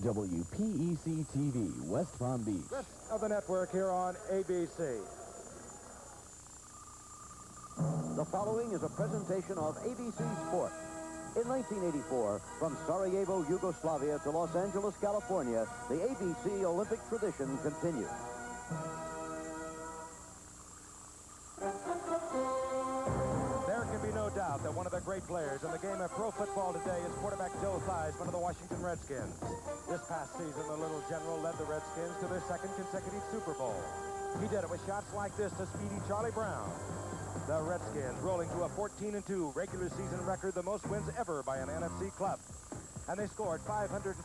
WPEC-TV, West Palm Beach. Rest of the network here on ABC. The following is a presentation of ABC Sport. In 1984, from Sarajevo, Yugoslavia to Los Angeles, California, the ABC Olympic tradition continues. There can be no doubt that one of the great players in the game of pro football today is quarterback Joe Theismann of the Washington Redskins. This past season, the little general led the Redskins to their second consecutive Super Bowl. He did it with shots like this to speedy Charlie Brown. The Redskins rolling to a 14-2 regular season record, the most wins ever by an NFC club. And they scored 541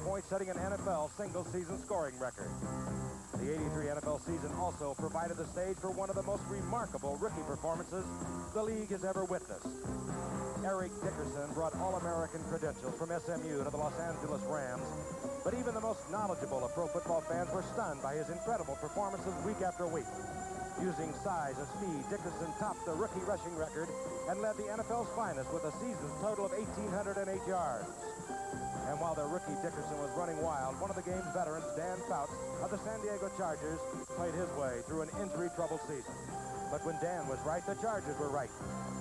points, setting an NFL single-season scoring record. The 83 NFL season also provided the stage for one of the most remarkable rookie performances the league has ever witnessed. Eric Dickerson brought All-American credentials from SMU to the Los Angeles Rams, but even the most knowledgeable of pro football fans were stunned by his incredible performances week after week. Using size and speed, Dickerson topped the rookie rushing record and led the NFL's finest with a season's total of 1,808 yards. And while the rookie Dickerson was running wild, one of the game's veterans, Dan Fouts of the San Diego Chargers, played his way through an injury-troubled season. But when Dan was right, the Chargers were right.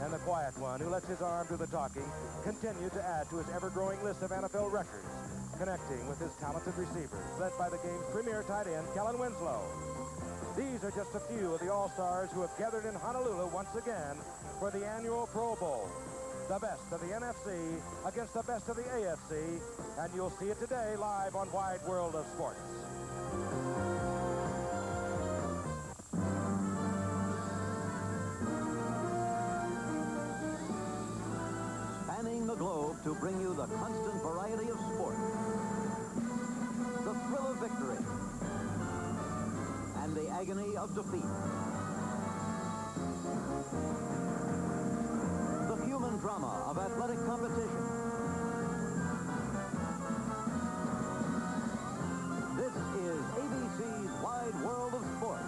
And the quiet one, who lets his arm do the talking, continued to add to his ever-growing list of NFL records, connecting with his talented receivers, led by the game's premier tight end, Kellen Winslow. These are just a few of the All-Stars who have gathered in Honolulu once again for the annual Pro Bowl. The best of the NFC against the best of the AFC, and you'll see it today live on Wide World of Sports. Spanning the globe to bring you the constant variety of sport, the thrill of victory, and the agony of defeat. The human drama of athletic competition. This is ABC's Wide World of Sport.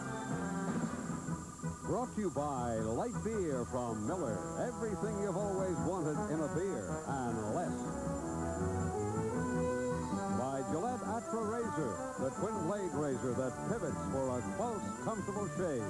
Brought to you by light beer from Miller. Everything you've always wanted in a beer and less. By Gillette Atra Razor, the twin-blade razor that pivots for a close, comfortable shave.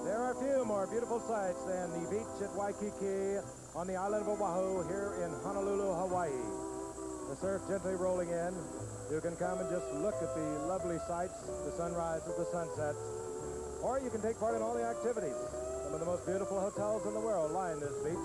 There are few more beautiful sights than the beach at Waikiki on the island of Oahu here in Honolulu, Hawaii. The surf gently rolling in. You can come and just look at the lovely sights, the sunrises, the sunsets, or you can take part in all the activities. Some of the most beautiful hotels in the world line this beach.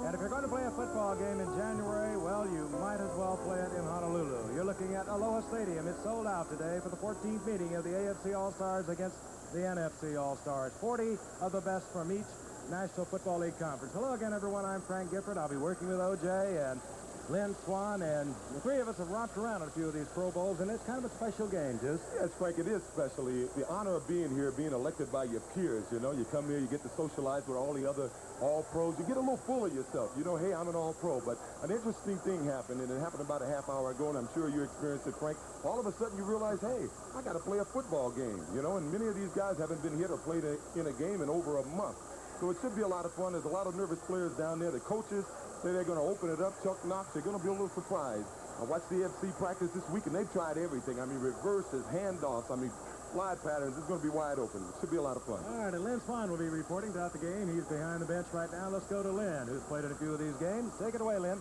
And if you're going to play a football game in January, well, you might as well play it in Honolulu. You're looking at Aloha Stadium. It's sold out today for the 14th meeting of the AFC All-Stars against the NFC All-Stars. 40 of the best from each National Football League conference. Hello again, everyone. I'm Frank Gifford. I'll be working with OJ and Lynn Swan, and the three of us have romped around at a few of these Pro Bowls, and it's kind of a special game, Juice. Yes, Frank, it is special. The honor of being here, being elected by your peers, you know. You come here, you get to socialize with all the other All-Pros. You get a little full of yourself. You know, hey, I'm an All-Pro. But an interesting thing happened, and it happened about a half hour ago, and I'm sure you experienced it, Frank. All of a sudden, you realize, hey, I got to play a football game, you know, and many of these guys haven't been hit or played in a game in over a month. So it should be a lot of fun. There's a lot of nervous players down there. The coaches say they're going to open it up. Chuck Knox, they're going to be a little surprised. I watched the FC practice this week, and they've tried everything. I mean, reverses, handoffs, I mean, slide patterns. It's going to be wide open. It should be a lot of fun. All right, and Lynn Swan will be reporting throughout the game. He's behind the bench right now. Let's go to Lynn, who's played in a few of these games. Take it away, Lynn.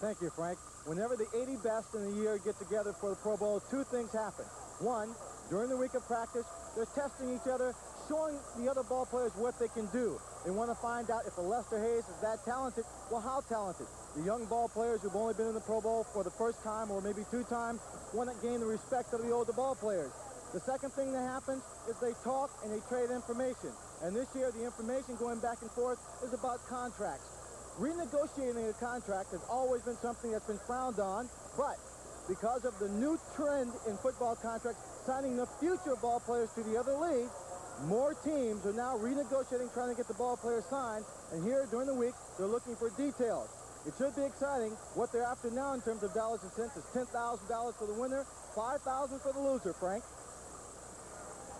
Thank you, Frank. Whenever the 80 best in the year get together for the Pro Bowl, two things happen. One, during the week of practice, they're testing each other, showing the other ball players what they can do. They want to find out if a Lester Hayes is that talented. Well, how talented? The young ball players who've only been in the Pro Bowl for the first time or maybe two times want to gain the respect of the older ball players. The second thing that happens is they talk and they trade information. And this year, the information going back and forth is about contracts. Renegotiating a contract has always been something that's been frowned on, but because of the new trend in football contracts, signing the future ball players to the other league, more teams are now renegotiating, trying to get the ball players signed. And here during the week, they're looking for details. It should be exciting. What they're after now in terms of dollars and cents is $10,000 for the winner, $5,000 for the loser, Frank.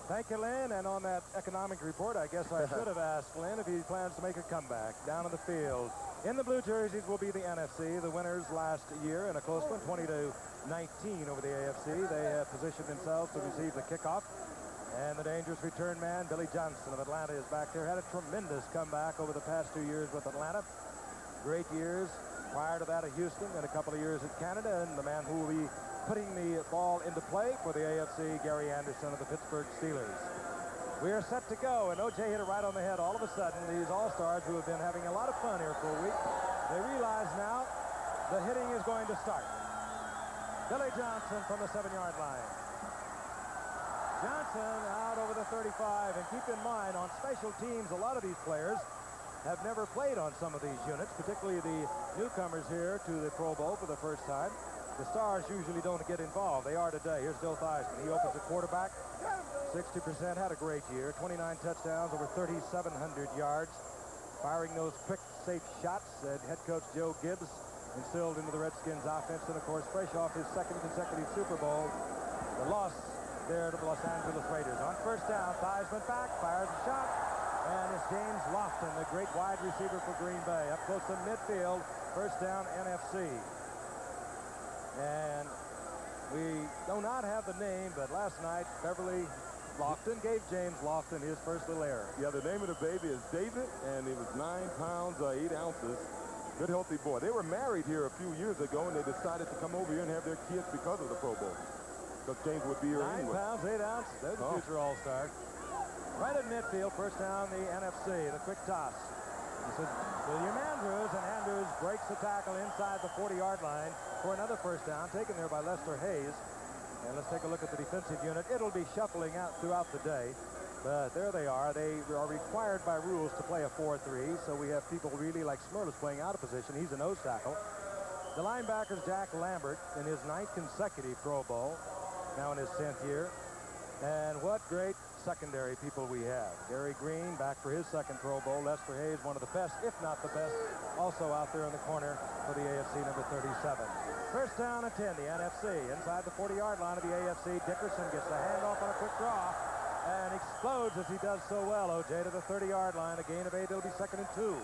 Thank you, Lynn. And on that economic report, I guess I should have asked Lynn if he plans to make a comeback down in the field. In the blue jerseys will be the NFC. The winners last year in a close one, 20-19 over the AFC. They have positioned themselves to receive the kickoff. And the dangerous return man, Billy Johnson of Atlanta, is back there. Had a tremendous comeback over the past 2 years with Atlanta. Great years. Prior to that at Houston and a couple of years at Canada. And the man who will be putting the ball into play for the AFC, Gary Anderson of the Pittsburgh Steelers. We are set to go, and O.J. hit it right on the head. All of a sudden, these All-Stars who have been having a lot of fun here for a week, they realize now the hitting is going to start. Billy Johnson from the 7-yard line. Johnson out over the 35, and keep in mind, on special teams, a lot of these players have never played on some of these units, particularly the newcomers here to the Pro Bowl for the first time. The Stars usually don't get involved. They are today. Here's Joe Theismann. He opens at quarterback. 60%, had a great year. 29 touchdowns, over 3,700 yards. Firing those quick, safe shots that head coach Joe Gibbs instilled into the Redskins offense. And, of course, fresh off his second consecutive Super Bowl, the loss there to the Los Angeles Raiders. On first down, Theismann back, fires a shot. And it's James Lofton, the great wide receiver for Green Bay. Up close to midfield, first down NFC. And we do not have the name, but last night, Beverly Lofton gave James Lofton his first little error. Yeah, the name of the baby is David, and it was 9 pounds, 8 ounces. Good, healthy boy. They were married here a few years ago, and they decided to come over here and have their kids because of the Pro Bowl. Because James would be here 9 anyway. 9 pounds, 8 ounces. There's a future All-Star. Right at midfield, first down the NFC, the quick toss. This is William Andrews, and Andrews breaks the tackle inside the 40-yard line for another first down, taken there by Lester Hayes. And let's take a look at the defensive unit. It'll be shuffling out throughout the day, but there they are. They are required by rules to play a 4-3, so we have people really like Smurlis playing out of position. He's a nose tackle. The linebacker's Jack Lambert in his 9th consecutive Pro Bowl, now in his 10th year. And what great secondary people we have. Gary Green back for his second Pro Bowl. Lester Hayes, one of the best, if not the best, also out there in the corner for the AFC, number 37. First down and 10, the NFC. Inside the 40-yard line of the AFC, Dickerson gets the handoff on a quick draw and explodes as he does so well, O.J., to the 30-yard line. A gain of 8, it'll be 2nd and 2.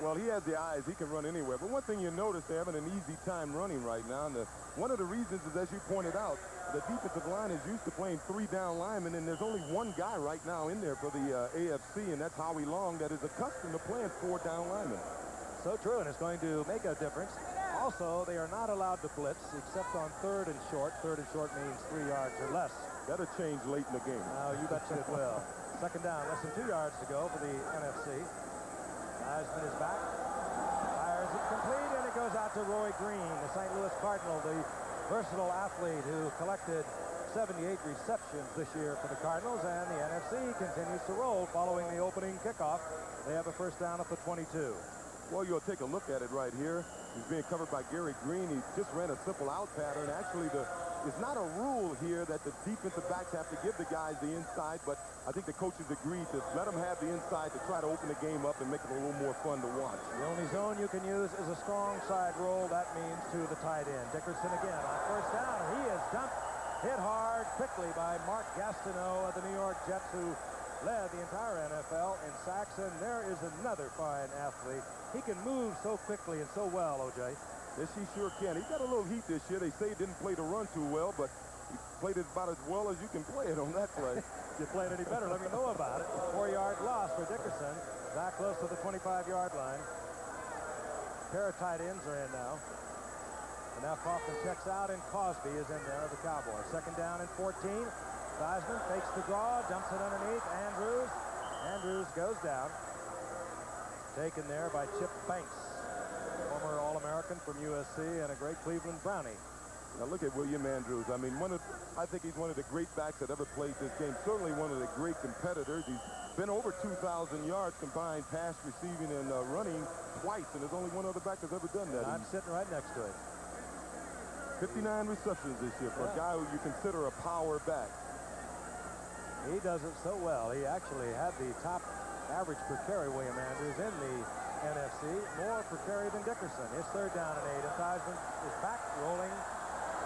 Well, he has the eyes. He can run anywhere. But one thing you notice, they're having an easy time running right now. And one of the reasons is, as you pointed out, the defensive line is used to playing 3 down linemen, and there's only one guy right now in there for the AFC, and that's Howie Long, that is accustomed to playing 4 down linemen. So true, and it's going to make a difference. Also, they are not allowed to blitz except on 3rd and short. 3rd and short means 3 yards or less. That'll change late in the game. Oh, you betcha it will. Second down, less than 2 yards to go for the NFC. Theismann is back. Fires it complete, and it goes out to Roy Green, the St. Louis Cardinal, the versatile athlete who collected 78 receptions this year for the Cardinals, and the NFC continues to roll following the opening kickoff. They have a first down at the 22. Well, you'll take a look at it right here. He's being covered by Gary Green. He just ran a simple out pattern. Actually, it's not a rule here that the defensive backs have to give the guys the inside, but I think the coaches agreed to let them have the inside to try to open the game up and make it a little more fun to watch. The only zone you can use is a strong side roll. That means to the tight end. Dickerson again on first down. He is dumped, hit hard quickly by Mark Gastineau of the New York Jets, who led the entire NFL in sacks. And there is another fine athlete. He can move so quickly and so well, O.J. Yes, he sure can. He got a little heat this year. They say he didn't play the run too well, but he played it about as well as you can play it on that play. If you played any better, let me know about it. 4-yard loss for Dickerson. Back close to the 25-yard line. Pair of tight ends are in now. And now Kaufman checks out, and Cosby is in there of the Cowboys. Second down and 14. Theismann fakes the draw, dumps it underneath. Andrews goes down. Taken there by Chip Banks, former All-American from USC and a great Cleveland Brownie. Now look at William Andrews. I mean, I think he's one of the great backs that ever played this game. Certainly one of the great competitors. He's been over 2,000 yards combined, pass, receiving, and running twice, and there's only one other back that's ever done that. I'm sitting right next to him. 59 receptions this year for a guy who you consider a power back. He does it so well. He actually had the top average per carry, William Andrews, in the NFC. More per carry than Dickerson. It's 3rd down and 8. And Theismann is back rolling,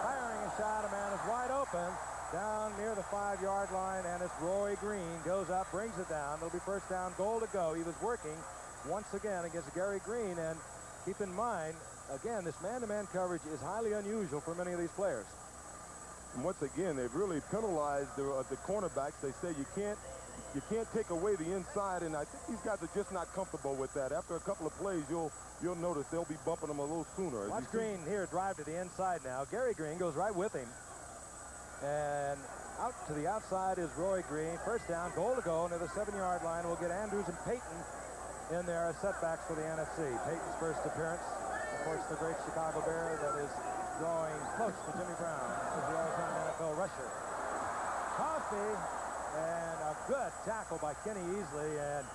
firing a shot. A man is wide open down near the 5-yard line, and it's Roy Green. Goes up, brings it down. It'll be 1st down, goal to go. He was working once again against Gary Green, and keep in mind, again, this man-to-man coverage is highly unusual for many of these players. And once again, they've really penalized the cornerbacks. They say you can't take away the inside, and I think these guys are just not comfortable with that. After a couple of plays, you'll notice they'll be bumping them a little sooner. Watch Green here drive to the inside now. Gary Green goes right with him. And out to the outside is Roy Green. 1st down, goal to go near the 7-yard line. We'll get Andrews and Payton in there as setbacks for the NFC. Payton's first appearance. Of course, the great Chicago Bear that is drawing close to Jimmy Brown as the all-time NFL rusher. Coffey, and a good tackle by Kenny Easley. And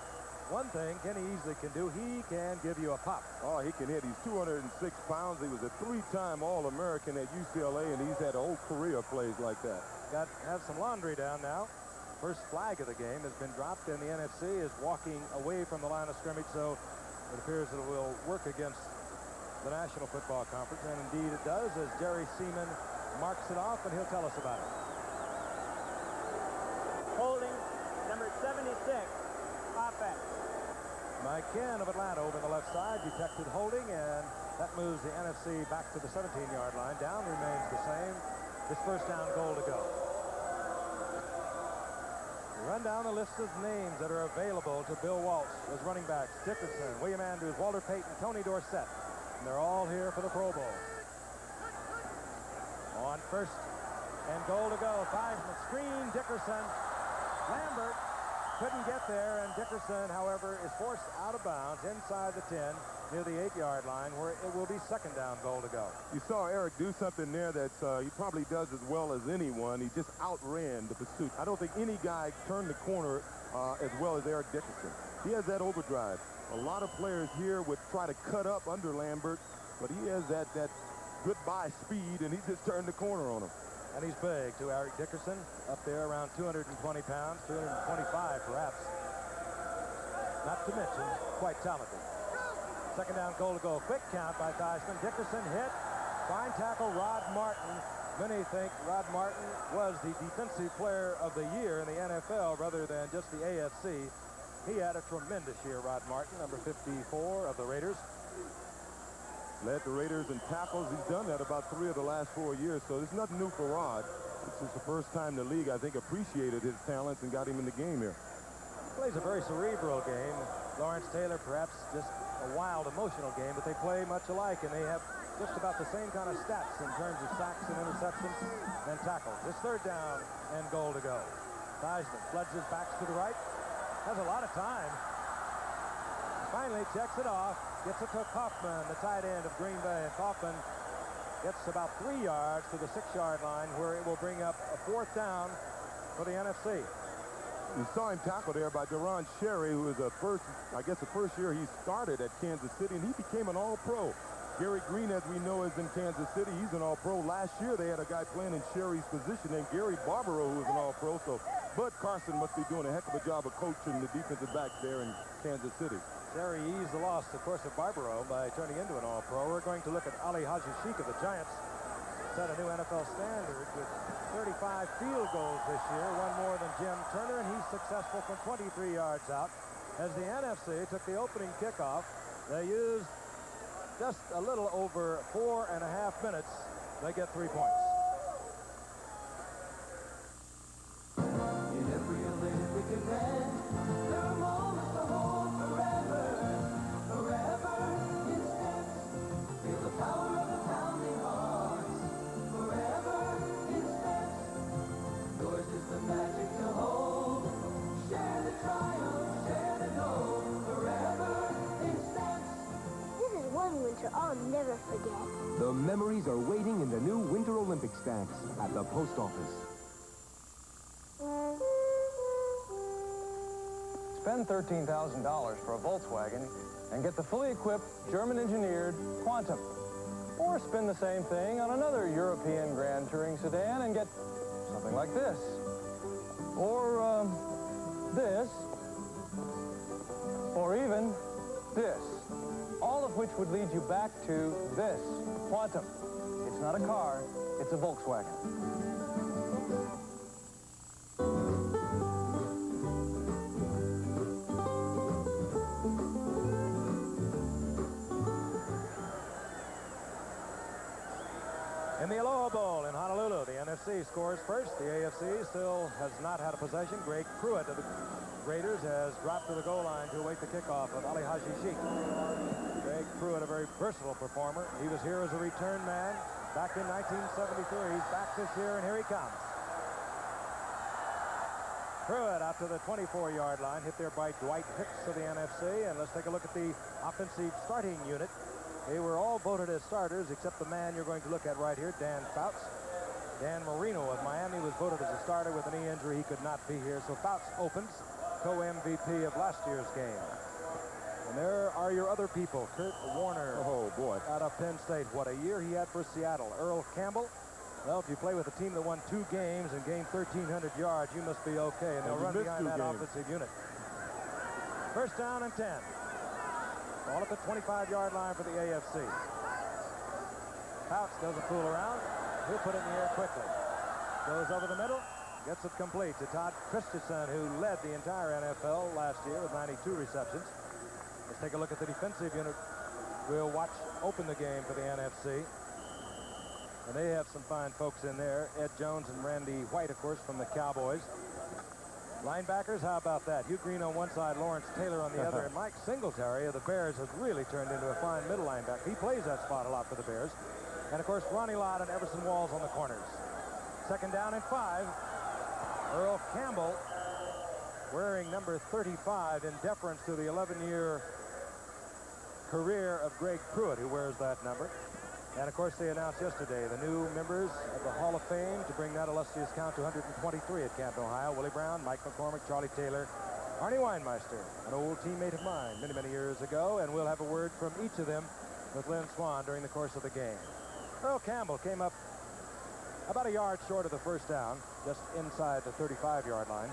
one thing Kenny Easley can do, he can give you a pop. Oh, he can hit. He's 206 pounds. He was a 3-time All-American at UCLA, and he's had a whole career of plays like that. Have some laundry down now. First flag of the game has been dropped, and the NFC is walking away from the line of scrimmage, so it appears that it will work against the National Football Conference, and indeed it does, as Jerry Seaman marks it off, and he'll tell us about it. Holding, number 76, offense. Mike Ken of Atlanta over on the left side detected holding, and that moves the NFC back to the 17-yard line. Down remains the same. This 1st down, goal to go. Run down the list of names that are available to Bill Walsh as running backs. Dickerson, William Andrews, Walter Payton, Tony Dorsett. And they're all here for the Pro Bowl. On 1st and goal to go. Theismann screen, Dickerson. Lambert couldn't get there, and Dickerson, however, is forced out of bounds inside the 10 near the 8-yard line, where it will be 2nd down, goal to go. You saw Eric do something there that he probably does as well as anyone. He just outran the pursuit. I don't think any guy turned the corner as well as Eric Dickerson. He has that overdrive. A lot of players here would try to cut up under Lambert, but he has that goodbye speed, and he just turned the corner on him. And he's big, too, Eric Dickerson, up there around 220 pounds, 225 perhaps. Not to mention, quite talented. 2nd down, goal to go. Quick count by Theismann. Dickerson hit. Fine tackle, Rod Martin. Many think Rod Martin was the defensive player of the year in the NFL rather than just the AFC. He had a tremendous year, Rod Martin, number 54 of the Raiders. Led the Raiders in tackles. He's done that about 3 of the last 4 years, so there's nothing new for Rod. This is the first time the league, I think, appreciated his talents and got him in the game here. Plays a very cerebral game. Lawrence Taylor, perhaps just a wild, emotional game, but they play much alike, and they have just about the same kind of stats in terms of sacks and interceptions and tackles. This 3rd down and goal to go. Theismann floods his backs to the right. Has a lot of time. Finally checks it off. Gets it to Kaufman, the tight end of Green Bay. And Kaufman gets about 3 yards to the 6-yard line, where it will bring up a 4th down for the NFC. You saw him tackled there by Deron Sherry, who was the first year he started at Kansas City, and he became an All-Pro. Gary Green, as we know, is in Kansas City. He's an All-Pro. Last year, they had a guy playing in Sherry's position named Gary Barbaro, who was an All-Pro. So Bud Carson must be doing a heck of a job of coaching the defensive backs there in Kansas City. Sherry eased the loss, of course, of Barbaro by turning into an All-Pro. We're going to look at Ali Haji-Sheik of the Giants. Set a new NFL standard with 35 field goals this year, one more than Jim Turner, and he's successful from 23 yards out. As the NFC took the opening kickoff, they used just a little over 4.5 minutes. They get 3 points. In every Olympic event, there are moments to hold forever, forever in steps. Feel the power of the pounding hearts, forever in steps. Yours is the magic to hold. Share the triumph, share the goal, forever in steps. This is one winter I'll never forget. The memories are waiting in the new Winter Olympic stacks at the post office. Spend $13,000 for a Volkswagen and get the fully equipped, German-engineered Quantum. Or spend the same thing on another European Grand Touring sedan and get something like this. or this, or even this, all of which would lead you back to this, Quantum. It's not a car, it's a Volkswagen. In the Aloha Bowl in Honolulu, the NFC scores first. The AFC still has not had a possession. Greg Pruitt of the Raiders has dropped to the goal line to await the kickoff of Ali Haji Sheikh. Greg Pruitt, a very versatile performer. He was here as a return man back in 1973. He's back this year, and here he comes. Pruitt out to the 24-yard line, hit there by Dwight Hicks of the NFC. And let's take a look at the offensive starting unit. They were all voted as starters except the man you're going to look at right here, Dan Fouts. Dan Marino of Miami was voted as a starter with a knee injury. He could not be here, so Fouts opens, co-MVP of last year's game. And there are your other people. Kurt Warner, Oh, boy. out of Penn State. What a year he had for Seattle. Earl Campbell, well, if you play with a team that won 2 games and gained 1,300 yards, you must be okay. And they'll run behind that offensive unit. First down and 10. Ball at the 25-yard line for the AFC. Fouts doesn't fool around. He'll put it in the air quickly. Goes over the middle. Gets it complete to Todd Christensen, who led the entire NFL last year with 92 receptions. Let's take a look at the defensive unit. We'll watch open the game for the NFC. And they have some fine folks in there. Ed Jones and Randy White, of course, from the Cowboys. Linebackers, how about that? Hugh Green on one side, Lawrence Taylor on the other, and Mike Singletary of the Bears has really turned into a fine middle linebacker. He plays that spot a lot for the Bears. And, of course, Ronnie Lott and Everson Walls on the corners. Second down and 5. Earl Campbell wearing number 35 in deference to the 11-year career of Greg Pruitt, who wears that number. And, of course, they announced yesterday the new members of the Hall of Fame to bring that illustrious count to 123 at Canton, Ohio. Willie Brown, Mike McCormick, Charlie Taylor, Arnie Weinmeister, an old teammate of mine many, many years ago. And we'll have a word from each of them with Lynn Swan during the course of the game. Earl Campbell came up about a yard short of the first down, just inside the 35-yard line.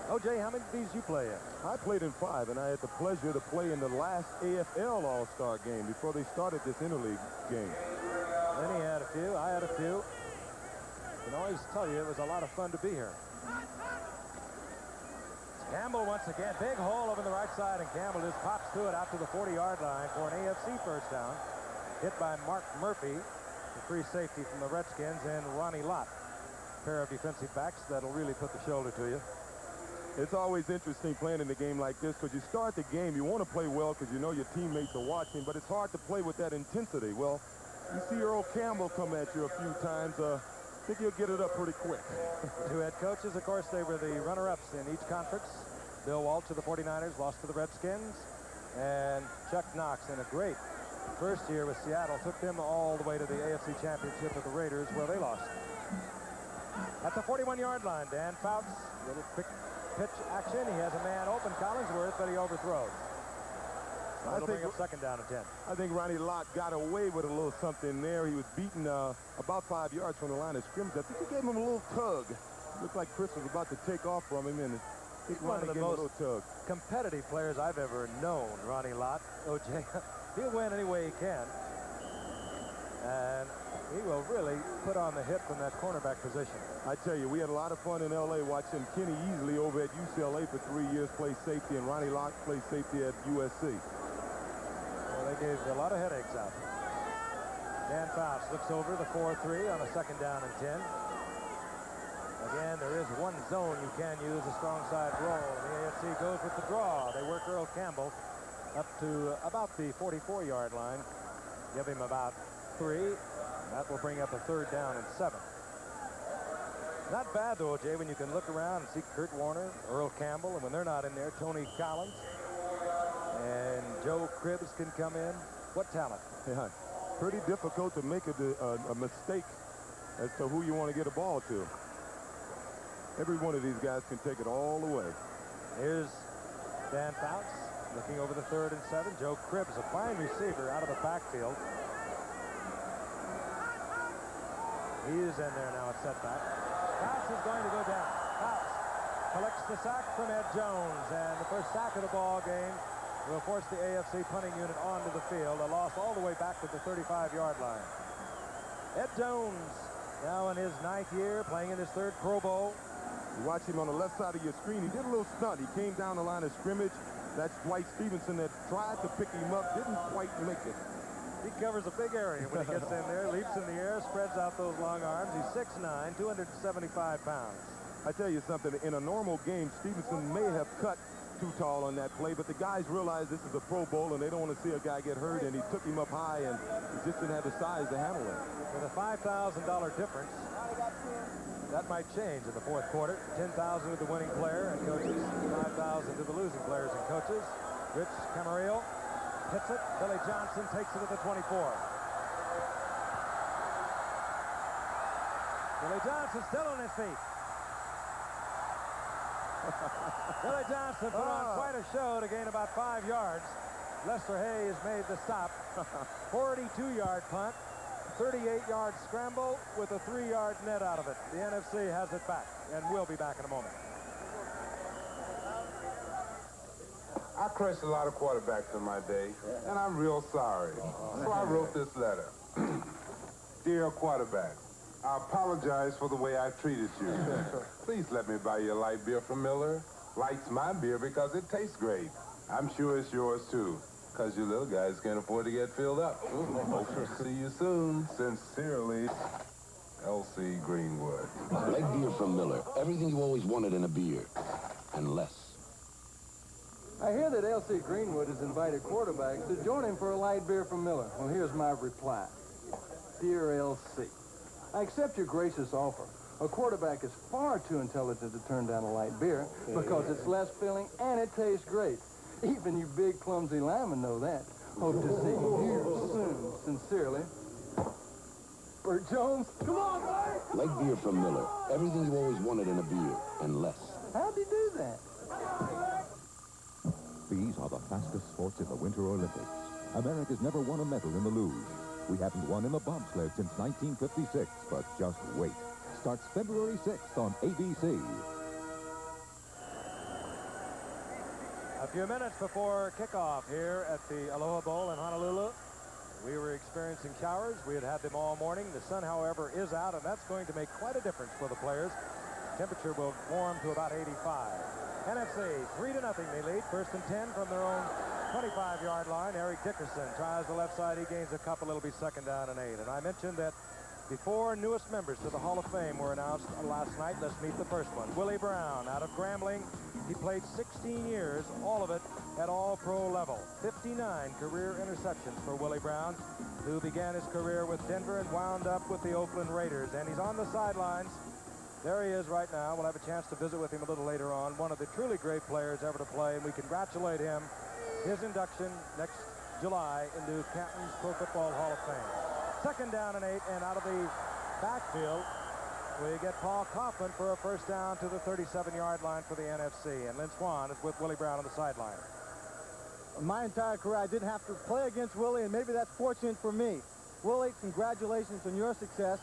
O.J., how many of these you play in? I played in 5, and I had the pleasure to play in the last AFL All-Star game before they started this interleague game. Then he had a few. I had a few. I can always tell you it was a lot of fun to be here. Campbell once again. Big hole over the right side, and Campbell just pops through it out to the 40-yard line for an AFC first down. Hit by Mark Murphy, the free safety from the Redskins, and Ronnie Lott. A pair of defensive backs that'll really put the shoulder to you. It's always interesting playing in a game like this because you start the game, you want to play well because you know your teammates are watching, but it's hard to play with that intensity. Well, you see Earl Campbell come at you a few times. I think he'll get it up pretty quick. The 2 head coaches, of course, they were the runner-ups in each conference. Bill Walsh of the 49ers lost to the Redskins, and Chuck Knox in a great first year with Seattle took them all the way to the AFC Championship with the Raiders, where they lost. At the 41-yard line, Dan Fouts, little quick pitch action. He has a man open, Collinsworth, but he overthrows. That'll bring up second down and 10. I think Ronnie Lott got away with a little something there. He was beaten about 5 yards from the line of scrimmage. I think he gave him a little tug. Looked like Chris was about to take off from him, and he's one of the most competitive players I've ever known, Ronnie Lott. O.J., he'll win any way he can. And he will really put on the hit from that cornerback position. I tell you, we had a lot of fun in L.A. watching Kenny Easley over at UCLA for 3 years play safety, and Ronnie Lott play safety at USC. Well, they gave a lot of headaches out. Dan Fouts looks over the 4-3 on a second down and 10. Again, there is one zone you can use, a strong side roll. The AFC goes with the draw. They work Earl Campbell up to about the 44-yard line. Give him about 3. That will bring up a third down and 7. Not bad, though, Jay, when you can look around and see Kurt Warner, Earl Campbell, and when they're not in there, Tony Collins and Joe Cribbs can come in. What talent. Yeah, pretty difficult to make a mistake as to who you want to get a ball to. Every one of these guys can take it all the way. Here's Dan Fouts looking over the 3rd and 7. Joe Cribbs, a fine receiver out of the backfield. He is in there now at setback. Fouts is going to go down. House collects the sack from Ed Jones, and the first sack of the ball game will force the AFC punting unit onto the field. A loss all the way back to the 35-yard line. Ed Jones, now in his 9th year, playing in his 3rd Pro Bowl. You watch him on the left side of your screen. He did a little stunt. He came down the line of scrimmage. That's Dwight Stevenson that tried to pick him up, didn't quite make it. He covers a big area when he gets in there, leaps in the air, spreads out those long arms. He's 6'9", 275 pounds. I tell you something, in a normal game, Stevenson may have cut too tall on that play, but the guys realize this is a Pro Bowl and they don't want to see a guy get hurt, and he took him up high and he just didn't have the size to handle it. With a $5,000 difference, that might change in the 4th quarter. $10,000 to the winning player and coaches, $5,000 to the losing players and coaches. Rich Camarillo hits it. Billy Johnson takes it to the 24. Billy Johnson still on his feet. Billy Johnson put on quite a show to gain about 5 yards. Lester Hayes made the stop. 42-yard punt, 38-yard scramble with a 3-yard net out of it. The NFC has it back, and we'll be back in a moment. I crushed a lot of quarterbacks in my day, and I'm real sorry. So I wrote this letter. Dear quarterback, I apologize for the way I treated you. Please let me buy you a light beer from Miller. Light's my beer because it tastes great. I'm sure it's yours, too, because you little guys can't afford to get filled up. Hope to see you soon. Sincerely, L.C. Greenwood. Light beer from Miller. Everything you always wanted in a beer, and less. I hear that L.C. Greenwood has invited quarterbacks to join him for a light beer from Miller. Well, here's my reply. Dear L.C., I accept your gracious offer. A quarterback is far too intelligent to turn down a light beer because it's less filling and it tastes great. Even you big, clumsy linemen know that. Hope to see you soon. Sincerely, Bert Jones. Come on, Bert! Light beer from Miller. Everything you always wanted in a beer, and less. How'd he do that? These are the fastest sports in the Winter Olympics. America's never won a medal in the luge. We haven't won in the bobsled since 1956, but just wait. Starts February 6th on ABC. A few minutes before kickoff here at the Aloha Bowl in Honolulu, we were experiencing showers. We had had them all morning. The sun, however, is out, and that's going to make quite a difference for the players. Temperature will warm to about 85. NFC, 3-0 they lead. 1st and 10 from their own 25-yard line. Eric Dickerson tries the left side. He gains a couple. It'll be 2nd down and 8. And I mentioned that before newest members to the Hall of Fame were announced last night. Let's meet the first one. Willie Brown out of Grambling. He played 16 years, all of it at all-pro level. 59 career interceptions for Willie Brown, who began his career with Denver and wound up with the Oakland Raiders. And he's on the sidelines. There he is right now. We'll have a chance to visit with him a little later on. One of the truly great players ever to play, and we congratulate him. His induction next July into Canton's Pro Football Hall of Fame. 2nd down and 8, and out of the backfield, we get Paul Kaufman for a 1st down to the 37-yard line for the NFC. And Lynn Swan is with Willie Brown on the sideline. My entire career, I didn't have to play against Willie, and maybe that's fortunate for me. Willie, congratulations on your success.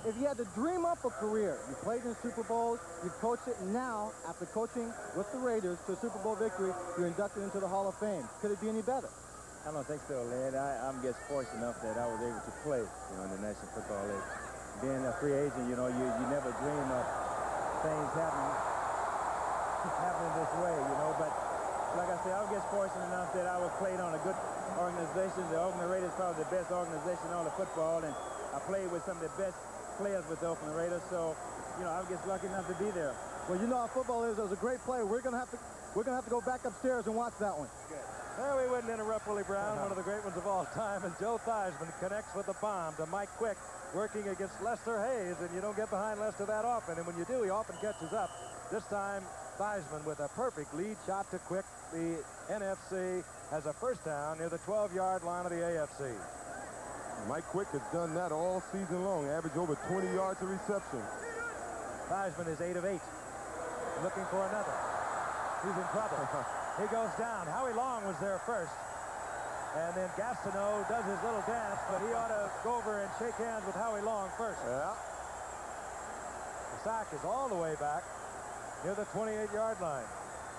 If you had to dream up a career, you played in Super Bowls, you've coached it, and now, after coaching with the Raiders to a Super Bowl victory, you're inducted into the Hall of Fame. Could it be any better? I don't think so, Led. I'm just fortunate enough that I was able to play, in the National Football League. Being a free agent, you never dream of things happening this way, but like I said, I was just fortunate enough that I was played on a good organization. The Oakland Raiders is probably the best organization in all of football, and I played with some of the best players with the Oakland Raiders, so I was just lucky enough to be there. Well, you know how football is. It was a great play. We're gonna have to go back upstairs and watch that one. Good. Well, we wouldn't interrupt Willie Brown, one of the great ones of all time, and Joe Theismann connects with the bomb to Mike Quick, working against Lester Hayes, and you don't get behind Lester that often, and when you do, he often catches up. This time, Theismann with a perfect lead shot to Quick. The NFC has a 1st down near the 12-yard line of the AFC. Mike Quick has done that all season long, average over 20 yards of reception. Theismann is 8 of 8. Looking for another. He's in trouble. He goes down. Howie Long was there first. And then Gastineau does his little dance, but he ought to go over and shake hands with Howie Long first. Yeah. The sack is all the way back near the 28-yard line.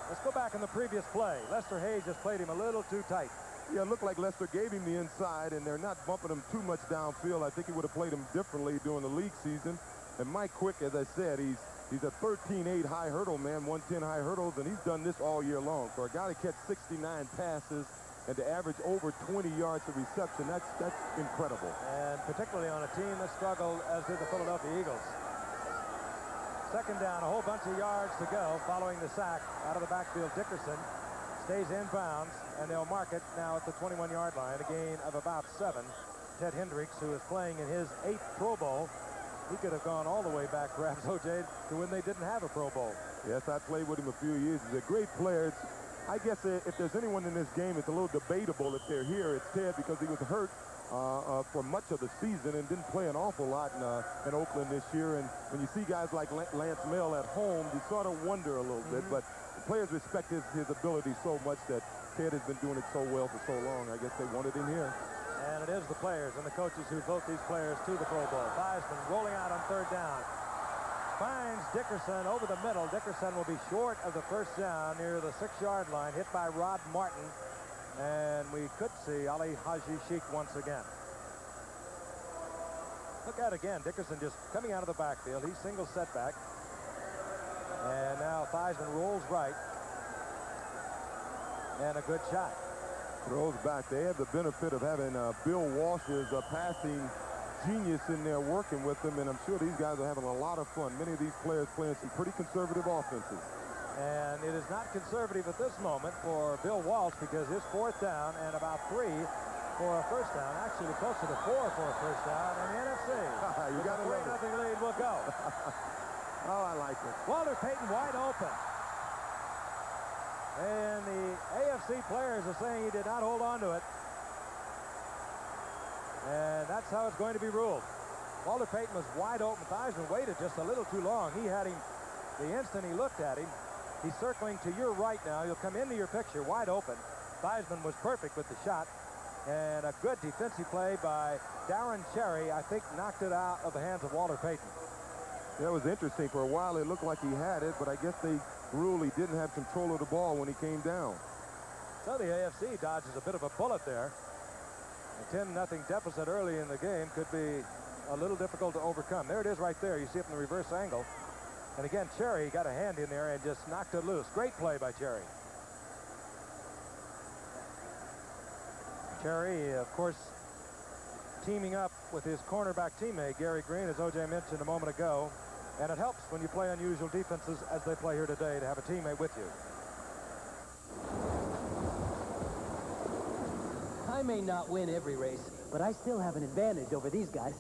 Let's go back in the previous play. Lester Hayes just played him a little too tight. Yeah, it looked like Lester gave him the inside, and they're not bumping him too much downfield. I think he would have played him differently during the league season. And Mike Quick, as I said, he's a 13.8 high hurdle man, 110 high hurdles, and he's done this all year long. For a guy to catch 69 passes and to average over 20 yards of reception, that's incredible. And particularly on a team that struggled, as did the Philadelphia Eagles. Second down, a whole bunch of yards to go following the sack out of the backfield. Dickerson stays in bounds, and they'll mark it now at the 21-yard line, a gain of about 7. Ted Hendricks, who is playing in his 8th Pro Bowl, he could have gone all the way back, perhaps, O.J., to when they didn't have a Pro Bowl. Yes, I played with him a few years. He's a great player. I guess if there's anyone in this game, it's a little debatable if they're here. It's Ted, because he was hurt for much of the season and didn't play an awful lot in Oakland this year. And when you see guys like Lance Mill at home, you sort of wonder a little bit. But the players respect his ability so much that Ted has been doing it so well for so long. I guess they wanted him here. And it is the players and the coaches who vote these players to the Pro Bowl. Theismann rolling out on third down. Finds Dickerson over the middle. Dickerson will be short of the first down near the 6-yard line, hit by Rod Martin. And we could see Ali Haji Sheikh once again. Look at it again. Dickerson just coming out of the backfield. He's single setback. And now Theismann rolls right. And a good shot. Throws back. They have the benefit of having Bill Walsh's passing genius in there working with them, and I'm sure these guys are having a lot of fun. Many of these players playing some pretty conservative offenses. And it is not conservative at this moment for Bill Walsh, because his 4th down and about 3 for a first down, actually closer to 4 for a first down in the NFC. You got a 3-0 lead will go. Oh, I like it. Walter Payton wide open. And the AFC players are saying he did not hold on to it. And that's how it's going to be ruled. Walter Payton was wide open. Theismann waited just a little too long. He had him the instant he looked at him. He's circling to your right now. He'll come into your picture wide open. Theismann was perfect with the shot. And a good defensive play by Darren Cherry, I think, knocked it out of the hands of Walter Payton. That was interesting. For a while, it looked like he had it, but I guess they ruled he didn't have control of the ball when he came down. So the AFC dodges a bit of a bullet there. A 10-0 deficit early in the game could be a little difficult to overcome. There it is right there. You see it in the reverse angle. And again, Cherry got a hand in there and just knocked it loose. Great play by Cherry. Cherry, of course, teaming up with his cornerback teammate, Gary Green, as O.J. mentioned a moment ago. And it helps when you play unusual defenses as they play here today to have a teammate with you. I may not win every race, but I still have an advantage over these guys.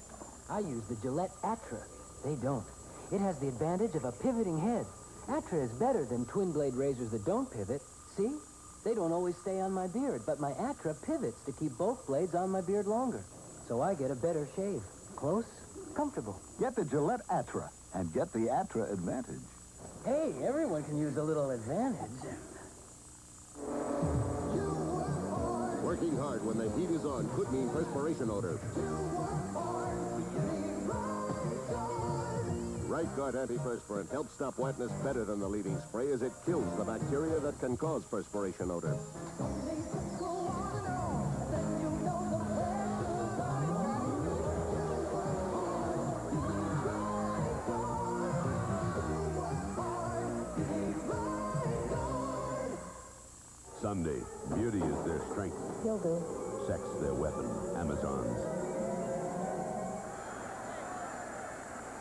I use the Gillette Atra. They don't. It has the advantage of a pivoting head. Atra is better than twin blade razors that don't pivot. See? They don't always stay on my beard, but my Atra pivots to keep both blades on my beard longer. So I get a better shave. Close, comfortable. Get the Gillette Atra and get the Atra advantage. Hey, everyone can use a little advantage. Working hard when the heat is on could mean perspiration odor. Right Guard antiperspirant helps stop wetness better than the leading spray, as it kills the bacteria that can cause perspiration odor. Sunday, beauty is their strength. You'll do. Sex their weapon. Amazons.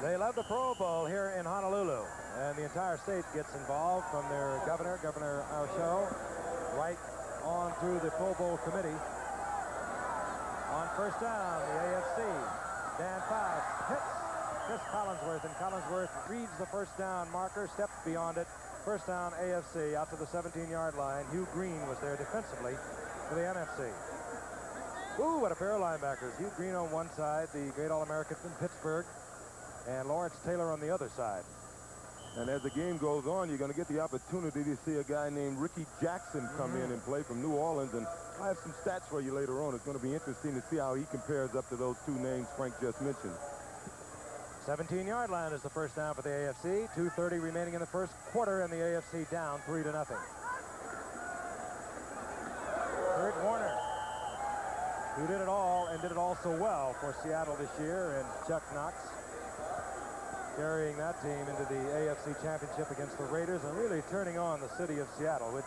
They love the Pro Bowl here in Honolulu, and the entire state gets involved, from their governor, Governor Archero, right on through the Pro Bowl committee. On first down, the AFC, Dan Faust hits Chris Collinsworth, and Collinsworth reads the first down marker, steps beyond it. First down, AFC, out to the 17-yard line. Hugh Green was there defensively for the NFC. Ooh, what a pair of linebackers. Hugh Green on one side, the great All-American from Pittsburgh, and Lawrence Taylor on the other side. And as the game goes on, you're going to get the opportunity to see a guy named Ricky Jackson come in and play from New Orleans. And I have some stats for you later on. It's going to be interesting to see how he compares up to those two names Frank just mentioned. 17-yard line is the first down for the AFC. 2:30 remaining in the first quarter, and the AFC down 3-0. Kurt Warner, who did it all and did it all so well for Seattle this year, and Chuck Knox carrying that team into the AFC Championship against the Raiders and really turning on the city of Seattle, which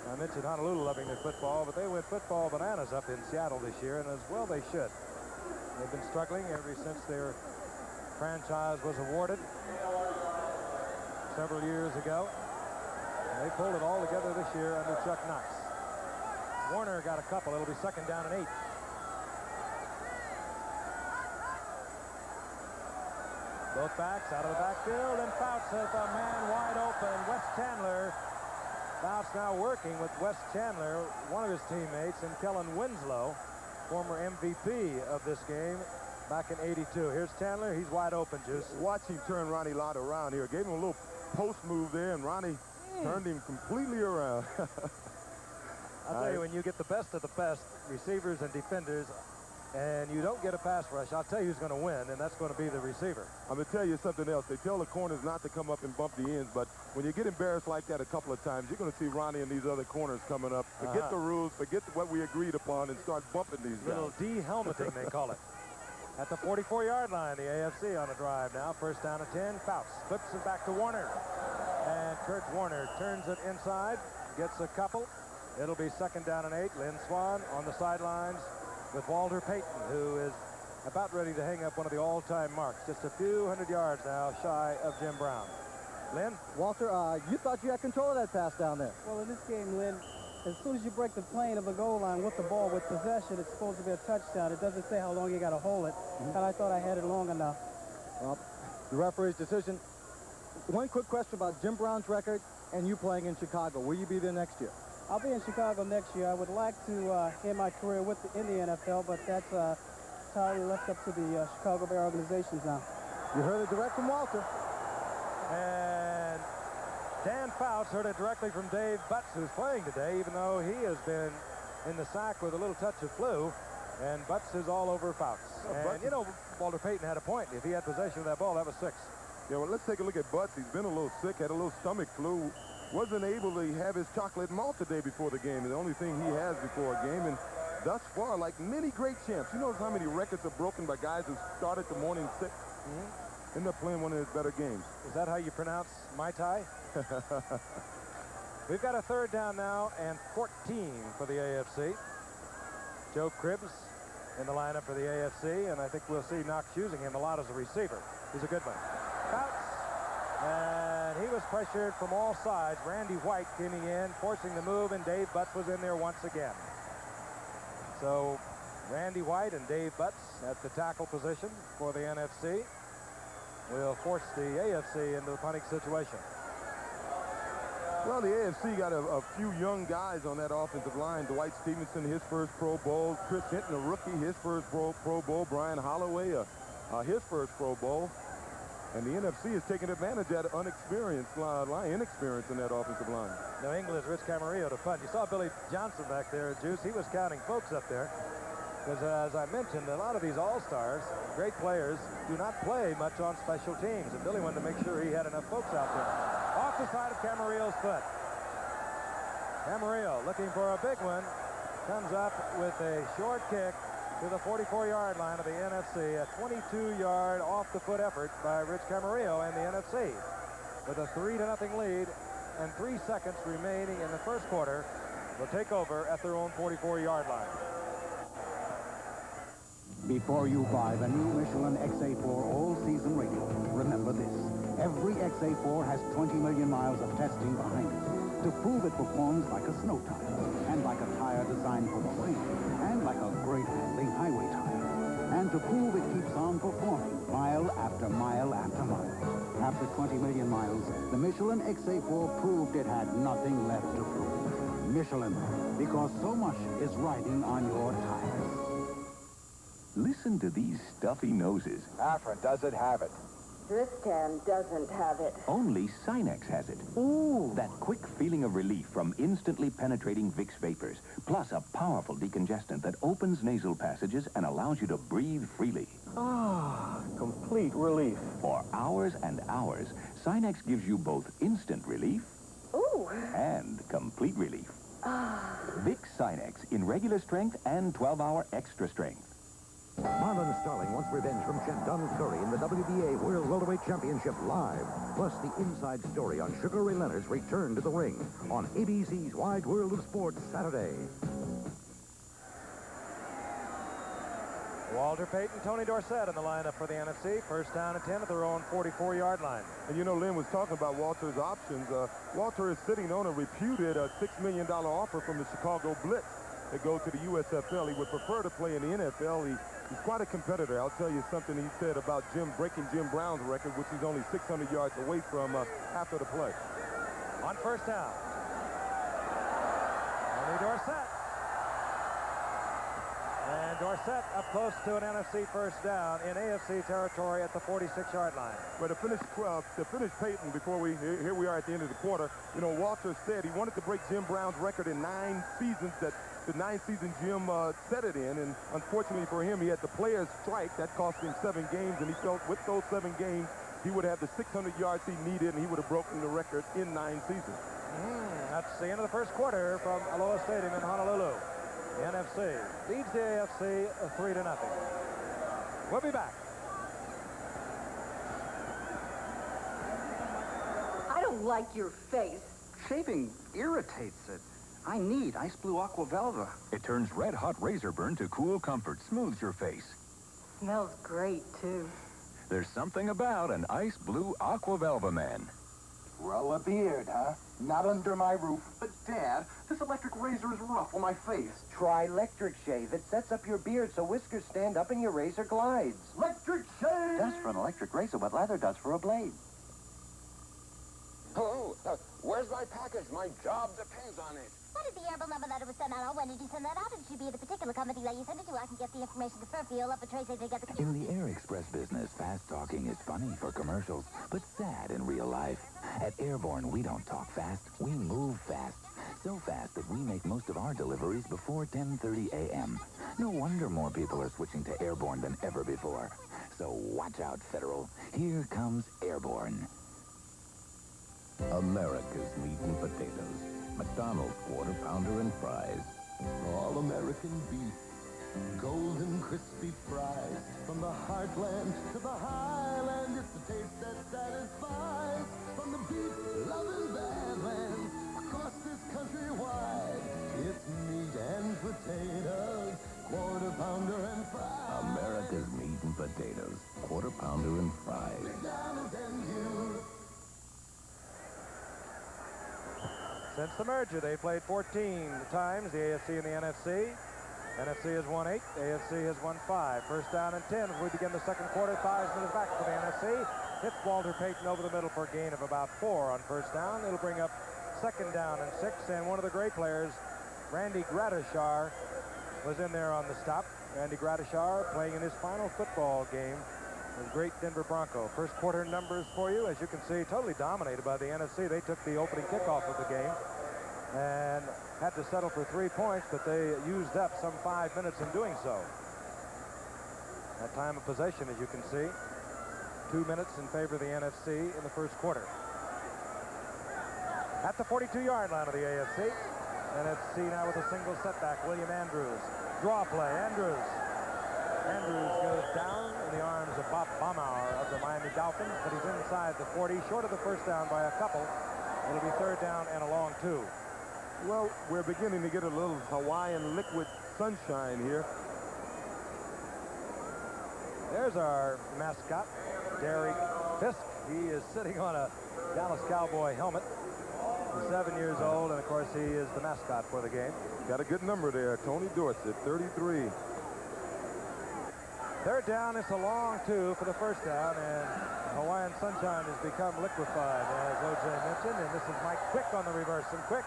I mentioned Honolulu loving their football, but they went football bananas up in Seattle this year, and as well they should. They've been struggling ever since their franchise was awarded several years ago. And they pulled it all together this year under Chuck Knox. Warner got a couple. It'll be second down and 8. Both backs out of the backfield, and Fouts has a man wide open. Wes Chandler. Fouts now working with Wes Chandler, one of his teammates, and Kellen Winslow, former MVP of this game back in '82. Here's Chandler. He's wide open, Juice. Watch him turn Ronnie Lott around here. Gave him a little post move there, and Ronnie turned him completely around. I'll tell you, when you get the best of the best receivers and defenders, and you don't get a pass rush, I'll tell you who's going to win, and that's going to be the receiver. I'm going to tell you something else. They tell the corners not to come up and bump the ends, but when you get embarrassed like that a couple of times, you're going to see Ronnie and these other corners coming up. Forget the rules, forget what we agreed upon, and start bumping these guys. Little de-helmeting, they call it. At the 44-yard line, the AFC on a drive now. First down and 10. Fouts flips it back to Warner. And Kurt Warner turns it inside, gets a couple. It'll be second down and 8. Lynn Swan on the sidelines with Walter Payton, who is about ready to hang up one of the all-time marks. Just a few hundred yards now shy of Jim Brown. Lynn? Walter, you thought you had control of that pass down there. Well, in this game, Lynn, as soon as you break the plane of a goal line with the ball, with possession, it's supposed to be a touchdown. It doesn't say how long you got to hold it, and I thought I had it long enough. Well, the referee's decision. One quick question about Jim Brown's record and you playing in Chicago. Will you be there next year? I'll be in Chicago next year. I would like to end my career in the NFL, but that's entirely left up to the Chicago Bear organizations now. You heard it direct from Walter. And Dan Fouts heard it directly from Dave Butts, who's playing today, even though he has been in the sack with a little touch of flu. And Butts is all over Fouts. And, you know, Walter Payton had a point. If he had possession of that ball, that was 6. Yeah, well, let's take a look at Butts. He's been a little sick, had a little stomach flu. Wasn't able to have his chocolate malt today before the game. The only thing he has before a game. And thus far, like many great champs, you know how many records are broken by guys who started the morning sick? End up playing one of his better games. Is that how you pronounce Mai Tai? We've got a third down now and 14 for the AFC. Joe Cribbs in the lineup for the AFC, and I think we'll see Knox using him a lot as a receiver. He's a good one. Fouts. And he was pressured from all sides. Randy White coming in, forcing the move, and Dave Butts was in there once again. So Randy White and Dave Butts at the tackle position for the NFC will force the AFC into the punting situation. Well, the AFC got a few young guys on that offensive line. Dwight Stevenson, his first Pro Bowl. Chris Hinton, a rookie, his first Pro Bowl. Brian Holloway, his first Pro Bowl. And the NFC is taking advantage of that inexperience in that offensive line. New England's Rich Camarillo to punt. You saw Billy Johnson back there, Juice. He was counting folks up there. Because as I mentioned, a lot of these all-stars, great players, do not play much on special teams. And Billy wanted to make sure he had enough folks out there. Off the side of Camarillo's foot. Camarillo looking for a big one. Comes up with a short kick to the 44-yard line of the NFC. A 22-yard off-the-foot effort by Rich Camarillo and the NFC. With a 3-0 lead and 3 seconds remaining in the first quarter, will take over at their own 44-yard line. Before you buy the new Michelin XA4 all-season radio, remember this. Every XA4 has 20 million miles of testing behind it to prove it performs like a snow tire, and like a tire designed for the rain, and like a great handling highway tire, and to prove it keeps on performing mile after mile after mile. After 20 million miles, the Michelin XA4 proved it had nothing left to prove. Michelin, because so much is riding on your tires. Listen to these stuffy noses. Afrin, does it have it? This can doesn't have it. Only Sinex has it. Ooh. That quick feeling of relief from instantly penetrating Vicks vapors, plus a powerful decongestant that opens nasal passages and allows you to breathe freely. Ah, complete relief. For hours and hours, Sinex gives you both instant relief and complete relief. Vicks Sinex in regular strength and 12-hour extra strength. Marlon Starling wants revenge from Chef Donald Curry in the WBA World Welterweight Championship live. Plus the inside story on Sugar Ray Leonard's return to the ring on ABC's Wide World of Sports Saturday. Walter Payton, Tony Dorsett in the lineup for the NFC. First down and 10 at their own 44-yard line. And you know, Lynn was talking about Walter's options. Walter is sitting on a reputed $6 million offer from the Chicago Blitz to go to the USFL. He would prefer to play in the NFL. He's quite a competitor. I'll tell you something he said about breaking Jim Brown's record, which he's only 600 yards away from after the play. On first down, Tony Dorsett. And Dorsett up close to an NFC first down in AFC territory at the 46-yard line. But to finish Peyton before here we are at the end of the quarter, you know, Walter said he wanted to break Jim Brown's record in 9 seasons that the 9th-season Jim set it in. And unfortunately for him, he had the players' strike. That cost him 7 games, and he felt with those 7 games, he would have the 600 yards he needed, and he would have broken the record in 9 seasons. That's the end of the first quarter from Aloha Stadium in Honolulu. The NFC leads the AFC 3-0. We'll be back. I don't like your face. Shaving irritates it. I need Ice Blue Aqua Velva. It turns red-hot razor burn to cool comfort, smooths your face. Smells great, too. There's something about an Ice Blue Aqua Velva man. Grow a beard, huh? Not under my roof. But, Dad, this electric razor is rough on my face. Try Electric Shave. It sets up your beard so whiskers stand up and your razor glides. Electric Shave! Does for an electric razor what leather does for a blade. Hello, where's my package? My job depends on it. What is the airable number that it was sent out? When did you send that out? It should be at the particular company that you sent it to. I can get the information to Fairfield up at Tracy to get the... In the Air Express business, fast talking is funny for commercials, but sad in real life. At Airborne, we don't talk fast, we move fast. So fast that we make most of our deliveries before 10:30 a.m. No wonder more people are switching to Airborne than ever before. So watch out, Federal. Here comes Airborne. America's meat and potatoes. McDonald's Quarter Pounder and Fries. All-American beef. Golden crispy fries. From the heartland to the highland, it's the taste that satisfies. From the beef-loving badlands across this country wide, it's meat and potatoes. Quarter Pounder and Fries. America's meat and potatoes. Quarter Pounder and Fries. McDonald's and you. Since the merger, they played 14 times, the AFC and the NFC. NFC has won 8, AFC has won 5. First down and 10 as we begin the second quarter. Theismann is back for the NFC. Hits Walter Payton over the middle for a gain of about 4 on first down. It'll bring up second down and 6, and one of the great players, Randy Gradishar, was in there on the stop. Randy Gradishar playing in his final football game with great Denver Bronco. First quarter numbers for you, as you can see, totally dominated by the NFC. They took the opening kickoff of the game and had to settle for 3 points, but they used up some 5 minutes in doing so. That time of possession, as you can see, 2 minutes in favor of the NFC in the first quarter. At the 42-yard line of the AFC, NFC now with a single setback. William Andrews, draw play, Andrews goes down in the arms of Bob Baumauer of the Miami Dolphins, but he's inside the 40, short of the first down by a couple. It'll be third down and a long 2. Well, we're beginning to get a little Hawaiian liquid sunshine here. There's our mascot, Derek Fisk. He is sitting on a Dallas Cowboy helmet. He's 7 years old, and of course he is the mascot for the game. Got a good number there, Tony Dorsett, 33. Third down, it's a long 2 for the first down, and Hawaiian sunshine has become liquefied, as O.J. mentioned, and this is Mike Quick on the reverse, and Quick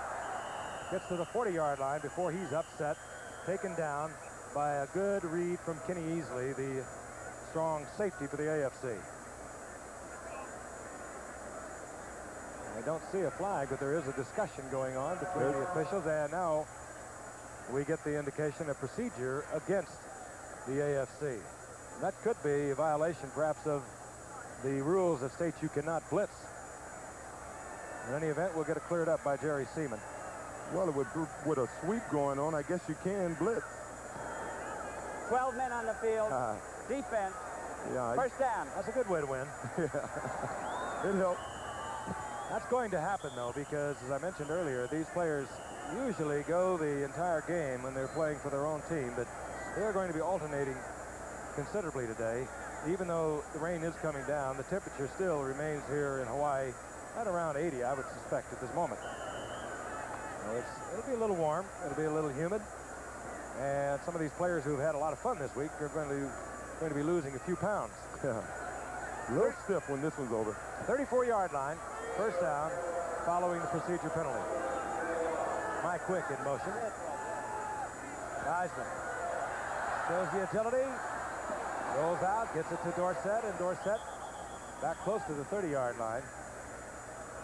gets to the 40-yard line before he's upset, taken down by a good read from Kenny Easley, the strong safety for the AFC. don't see a flag, but there is a discussion going on between the officials, and now we get the indication of procedure against the AFC. That could be a violation, perhaps, of the rules that state you cannot blitz. In any event, we'll get it cleared up by Jerry Seaman. Well, with a sweep going on, I guess you can blitz. 12 men on the field. Defense. Yeah, First down. That's a good way to win. It helped. That's going to happen, though, because, as I mentioned earlier, these players usually go the entire game when they're playing for their own team, but they're going to be alternating considerably today. Even though the rain is coming down, the temperature still remains here in Hawaii at around 80, I would suspect, at this moment. So it'll be a little warm. It'll be a little humid. And some of these players who've had a lot of fun this week are going to be losing a few pounds. Yeah. A little stiff when this one's over. 34-yard line, first down, following the procedure penalty. Mike Quick in motion. Heisman shows the agility, rolls out, gets it to Dorsett, and Dorsett back close to the 30-yard line,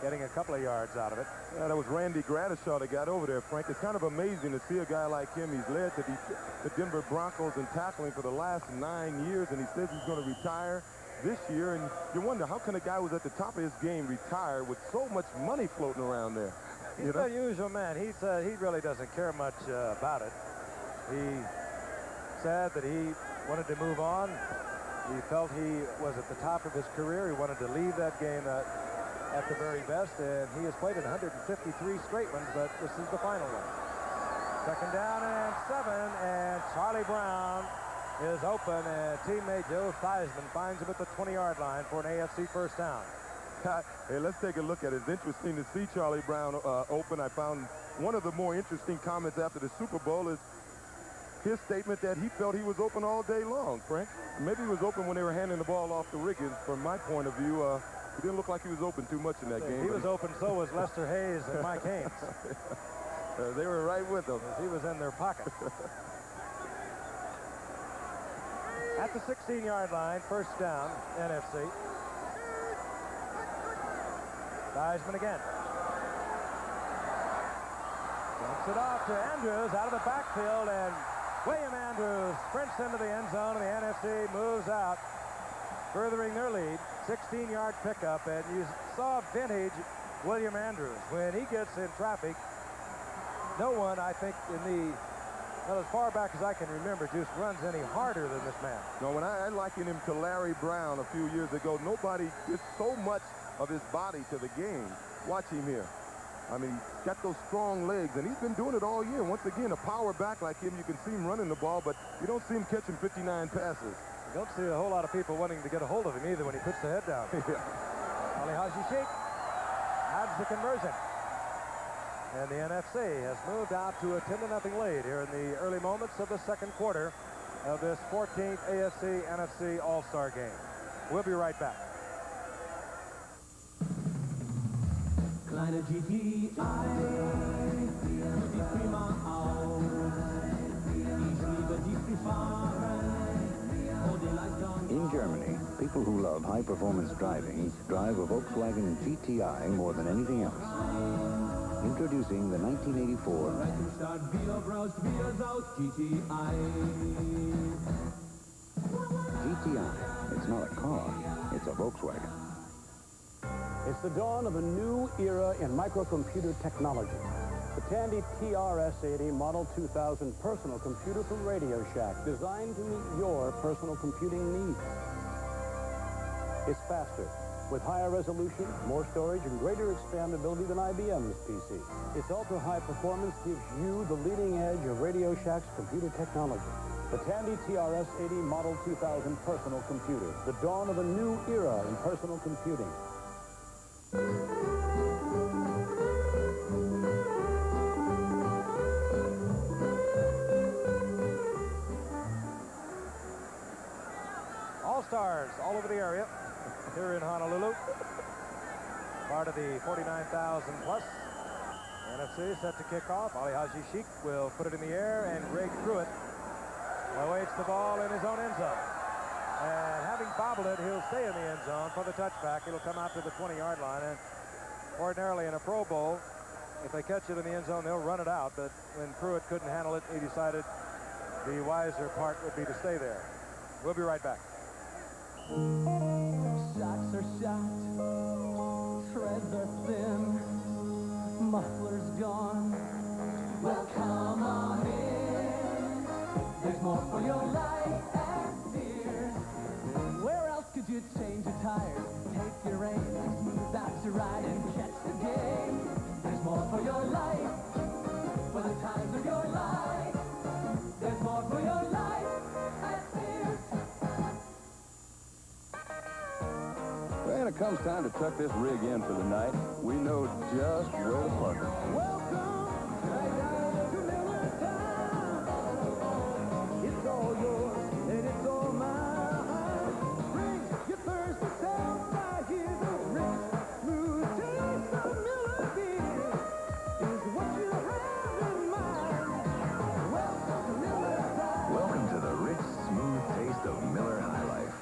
getting a couple of yards out of it. Yeah, that was Randy Gradishaw that got over there, Frank. It's kind of amazing to see a guy like him. He's led the Denver Broncos in tackling for the last 9 years, and he says he's going to retire this year. And you wonder, how can a guy who's at the top of his game retire with so much money floating around there? He's an unusual man. He really doesn't care much about it. He said that he wanted to move on. He felt he was at the top of his career. He wanted to leave that game at the very best, and he has played in 153 straight ones, but this is the final one. Second down and 7, and Charlie Brown is open, and teammate Joe Theismann finds him at the 20-yard line for an AFC first down. Hey, let's take a look at it. It's interesting to see Charlie Brown open. I found one of the more interesting comments after the Super Bowl is his statement that he felt he was open all day long, Frank. Maybe he was open when they were handing the ball off to Riggins. From my point of view, he didn't look like he was open too much in that game. He was open, so was Lester Hayes and Mike Haynes. They were right with him. He was in their pocket. At the 16-yard line, first down, NFC. Theismann again. Dumps it off to Andrews out of the backfield, and William Andrews sprints into the end zone, and the NFC moves out, furthering their lead. 16-yard pickup, and you saw vintage William Andrews. When he gets in traffic, no one, I think, as far back as I can remember, just runs any harder than this man. No, when I likened him to Larry Brown a few years ago, nobody did so much of his body to the game. Watch him here. I mean, he's got those strong legs, and he's been doing it all year. Once again, a power back like him, you can see him running the ball, but you don't see him catching 59 passes. You don't see a whole lot of people wanting to get a hold of him either when he puts the head down. Ali Haji Sheikh adds the conversion. And the NFC has moved out to a 10-0 lead here in the early moments of the second quarter of this 14th AFC-NFC All-Star game. We'll be right back. Kleine GTI, die prima aus. Ich liebe die Freefahren. In Germany, people who love high-performance driving drive a Volkswagen GTI more than anything else. Introducing the 1984 GTI. It's not a car, it's a Volkswagen. It's the dawn of a new era in microcomputer technology. The Tandy TRS-80 Model 2000 personal computer from Radio Shack, designed to meet your personal computing needs. It's faster, with higher resolution, more storage, and greater expandability than IBM's PC. Its ultra-high performance gives you the leading edge of Radio Shack's computer technology. The Tandy TRS-80 Model 2000 personal computer, the dawn of a new era in personal computing. All-stars all over the area here in Honolulu. Part of the 49,000 plus. NFC set to kick off. Ali Haji Sheikh will put it in the air, and Greg Pruitt awaits the ball in his own end zone. And having bobbled it, he'll stay in the end zone for the touchback. It'll come out to the 20-yard line, and Ordinarily in a Pro Bowl, if they catch it in the end zone, they'll run it out. But when Pruitt couldn't handle it, he decided the wiser part would be to stay there. We'll be right back. Shocks are shocked, threads are thin, mufflers gone. Well, come on in. There's more for your life and fears. Where else could you change your tires? Take your aim, smooth out your ride and catch the game. There's more for your life, for the times of your life. There's more for your life and fears. When it comes time to tuck this rig in for the night, we know just where to plug it. Welcome right down to Millertown. It's all yours and it's all mine. Bring your thirsty self right here. The rich, smooth taste of Miller beer is what you have in mind. Welcome to Millertown. Welcome to the rich, smooth taste of Miller High Life.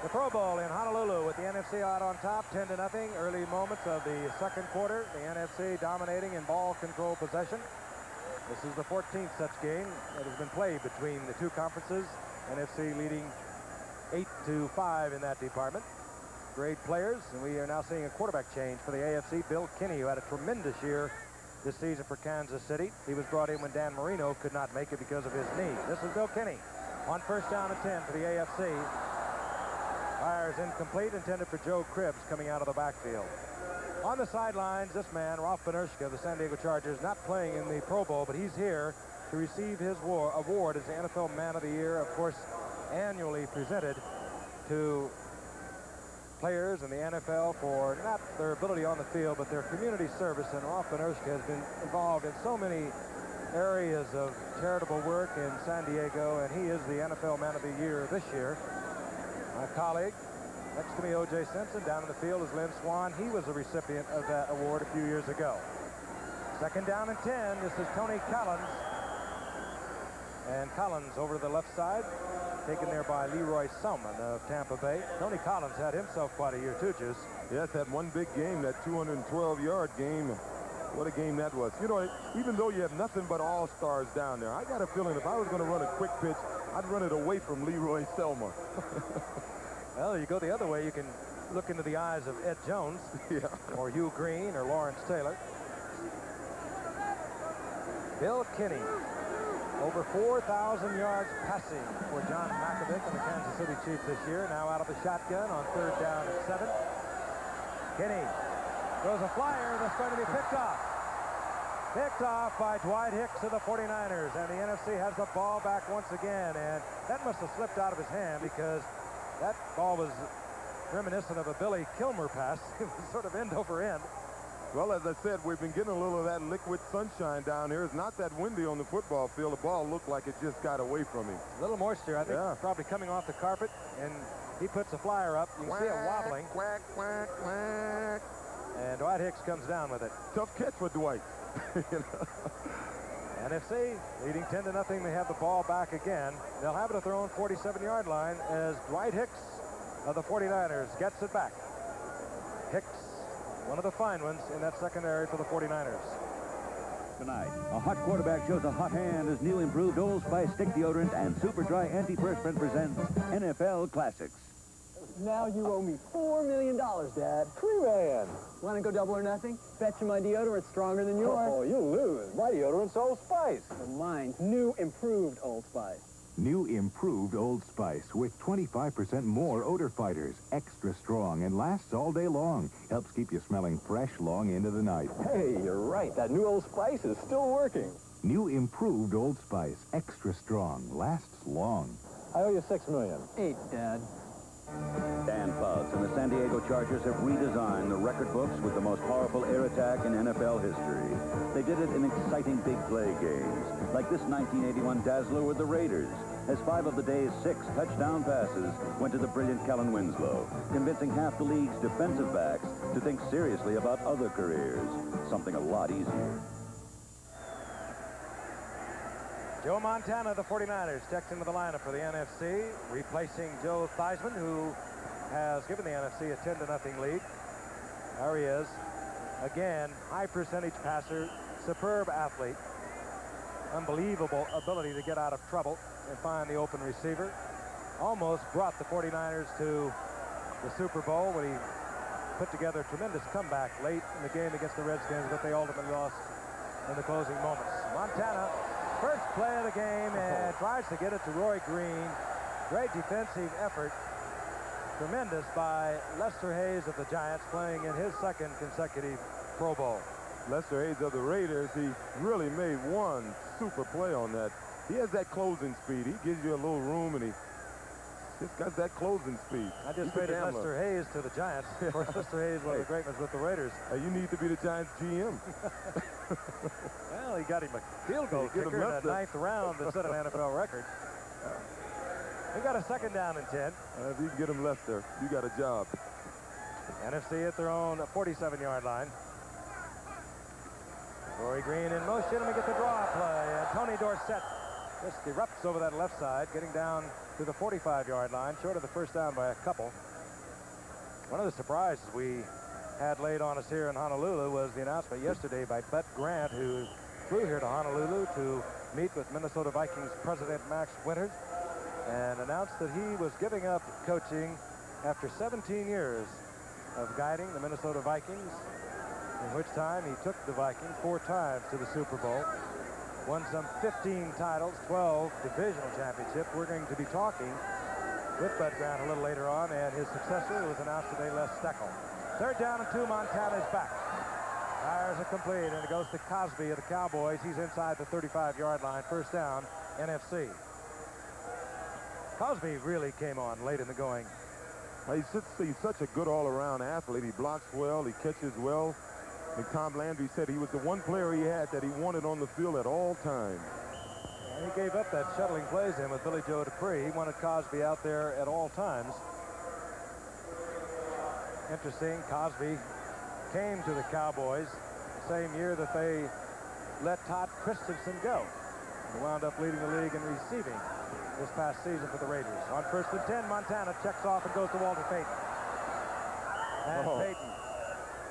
The Pro Bowl in Honolulu with the NFC out on top, 10-0. Early moments of the second quarter, the NFC dominating in ball control possession. This is the 14th such game that has been played between the two conferences. NFC leading 8-5 in that department. Great players, and we are now seeing a quarterback change for the AFC. Bill Kinney, who had a tremendous year this season for Kansas City. He was brought in when Dan Marino could not make it because of his knee. This is Bill Kinney on first down and 10 for the AFC. Fires incomplete, intended for Joe Cribbs coming out of the backfield. On the sidelines, this man, Ralph Benershka of the San Diego Chargers, not playing in the Pro Bowl, but he's here to receive his award as the NFL Man of the Year, of course, annually presented to players in the NFL for not their ability on the field, but their community service. And Ralph Benershka has been involved in so many areas of charitable work in San Diego, and he is the NFL Man of the Year this year. My colleague next to me, O.J. Simpson, down in the field is Lynn Swan. He was a recipient of that award a few years ago. Second down and 10. This is Tony Collins. And Collins over to the left side, taken there by Leroy Selman of Tampa Bay. Tony Collins had himself quite a year too, Juice. Yes, that one big game, that 212-yard game. What a game that was. You know, even though you have nothing but all-stars down there, I got a feeling if I was going to run a quick pitch, I'd run it away from Leroy Selman. Well, you go the other way, you can look into the eyes of Ed Jones, or Hugh Green, or Lawrence Taylor. Bill Kinney, over 4,000 yards passing for John Malkovich and the Kansas City Chiefs this year. Now out of the shotgun on third down and 7. Kinney throws a flyer that's going to be picked off. Picked off by Dwight Hicks of the 49ers, and the NFC has the ball back once again, and that must have slipped out of his hand because that ball was reminiscent of a Billy Kilmer pass. It was sort of end over end. Well, as I said, we've been getting a little of that liquid sunshine down here. It's not that windy on the football field. The ball looked like it just got away from him. A little moisture, I think, probably coming off the carpet, and he puts a flyer up. You can see it wobbling. Quack, quack, quack. And Dwight Hicks comes down with it. Tough catch for Dwight. NFC leading 10-0. They have the ball back again. They'll have it at their own 47-yard line as Dwight Hicks of the 49ers gets it back. Hicks, one of the fine ones in that secondary for the 49ers. Tonight, a hot quarterback shows a hot hand as new improved Old Spice stick deodorant and Super Dry antiperspirant presents NFL Classics. Now you owe me $4 million, Dad. $3 million. Want to go double or nothing? Bet you my deodorant's stronger than yours. Oh, you lose. My deodorant's Old Spice. And mine's new improved Old Spice. New improved Old Spice with 25% more odor fighters. Extra strong and lasts all day long. Helps keep you smelling fresh long into the night. Hey, you're right. That new Old Spice is still working. New improved Old Spice. Extra strong. Lasts long. I owe you $6 million. 8, Dad. Dan Fouts and the San Diego Chargers have redesigned the record books with the most powerful air attack in NFL history. They did it in exciting big play games, like this 1981 Dazzler with the Raiders, as 5 of the day's 6 touchdown passes went to the brilliant Kellen Winslow, convincing half the league's defensive backs to think seriously about other careers, something a lot easier. Joe Montana, the 49ers, checked into the lineup for the NFC, replacing Joe Theismann, who has given the NFC a 10-0 lead. There he is. Again, high percentage passer, superb athlete, unbelievable ability to get out of trouble and find the open receiver. Almost brought the 49ers to the Super Bowl when he put together a tremendous comeback late in the game against the Redskins, but they ultimately lost in the closing moments. Montana, first play of the game, and tries to get it to Roy Green. Great defensive effort. Tremendous by Lester Hayes of the Giants, playing in his second consecutive Pro Bowl. Lester Hayes of the Raiders, he really made one super play on that. He has that closing speed. He gives you a little room, and he just got that closing speed. I just traded Lester Hayes to the Giants. Of course, Lester Hayes, one of the great ones with the Raiders. You need to be the Giants GM. Well, he got him a field goal kicker in the 9th round that set an NFL record. We got a second down and 10. If you can get him Lester, you got a job. NFC at their own 47-yard line. Roy Green in motion, and we get the draw play. And Tony Dorsett just erupts over that left side, getting down to the 45-yard line, short of the first down by a couple. One of the surprises we had laid on us here in Honolulu was the announcement yesterday by Bud Grant, who flew here to Honolulu to meet with Minnesota Vikings president Max Winters, and announced that he was giving up coaching after 17 years of guiding the Minnesota Vikings, in which time he took the Vikings 4 times to the Super Bowl, won some 15 titles, 12 divisional championships. We're going to be talking with Bud Grant a little later on, and his successor was announced today, Les Steckel. Third down and 2, Montana's back. Fires it complete, and it goes to Cosby of the Cowboys. He's inside the 35-yard line. First down, NFC. Cosby really came on late in the going. He's such a good all-around athlete. He blocks well, he catches well. And Tom Landry said he was the one player he had that he wanted on the field at all times. And he gave up that shuttling plays in with Billy Joe Dupree. He wanted Cosby out there at all times. Interesting, Cosby came to the Cowboys the same year that they let Todd Christensen go. He wound up leading the league in receiving this past season for the Raiders. On 1st and 10, Montana checks off and goes to Walter Payton. And Payton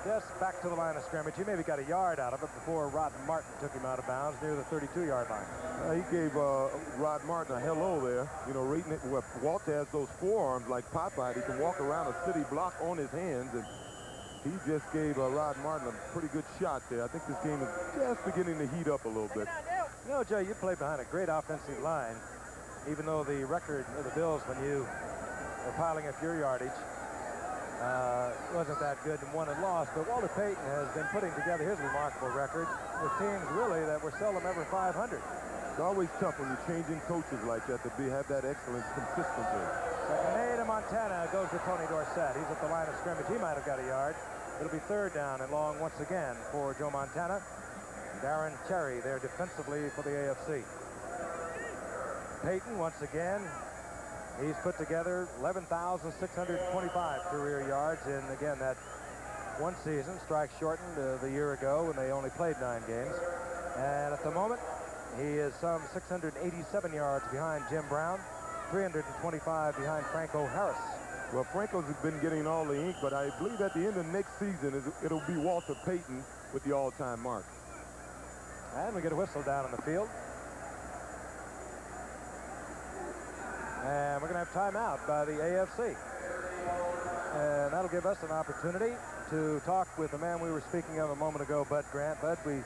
just back to the line of scrimmage. He maybe got a yard out of it before Rod Martin took him out of bounds near the 32-yard line. He gave Rod Martin a hello there. You know, rating it. Well, Walter has those forearms like Popeye. He can walk around a city block on his hands, and he just gave Rod Martin a pretty good shot there. I think this game is just beginning to heat up a little bit. You know, Joe, you played behind a great offensive line, even though the record of the Bills when you were piling up your yardage wasn't that good and won and lost. But Walter Payton has been putting together his remarkable record with teams really that were seldom ever 500. It's always tough when you're changing coaches like that to have that excellence consistently. Second and 8 to Montana goes to Tony Dorsett. He's at the line of scrimmage. He might have got a yard. It'll be third down and long once again for Joe Montana. Darren Cherry there defensively for the AFC. Payton once again. He's put together 11,625 career yards in, again, that one season. Strike shortened the year ago when they only played 9 games. And at the moment, he is some 687 yards behind Jim Brown, 325 behind Franco Harris. Well, Franco's been getting all the ink, but I believe at the end of next season, it'll be Walter Payton with the all-time mark. And we get a whistle down in the field. And we're going to have timeout by the AFC. And that'll give us an opportunity to talk with the man we were speaking of a moment ago, Bud Grant. Bud, we're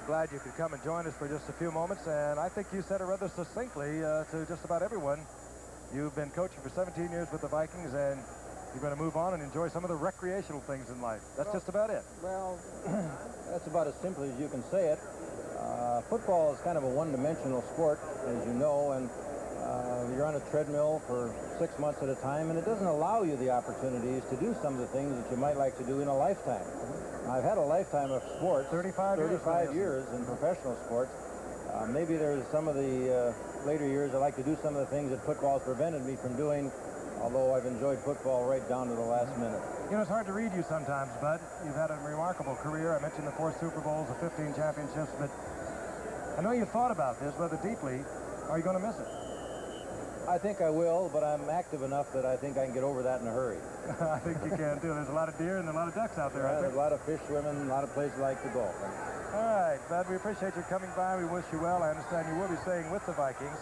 glad you could come and join us for just a few moments. And I think you said it rather succinctly to just about everyone. You've been coaching for 17 years with the Vikings, and you're going to move on and enjoy some of the recreational things in life. That's just about it. Well, that's about as simply as you can say it. Football is kind of a one-dimensional sport, as you know, and you're on a treadmill for 6 months at a time, and it doesn't allow you the opportunities to do some of the things that you might like to do in a lifetime. I've had a lifetime of sports, 35 years in professional sports. Maybe there's some of the later years I like to do some of the things that football's prevented me from doing, although I've enjoyed football right down to the last minute. You know, it's hard to read you sometimes, Bud. You've had a remarkable career. I mentioned the 4 Super Bowls, the 15 championships, but I know you thought about this rather deeply. Are you going to miss it? I think I will, but I'm active enough that I think I can get over that in a hurry. I think you can, too. There's a lot of deer and a lot of ducks out there, Yeah, I think. there's a lot of fish swimming, a lot of places like to go. All right, Bud, we appreciate you coming by. We wish you well. I understand you will be staying with the Vikings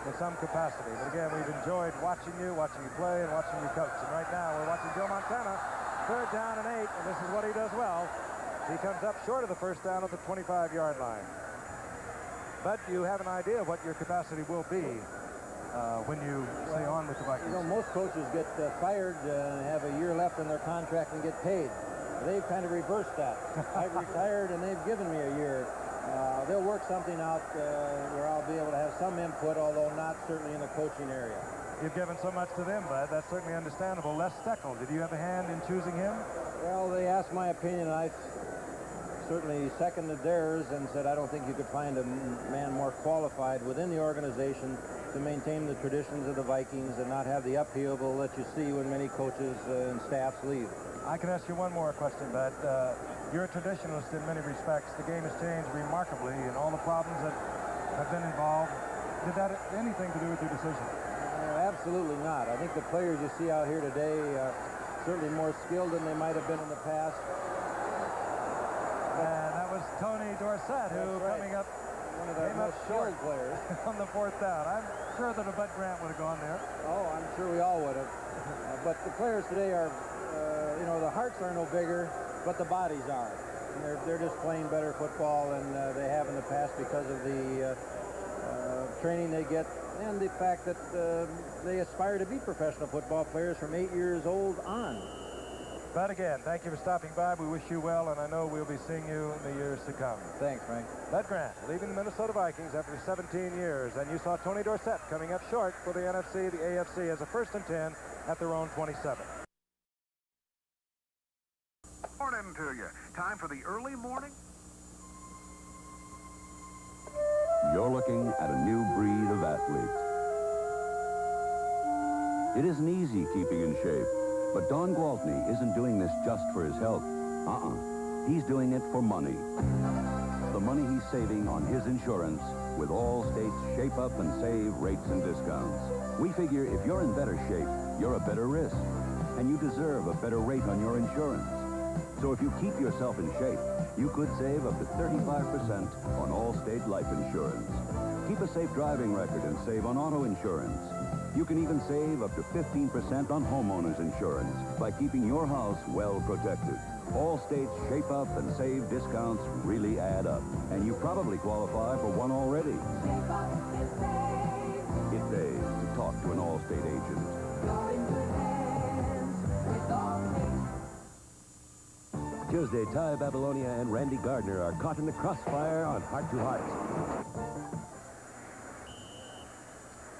in some capacity. But again, we've enjoyed watching you play, and watching you coach. And right now, we're watching Joe Montana, 3rd down and 8, and this is what he does well. He comes up short of the first down at the 25-yard line. But you have an idea of what your capacity will be when you stay on with the Vikings. You know, most coaches get fired, have a year left in their contract and get paid. They've kind of reversed that. I've retired and they've given me a year. They'll work something out where I'll be able to have some input, although not certainly in the coaching area. You've given so much to them, Bud. That's certainly understandable. Les Steckel, did you have a hand in choosing him? Well, they asked my opinion. I certainly seconded theirs and said I don't think you could find a man more qualified within the organization to maintain the traditions of the Vikings and not have the upheaval that you see when many coaches and staffs leave. I can ask you one more question, Bud. You're a traditionalist in many respects. The game has changed remarkably, and all the problems that have been involved. Did that have anything to do with your decision? Absolutely not. I think the players you see out here today are certainly more skilled than they might have been in the past. And that was Tony Dorsett, who coming up, one of the most skilled players on the 4th down. I'm sure that a Bud Grant would have gone there. Oh, I'm sure we all would have. But the players today are, you know, the hearts are no bigger, but the bodies are. And they're just playing better football than they have in the past because of the training they get and the fact that they aspire to be professional football players from 8 years old on. But again, thank you for stopping by. We wish you well, and I know we'll be seeing you in the years to come. Thanks, Frank. Bud Grant leaving the Minnesota Vikings after 17 years, and you saw Tony Dorsett coming up short for the NFC, the AFC, as a 1st and 10 at their own 27. Morning to you. Time for the early morning. You're looking at a new breed of athlete. It isn't easy keeping in shape, but Don Gwaltney isn't doing this just for his health. He's doing it for money. The money he's saving on his insurance with Allstate's Shape Up and Save rates and discounts. We figure if you're in better shape, you're a better risk, and you deserve a better rate on your insurance. So if you keep yourself in shape, you could save up to 35% on Allstate life insurance. Keep a safe driving record and save on auto insurance. You can even save up to 15% on homeowners insurance by keeping your house well protected. Allstate's Shape Up and Save discounts really add up, and you probably qualify for one already. Shape up and save. It pays to talk to an Allstate agent. You're in good hands with Allstate. Tuesday, Ty Babylonia and Randy Gardner are caught in the crossfire on Heart to Heart.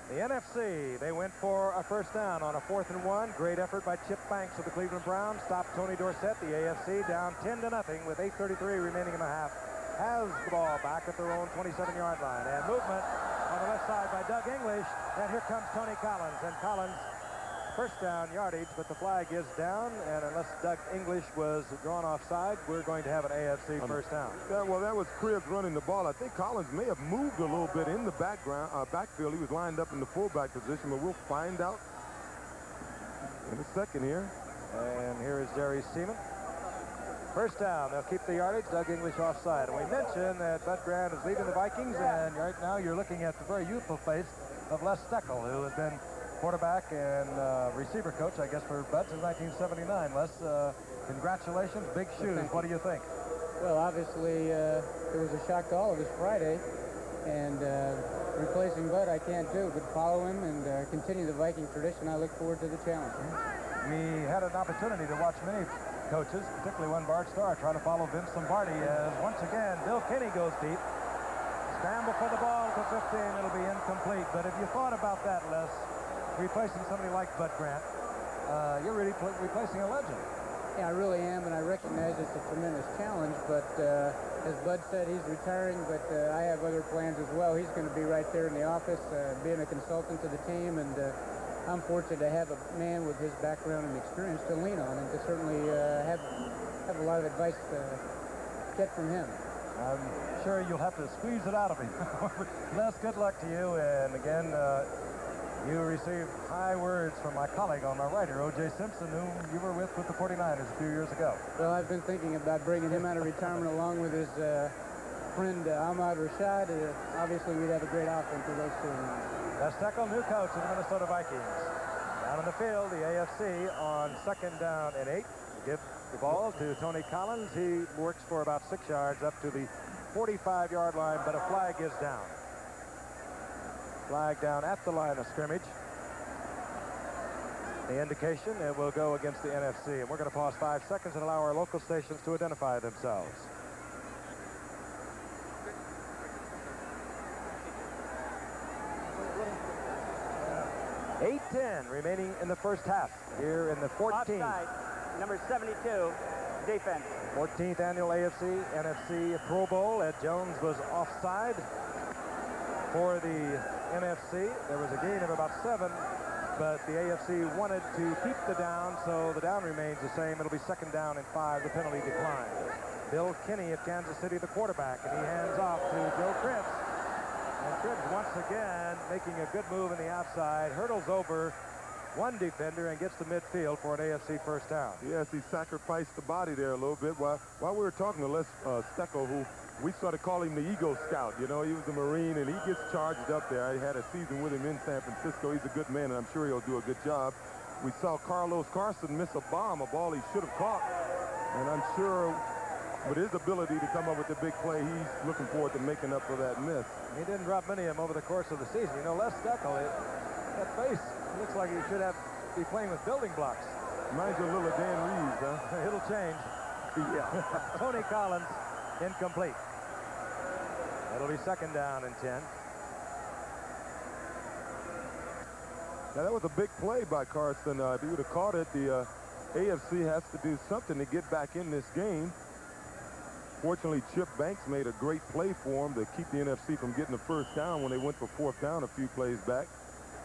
The NFC, they went for a 1st down on a 4th and 1. Great effort by Chip Banks of the Cleveland Browns. Stopped Tony Dorsett, the AFC, down 10-0 with 8:33 remaining in the half. Has the ball back at their own 27-yard line. And movement on the left side by Doug English. And here comes Tony Collins. And Collins, 1st down yardage, but the flag is down. And unless Doug English was drawn offside, we're going to have an AFC 1st down. Yeah, well, that was Cribbs running the ball. I think Collins may have moved a little bit in the backfield. He was lined up in the fullback position, but we'll find out in a second here. And here is Jerry Seaman. 1st down. They'll keep the yardage. Doug English offside. And we mentioned that Bud Grant is leading the Vikings, and right now you're looking at the very youthful face of Les Steckel, who has been quarterback and receiver coach, I guess, for Bud since 1979. Les, congratulations. Big shoes. What do you think? Well, obviously, it was a shock to all of us Friday, and replacing Bud I can't do, but follow him and continue the Viking tradition. I look forward to the challenge. We had an opportunity to watch many coaches, particularly one Bart Starr, try to follow Vince Lombardi as once again Bill Kinney goes deep. Scramble for the ball to 15. It'll be incomplete. But if you thought about that, Les, replacing somebody like Bud Grant, you're really replacing a legend. Yeah, I really am, and I recognize it's a tremendous challenge, but as Bud said, he's retiring, but I have other plans as well. He's going to be right there in the office, being a consultant to the team, and I'm fortunate to have a man with his background and experience to lean on and to certainly have a lot of advice to get from him. I'm sure you'll have to squeeze it out of him. Les, good luck to you. And again, you received high words from my colleague on my writer, O.J. Simpson, whom you were with the 49ers a few years ago. Well, I've been thinking about bringing him out of retirement along with his friend Ahmad Rashad. Obviously, we'd have a great offense with those two. Les Steckel, new coach of the Minnesota Vikings. Down in the field, the AFC on 2nd down and 8. Give the ball to Tony Collins. He works for about 6 yards up to the 45-yard line, but a flag is down. Flag down at the line of scrimmage. The indication it will go against the NFC. And we're going to pause 5 seconds and allow our local stations to identify themselves. 8:10 remaining in the first half here in the 14th. Offside, number 72, defense. 14th annual AFC, NFC Pro Bowl. Ed Jones was offside for the NFC. There was a gain of about 7, but the AFC wanted to keep the down, so the down remains the same. It'll be 2nd down and 5. The penalty declined. Bill Kinney of Kansas City, the quarterback, and he hands off to Joe Cribbs. And Cribbs once again making a good move in the outside, hurdles over one defender and gets to midfield for an AFC first down. Yes, he sacrificed the body there a little bit. While we were talking to Les Steckel, who we started calling him the Eagle Scout. You know, he was a Marine, and he gets charged up there. I had a season with him in San Francisco. He's a good man, and I'm sure he'll do a good job. We saw Carlos Carson miss a bomb, a ball he should have caught. And I'm sure with his ability to come up with the big play, he's looking forward to making up for that miss. He didn't drop many of them over the course of the season. You know, Les Steckel, that face looks like he should be playing with building blocks. Reminds you a little of Dan Reeves, huh? It'll change. Yeah. Tony Collins, incomplete. It'll be 2nd down and 10. Now, that was a big play by Carson. If he would have caught it, the AFC has to do something to get back in this game. Fortunately, Chip Banks made a great play for him to keep the NFC from getting the first down when they went for 4th down a few plays back.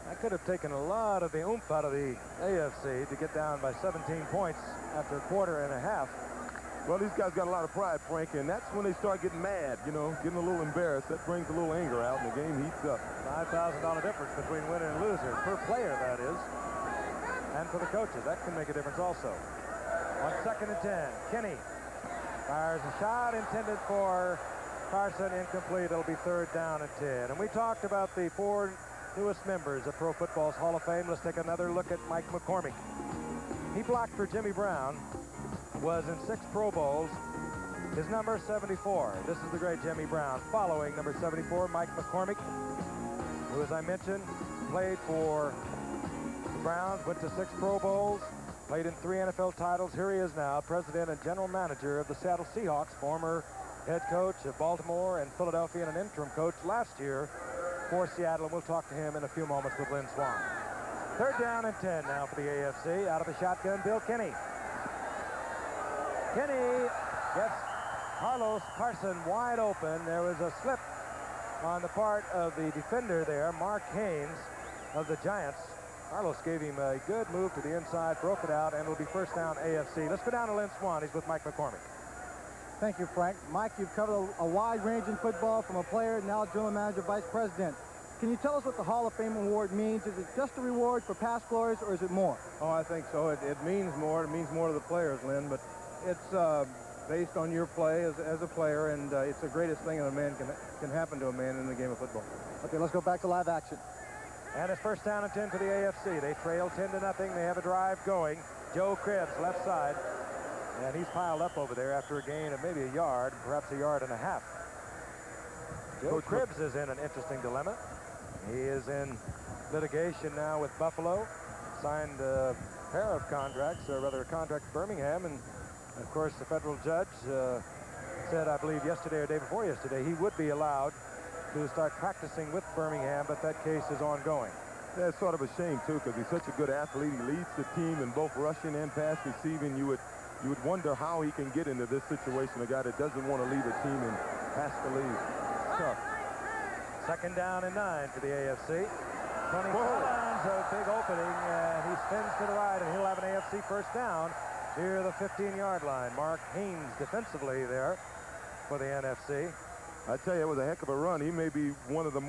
I could have taken a lot of the oomph out of the AFC to get down by 17 points after a quarter and a half. Well, these guys got a lot of pride, Frank, and that's when they start getting mad, you know, getting a little embarrassed. That brings a little anger out, and the game heats up. $5,000 difference between winner and loser, per player, that is. And for the coaches, that can make a difference also. On 2nd and 10, Kinney fires a shot intended for Carson, incomplete. It'll be 3rd down and 10. And we talked about the 4 newest members of Pro Football's Hall of Fame. Let's take another look at Mike McCormick. He blocked for Jimmy Brown, was in 6 Pro Bowls. His number 74. This is the great Jimmy Brown. Following number 74, Mike McCormick, who, as I mentioned, played for the Browns, went to 6 Pro Bowls, played in 3 NFL titles. Here he is now, president and general manager of the Seattle Seahawks, former head coach of Baltimore and Philadelphia, and an interim coach last year for Seattle. And we'll talk to him in a few moments with Lynn Swan. 3rd down and 10 now for the AFC. Out of the shotgun, Bill Kinney. Kinney gets Carlos Carson wide open. There was a slip on the part of the defender there, Mark Haynes of the Giants. Carlos gave him a good move to the inside, broke it out, and it'll be 1st down AFC. Let's go down to Lynn Swan. He's with Mike McCormick. Thank you, Frank. Mike, you've covered a wide range in football, from a player, now general manager, vice president. Can you tell us what the Hall of Fame award means? Is it just a reward for past glories, or is it more? Oh, I think so. It means more. It means more to the players, Lynn, but it's based on your play as a player, and it's the greatest thing that a man can happen to a man in the game of football. Okay, let's go back to live action. And it's 1st down and 10 for the AFC. They trail 10-0. They have a drive going. Joe Cribbs, left side. And he's piled up over there after a gain of maybe a yard, perhaps a yard and a half. Joe Cribbs is in an interesting dilemma. He is in litigation now with Buffalo. Signed a pair of contracts, or rather a contract with Birmingham. And, of course, the federal judge said, I believe yesterday or day before yesterday, he would be allowed to start practicing with Birmingham, but that case is ongoing. Yeah, it's sort of a shame, too, because he's such a good athlete. He leads the team in both rushing and pass receiving. You would wonder how he can get into this situation, a guy that doesn't want to leave a team and has to leave. Tough. 2nd down and 9 for the AFC. Tony Collins, a big opening, and he spins to the right, and he'll have an AFC 1st down near the 15-yard line. Mark Haynes defensively there. for the NFC. I tell you, it was a heck of a run. He may be one of the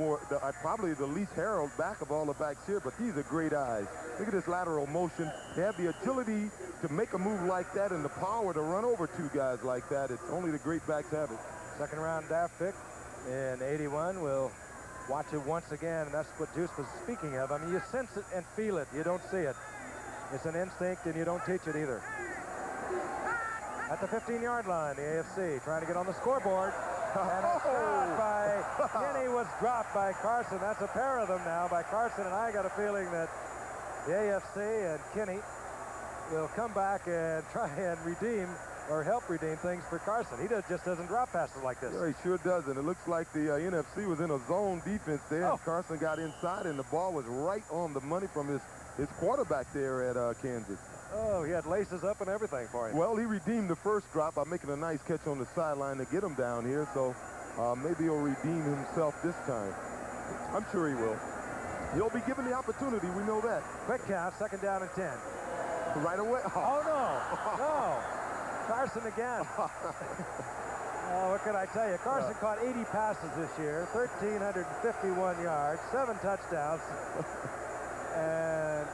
probably the least heralded back of all the backs here, but these are great eyes. Look at this lateral motion. They have the agility to make a move like that and the power to run over two guys like that. It's only the great backs have it. Second round draft pick in 81. We'll watch it once again, and that's what Juice was speaking of. I mean, you sense it and feel it. You don't see it. It's an instinct, and you don't teach it either. At the 15-yard line, the AFC trying to get on the scoreboard. And a shot by Kinney was dropped by Carson. That's a pair of them now by Carson, and I got a feeling that the AFC and Kinney will come back and try and redeem or help redeem things for Carson. He just doesn't drop passes like this. Yeah, he sure doesn't. It looks like the NFC was in a zone defense there. Oh. Carson got inside, and the ball was right on the money from his quarterback there at Kansas. Oh, he had laces up and everything for him. Well, he redeemed the first drop by making a nice catch on the sideline to get him down here, so maybe he'll redeem himself this time. I'm sure he will. He'll be given the opportunity, we know that. Quick count, second down and 10. Right away. Oh, no. No. Carson again. Oh, what can I tell you? Carson caught 80 passes this year, 1,351 yards, 7 touchdowns. And,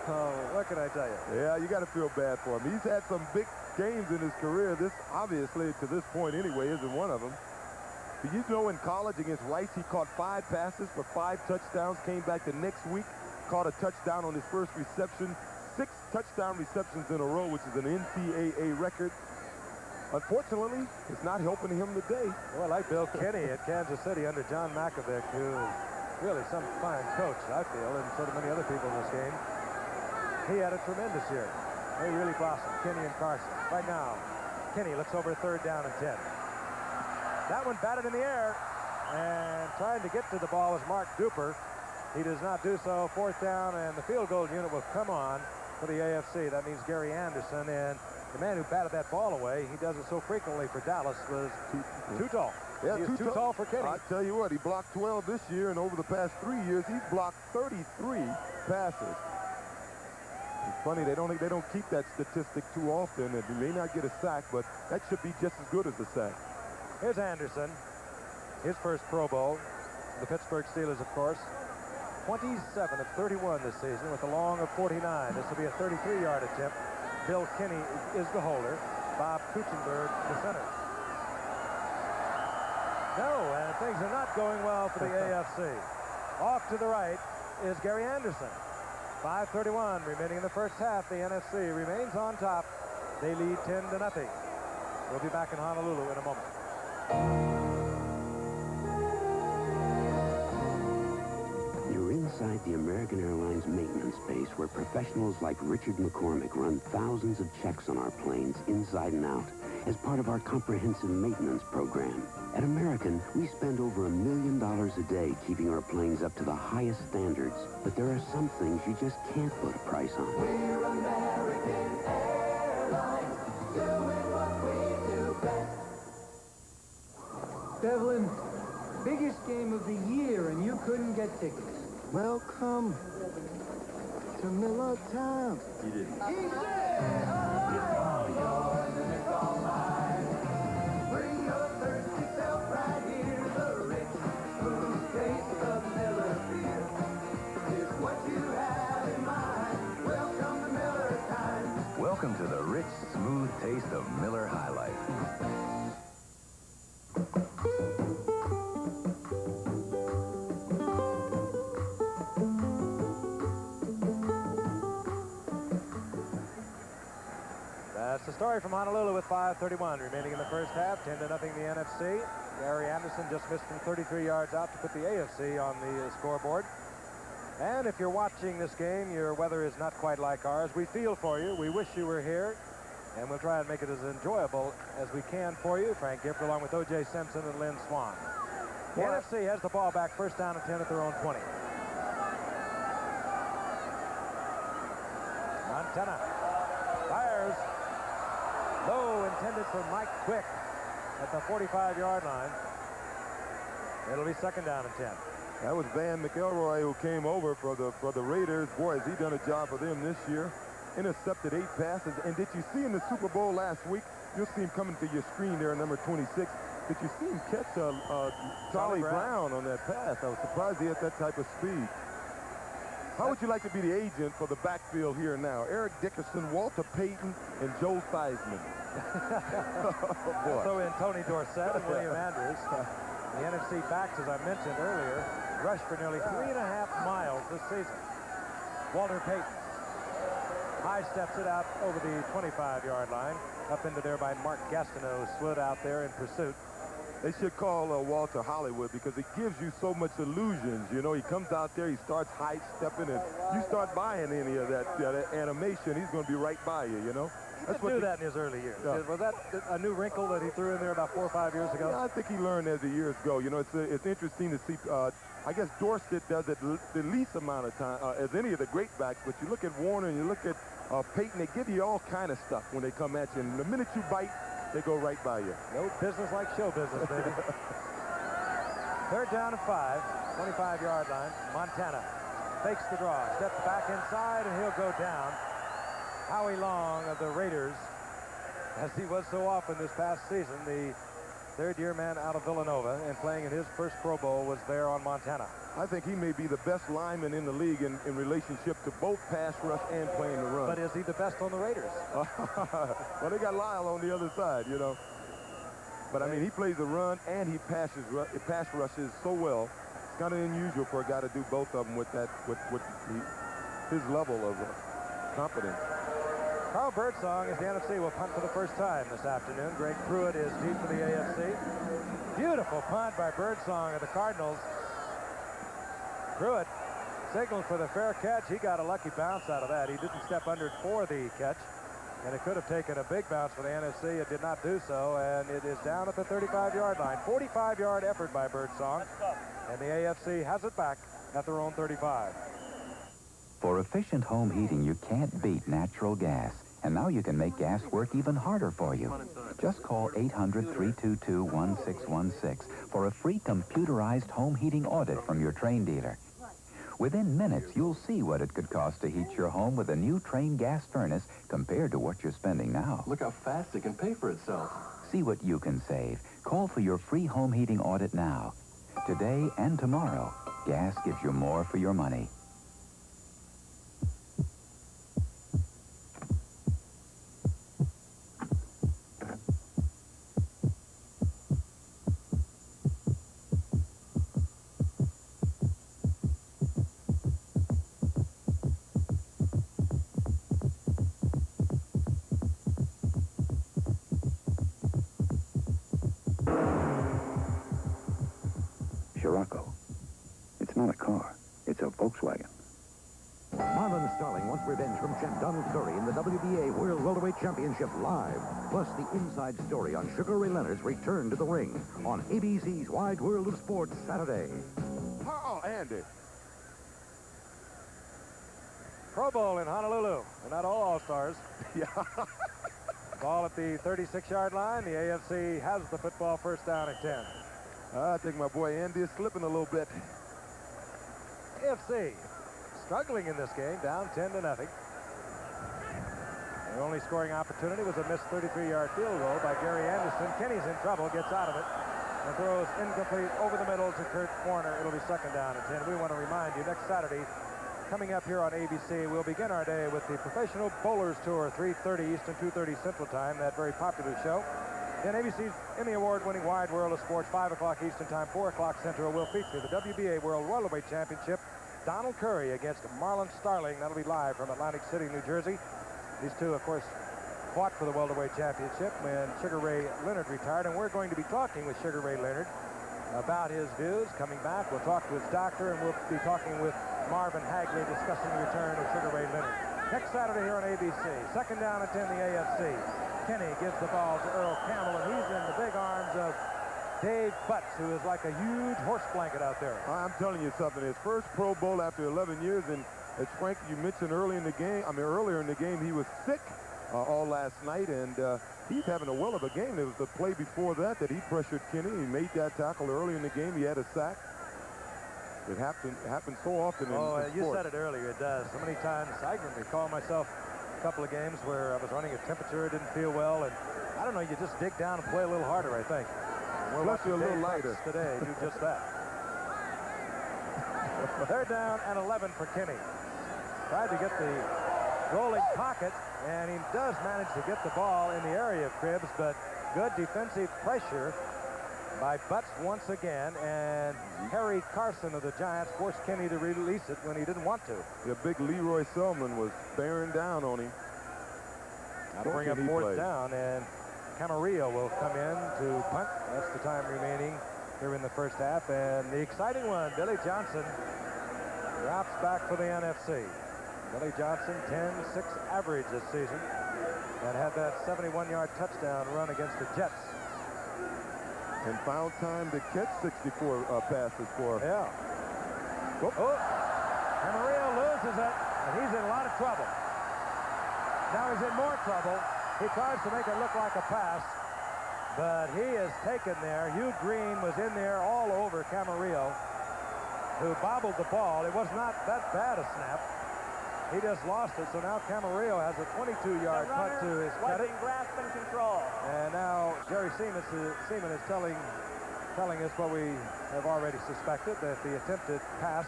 oh, what can I tell you? Yeah, you got to feel bad for him. He's had some big games in his career. This, obviously, to this point anyway, isn't one of them. But you know, in college against Rice, he caught 5 passes for 5 touchdowns, came back the next week, caught a touchdown on his first reception. 6 touchdown receptions in a row, which is an NCAA record. Unfortunately, it's not helping him today. Well, like Bill Kinney at Kansas City under John Makovic, who is really some fine coach, I feel, and so do many other people in this game. He had a tremendous year. They really blossomed, Kinney and Carson. Right now, Kinney looks over a third down and 10. That one batted in the air, and trying to get to the ball was Mark Duper. He does not do so. Fourth down, and the field goal unit will come on for the AFC. That means Gary Anderson, and the man who batted that ball away, he does it so frequently for Dallas, was too tall. Yeah, he is too tall for Kinney. I tell you what, he blocked 12 this year, and over the past 3 years, he's blocked 33 passes. It's funny, they don't keep that statistic too often, and he may not get a sack, but that should be just as good as a sack. Here's Anderson, his first Pro Bowl. The Pittsburgh Steelers, of course. 27 of 31 this season with a long of 49. This will be a 33-yard attempt. Bill Kinney is the holder. Bob Kuchenberg, the center. No, and things are not going well for the AFC. Off to the right is Gary Anderson. 5:31 remaining in the first half. The NFC remains on top. They lead 10-0. We'll be back in Honolulu in a moment. Inside the American Airlines maintenance base, where professionals like Richard McCormick run thousands of checks on our planes inside and out as part of our comprehensive maintenance program. At American, we spend over $1 million a day keeping our planes up to the highest standards. But there are some things you just can't put a price on. We're American Airlines, doing what we do best. Devlin, biggest game of the year, and you couldn't get tickets. Welcome to Miller Town. He didn't. It's all yours and it's all mine. Bring your thirsty self right here. The rich, smooth taste of Miller beer is what you have in mind. Welcome to Miller Time. Welcome to the rich, smooth taste of Miller High Life. That's the story from Honolulu with 5:31 remaining in the first half. 10-0 the NFC. Gary Anderson just missed from 33 yards out to put the AFC on the scoreboard. And if you're watching this game, your weather is not quite like ours. We feel for you. We wish you were here. And we'll try and make it as enjoyable as we can for you. Frank Gifford along with O.J. Simpson and Lynn Swan. The NFC has the ball back, first down and 10 at their own 20. Montana fires. Low intended for Mike Quick at the 45-yard line. It'll be second down and 10. That was Van McElroy who came over for the Raiders. Boy, has he done a job for them this year. intercepted 8 passes. And did you see in the Super Bowl last week, you'll see him coming to your screen there, number 26. Did you see him catch Charlie Brown on that pass? I was surprised he had that type of speed. How would you like to be the agent for the backfield here now? Eric Dickerson, Walter Payton, and Joe Theismann. Oh, boy. So in Tony Dorsett and William Andrews. The NFC backs, as I mentioned earlier, rushed for nearly 3.5 miles this season. Walter Payton high steps it out over the 25-yard line. Up into there by Mark Gastineau, slid out there in pursuit. They should call Walter Hollywood because it gives you so much illusions. You know, he comes out there, he starts high stepping, and you start buying any of that animation, he's going to be right by you, you know. He did do that in his early years. Yeah. Was that a new wrinkle that he threw in there about 4 or 5 years ago? Yeah, I think he learned as the years go. You know, it's interesting to see. I guess Dorsett does it the least amount of time as any of the great backs. But you look at Warner and you look at Peyton, they give you all kind of stuff when they come at you. And the minute you bite, they go right by you. No business like show business, baby. 3rd down and 5, 25-yard line. Montana fakes the draw, steps back inside, and he'll go down. Howie Long of the Raiders, as he was so often this past season, the third-year man out of Villanova and playing in his first Pro Bowl, was there on Montana. I think he may be the best lineman in the league in relationship to both pass rush and playing the run. But is he the best on the Raiders? Well, they got Lyle on the other side, you know. But, I mean, he plays the run and he pass rushes so well. It's kind of unusual for a guy to do both of them with his level of competence. Carl Birdsong, as the NFC will punt for the first time this afternoon. Greg Pruitt is deep for the AFC. Beautiful punt by Birdsong of the Cardinals. Pruitt signaled for the fair catch. He got a lucky bounce out of that. He didn't step under it for the catch, and it could have taken a big bounce for the NFC. It did not do so, and it is down at the 35-yard line. 45-yard effort by Birdsong, and the AFC has it back at their own 35. For efficient home heating, you can't beat natural gas. And now you can make gas work even harder for you. Just call 800-322-1616 for a free computerized home heating audit from your Train dealer. Within minutes, you'll see what it could cost to heat your home with a new Train gas furnace compared to what you're spending now. Look how fast it can pay for itself. See what you can save. Call for your free home heating audit now. Today and tomorrow, gas gives you more for your money. It's not a car. It's a Volkswagen. Marlon Starling wants revenge from champ Donald Curry in the WBA World Welterweight Championship live. Plus the inside story on Sugar Ray Leonard's return to the ring on ABC's Wide World of Sports Saturday. Oh, Andy. Pro Bowl in Honolulu. They're not all All-Stars. Yeah. Ball at the 36-yard line. The AFC has the football, first down and 10. I think my boy Andy is slipping a little bit. AFC struggling in this game, down 10-0. The only scoring opportunity was a missed 33-yard field goal by Gary Anderson. Kenny's in trouble, gets out of it, and throws incomplete over the middle to Kurt Warner. It'll be second down and 10. We want to remind you, next Saturday, coming up here on ABC, we'll begin our day with the Professional Bowlers Tour, 3:30 Eastern, 2:30 Central Time, that very popular show. Then ABC's Emmy Award-winning Wide World of Sports, 5 o'clock Eastern Time, 4 o'clock Central, will feature the WBA World Welterweight Championship. Donald Curry against Marlon Starling. That'll be live from Atlantic City, New Jersey. These two, of course, fought for the welterweight championship when Sugar Ray Leonard retired, and we're going to be talking with Sugar Ray Leonard about his views. Coming back, we'll talk to his doctor, and we'll be talking with Marvin Hagley discussing the return of Sugar Ray Leonard. Next Saturday here on ABC. Second down and 10, the AFC. Kenny gives the ball to Earl Campbell, and he's in the big arms of Dave Butts, who is like a huge horse blanket out there. I'm telling you something. His first Pro Bowl after 11 years, and as Frank, you mentioned earlier in the game, he was sick all last night, and he's having a well of a game. There was the play before that he pressured Kenny. He made that tackle early in the game. He had a sack. It happens so often in you sport. said it earlier, it does. So many times I can recall myself couple of games where I was running a temperature, didn't feel well, and I don't know, you just dig down and play a little harder, I think. We're Plus you're a little Dave lighter. Bucks today do just that. Third down and 11 for Kinney. Tried to get the rolling pocket, and he does manage to get the ball in the area of Cribbs, but good defensive pressure by Butts once again, and Harry Carson of the Giants forced Kinney to release it when he didn't want to. The big Leroy Selman was bearing down on him. That'll bring up fourth down, and Camarillo will come in to punt. That's the time remaining here in the first half, and the exciting one, Billy Johnson drops back for the NFC. Billy Johnson, 10-6 average this season, and had that 71-yard touchdown run against the Jets. And found time to catch 64 passes for. Yeah. Oh, Camarillo loses it, and he's in a lot of trouble. Now he's in more trouble. He tries to make it look like a pass, but he is taken there. Hugh Green was in there all over Camarillo, who bobbled the ball. It was not that bad a snap. He just lost it, so now Camarillo has a 22-yard punt to his credit. Grasp and control. And now Jerry Seaman is telling us what we have already suspected, that the attempted pass,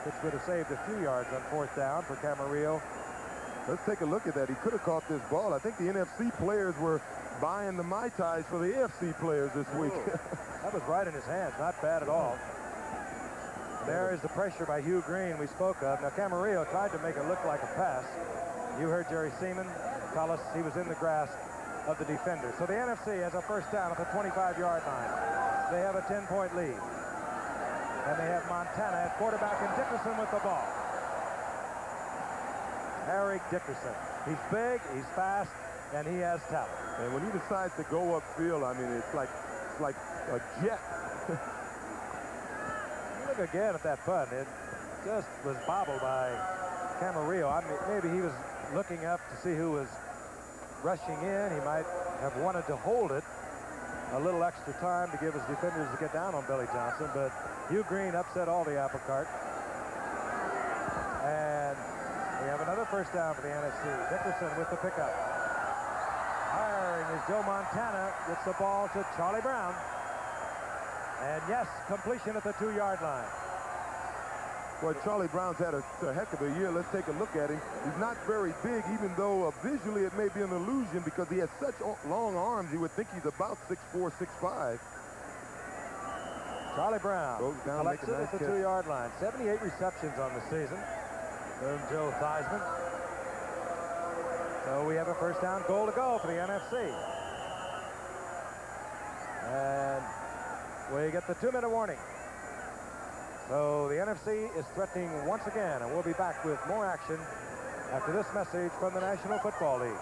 which would have saved a few yards on fourth down for Camarillo. Let's take a look at that. He could have caught this ball. I think the NFC players were buying the Mai Tais for the AFC players this week. That was right in his hands. Not bad at all. There is the pressure by Hugh Green we spoke of. Now, Camarillo tried to make it look like a pass. You heard Jerry Seaman tell us he was in the grasp of the defender. So the NFC has a first down at the 25-yard line. They have a 10-point lead. And they have Montana at quarterback and Dickerson with the ball. Eric Dickerson. He's big, he's fast, and he has talent. And when he decides to go upfield, I mean, it's like a jet. Look again at that punt. It just was bobbled by Camarillo. I mean, maybe he was looking up to see who was rushing in. He might have wanted to hold it a little extra time to give his defenders to get down on Billy Johnson, but Hugh Green upset all the apple cart. And we have another first down for the NFC. Dickerson with the pickup. Firing is Joe Montana. Gets the ball to Charlie Brown. And yes, completion at the 2-yard line. Boy, Charlie Brown's had a heck of a year. Let's take a look at him. He's not very big, even though visually it may be an illusion because he has such long arms. You would think he's about 6'4", 6'5". Charlie Brown goes down, collects it at the 2-yard line. 78 receptions on the season from Joe Theismann. So we have a first down goal to go for the NFC. And we get the 2-minute warning. So the NFC is threatening once again, and we'll be back with more action after this message from the National Football League.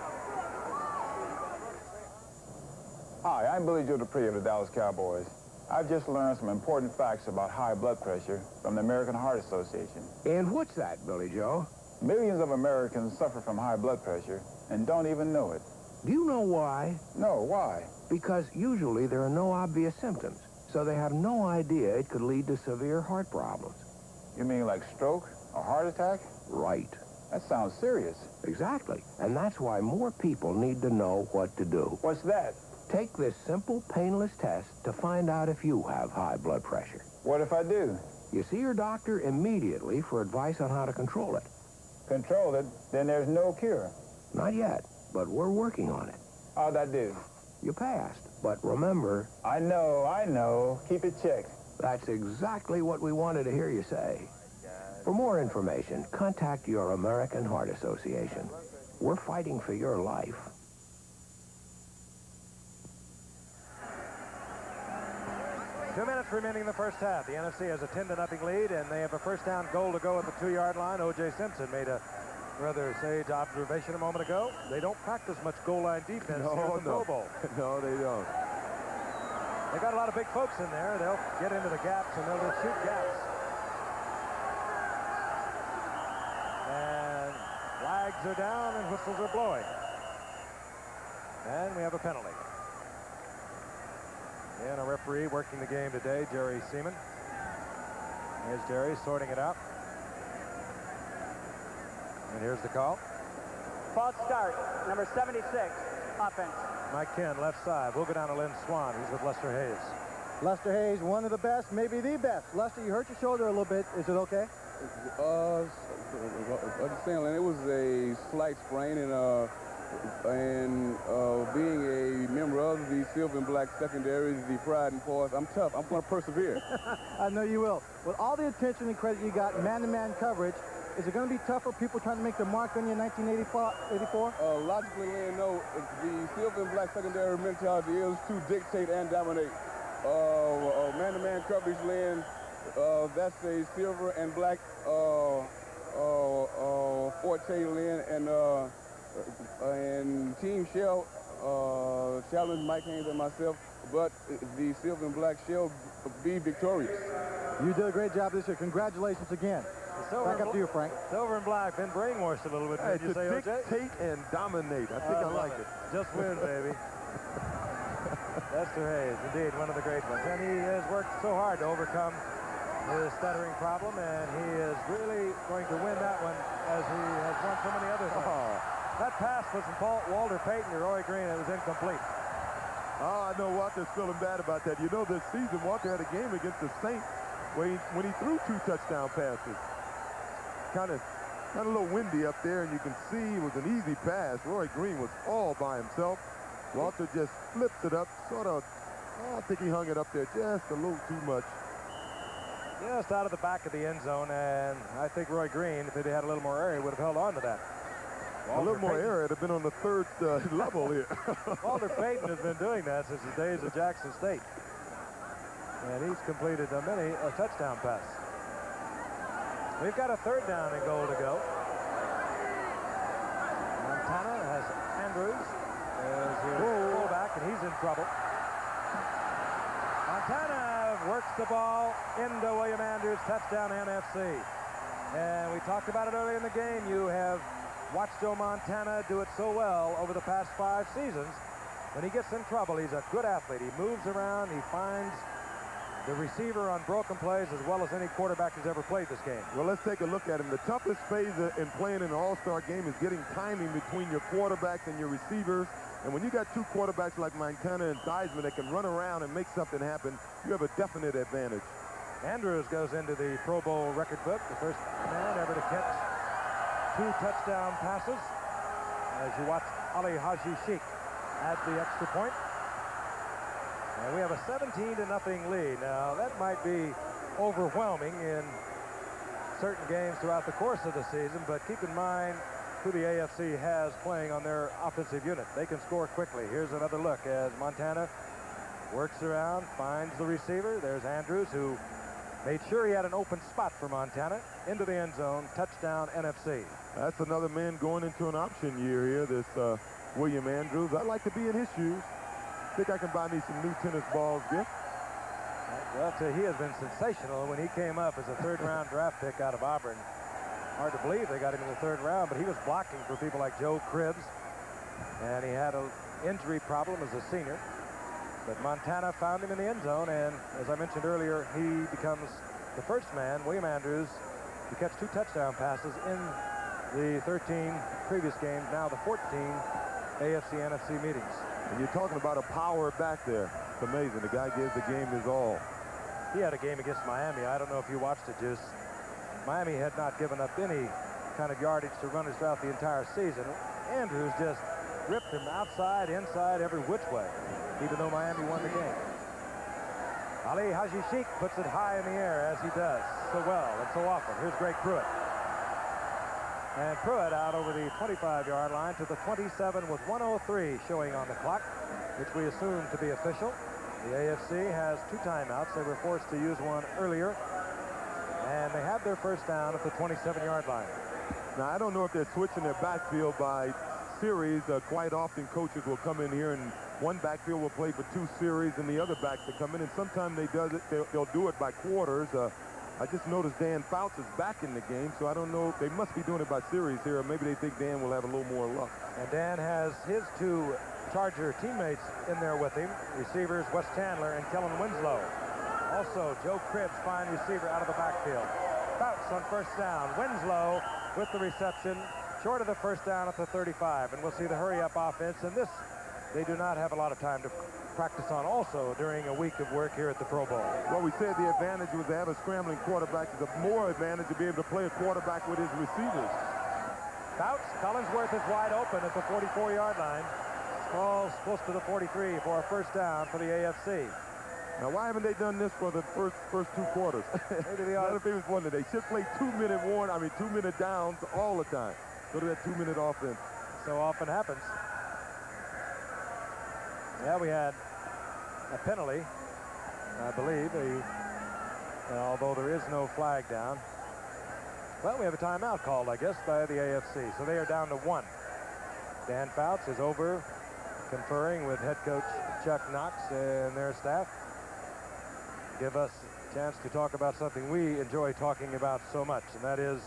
Hi, I'm Billy Joe Dupree of the Dallas Cowboys. I've just learned some important facts about high blood pressure from the American Heart Association. And what's that, Billy Joe? Millions of Americans suffer from high blood pressure and don't even know it. Do you know why? No, why? Because usually there are no obvious symptoms, so they have no idea it could lead to severe heart problems. You mean like stroke or heart attack? Right. That sounds serious. Exactly. And that's why more people need to know what to do. What's that? Take this simple, painless test to find out if you have high blood pressure. What if I do? You see your doctor immediately for advice on how to control it. Control it? Then there's no cure. Not yet, but we're working on it. How'd that do? You passed, but remember... I know. Keep it checked. That's exactly what we wanted to hear you say. For more information, contact your American Heart Association. We're fighting for your life. Two minutes remaining in the first half. The NFC has a 10-0 lead, and they have a first down goal to go at the 2-yard line. O.J. Simpson made a rather sage observation a moment ago. They don't practice much goal line defense here at the Pro Bowl. No, they don't. They got a lot of big folks in there. They'll get into the gaps, and they'll just shoot gaps. And flags are down, and whistles are blowing. And we have a penalty. And a referee working the game today, Jerry Seaman. Here's Jerry sorting it out. And here's the call. False start, number 76, offense. Mike Ken, left side. We'll go down to Lynn Swan. He's with Lester Hayes. Lester Hayes, one of the best, maybe the best. Lester, you hurt your shoulder a little bit. Is it okay? Understand, it was a slight sprain, and being a member of the silver and black secondaries, the pride and poise, I'm tough. I'm going to persevere. I know you will. With all the attention and credit you got, man-to-man coverage, is it going to be tough for people trying to make the mark on you in 1984? Logically, Lynn, no. The silver and black secondary mentality is to dictate and dominate. Man-to-man coverage, Lynn, that's a silver and black forte, Lynn, and Team Shell challenge Mike Haynes and myself, but the silver and black shall be victorious. You did a great job this year. Congratulations again. Back up to you, Frank. Silver and black, been brainwashed a little bit. Hey, Did you say, O.J.? Dictate and dominate. I think I like it. Just win, baby. Lester Hayes, indeed, one of the great ones. And he has worked so hard to overcome his stuttering problem, and he is really going to win that one as he has won so many others. That pass was from Walter Payton to Roy Green. It was incomplete. Oh, I know Walter's feeling bad about that. You know, this season, Walter had a game against the Saints when he threw 2 touchdown passes. Kind of a little windy up there, and you can see it was an easy pass. Roy Green was all by himself. Walter just flips it up, sort of, I think he hung it up there just a little too much. Just out of the back of the end zone, and I think Roy Green, if he had a little more area, would have held on to that. A little more area, it'd have been on the 3rd level here. Walter Payton has been doing that since the days of Jackson State. And he's completed many a touchdown pass. We've got a 3rd down and goal to go. Montana has Andrews as his fullback, and he's in trouble. Montana works the ball into William Andrews, touchdown NFC. And we talked about it earlier in the game. You have watched Joe Montana do it so well over the past 5 seasons. When he gets in trouble, he's a good athlete. He moves around, he finds the receiver on broken plays as well as any quarterback who's ever played this game. Well, let's take a look at him. The toughest phase in playing in an all-star game is getting timing between your quarterbacks and your receivers. And when you got 2 quarterbacks like Montana and Theismann that can run around and make something happen, you have a definite advantage. Andrews goes into the Pro Bowl record book, the first man ever to catch 2 touchdown passes. As you watch Ali Haji Sheikh at the extra point. And we have a 17-0 lead. Now, that might be overwhelming in certain games throughout the course of the season, but keep in mind who the AFC has playing on their offensive unit. They can score quickly. Here's another look as Montana works around, finds the receiver. There's Andrews, who made sure he had an open spot for Montana into the end zone. Touchdown, NFC. That's another man going into an option year here, this William Andrews. I'd like to be in his shoes. Think I can buy me some new tennis balls, gift. Well, he has been sensational when he came up as a 3rd-round draft pick out of Auburn. Hard to believe they got him in the 3rd round, but he was blocking for people like Joe Cribbs, and he had an injury problem as a senior. But Montana found him in the end zone, and as I mentioned earlier, he becomes the first man, William Andrews, to catch 2 touchdown passes in the 13 previous games, now the 14 AFC-NFC meetings. And you're talking about a power back there. It's amazing. The guy gives the game his all. He had a game against Miami. I don't know if you watched it, Juice. Miami had not given up any kind of yardage to runners throughout the entire season. Andrews just ripped him outside, inside, every which way, even though Miami won the game. Ali Haji Sheikh puts it high in the air, as he does so well and so often. Here's Greg Pruitt. And Pruitt out over the 25-yard line to the 27 with 1:03 showing on the clock, which we assume to be official. The AFC has 2 timeouts. They were forced to use one earlier. And they have their first down at the 27-yard line. Now, I don't know if they're switching their backfield by series. Quite often, coaches will come in here and one backfield will play for 2 series and the other back to come in. And sometimes they'll do it by quarters. I just noticed Dan Fouts is back in the game, so I don't know. They must be doing it by series here, or maybe they think Dan will have a little more luck. And Dan has his 2 Charger teammates in there with him, receivers Wes Chandler and Kellen Winslow. Also, Joe Cribbs, fine receiver out of the backfield. Fouts on first down. Winslow with the reception short of the first down at the 35. And we'll see the hurry-up offense. And this, they do not have a lot of time to practice on also during a week of work here at the Pro Bowl. Well, we said the advantage was to have a scrambling quarterback. There's a more advantage to be able to play a quarterback with his receivers. Bouts, Collinsworth is wide open at the 44-yard line. Ball's close to the 43 for a first down for the AFC. Now, why haven't they done this for the first two quarters? Maybe they ought to. Wonder. They should play 2-minute downs all the time. Go to that 2-minute offense. So often happens. Yeah, we had a penalty, I believe, although there is no flag down. Well, we have a timeout called, I guess, by the AFC. So they are down to 1. Dan Fouts is over conferring with head coach Chuck Knox and their staff. Give us a chance to talk about something we enjoy talking about so much, and that is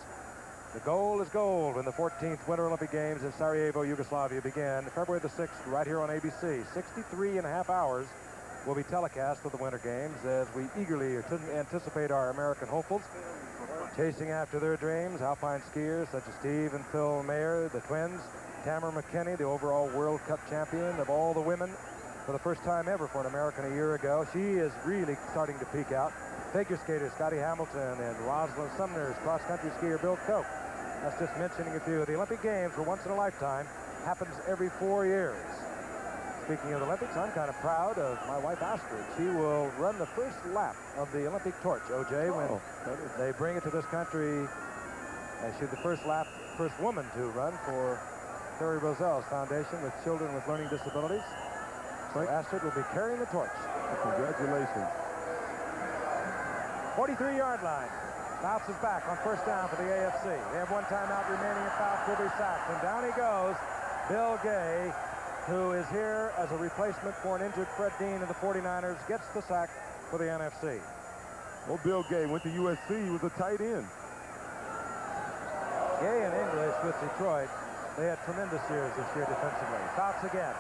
the goal is gold when the 14th Winter Olympic Games in Sarajevo, Yugoslavia began February the 6th right here on ABC. 63.5 hours will be telecast of the Winter Games as we eagerly anticipate our American hopefuls chasing after their dreams. Alpine skiers such as Steve and Phil Mayer, the twins, Tamara McKinney, the overall World Cup champion of all the women for the first time ever for an American a year ago. She is really starting to peak out. Figure skater Scotty Hamilton and Rosalind Sumner's cross-country skier Bill Koch. That's just mentioning a few. The Olympic Games were once in a lifetime. Happens every 4 years. Speaking of the Olympics, I'm kind of proud of my wife Astrid. She will run the first lap of the Olympic torch, OJ, when they bring it to this country. She's the first woman to run for Terry Rozelle's foundation with children with learning disabilities. So Astrid will be carrying the torch. Congratulations. 43-yard line. Fouts is back on first down for the AFC. They have one timeout remaining, and Fouts will be sacked. And down he goes, Bill Gay, who is here as a replacement for an injured Fred Dean of the 49ers, gets the sack for the NFC. Well, Bill Gay went to USC. He was a tight end. Gay and English with Detroit. They had tremendous years this year defensively. Fouts again.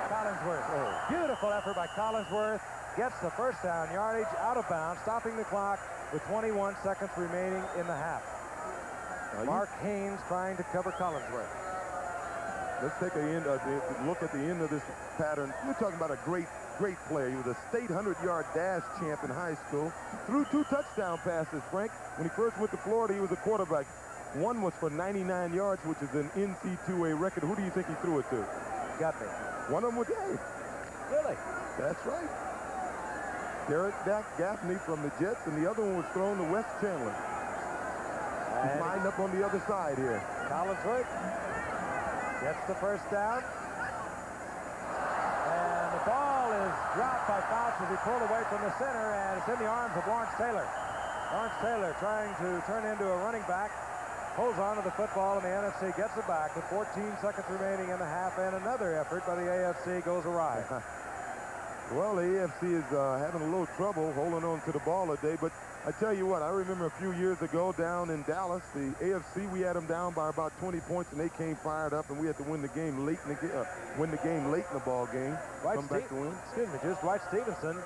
Collinsworth. Oh, beautiful effort by Collinsworth. Gets the first down yardage out of bounds, stopping the clock with 21 seconds remaining in the half. Mark Haynes trying to cover Collinsworth. Let's take a look at the end of this pattern. You're talking about a great player. He was a state 100-yard dash champ in high school. Threw 2 touchdown passes, Frank. When he first went to Florida, he was a quarterback. One was for 99 yards, which is an NC2A record. Who do you think he threw it to? Got me. One of them was Dave. Really? That's right. Derek Gaffney from the Jets, and the other one was thrown to Wes Chandler. He's lined up on the other side here. Collinsworth gets the first down. And the ball is dropped by Fouts as he pulled away from the center, and it's in the arms of Lawrence Taylor. Lawrence Taylor trying to turn into a running back. Holds on to the football, and the NFC gets it back with 14 seconds remaining in the half, and another effort by the AFC goes awry. Well, the AFC is having a little trouble holding on to the ball today, but I tell you what, I remember a few years ago down in Dallas, the AFC, we had them down by about 20 points, and they came fired up, and we had to win the game late in the ball game. Dwight Stevenson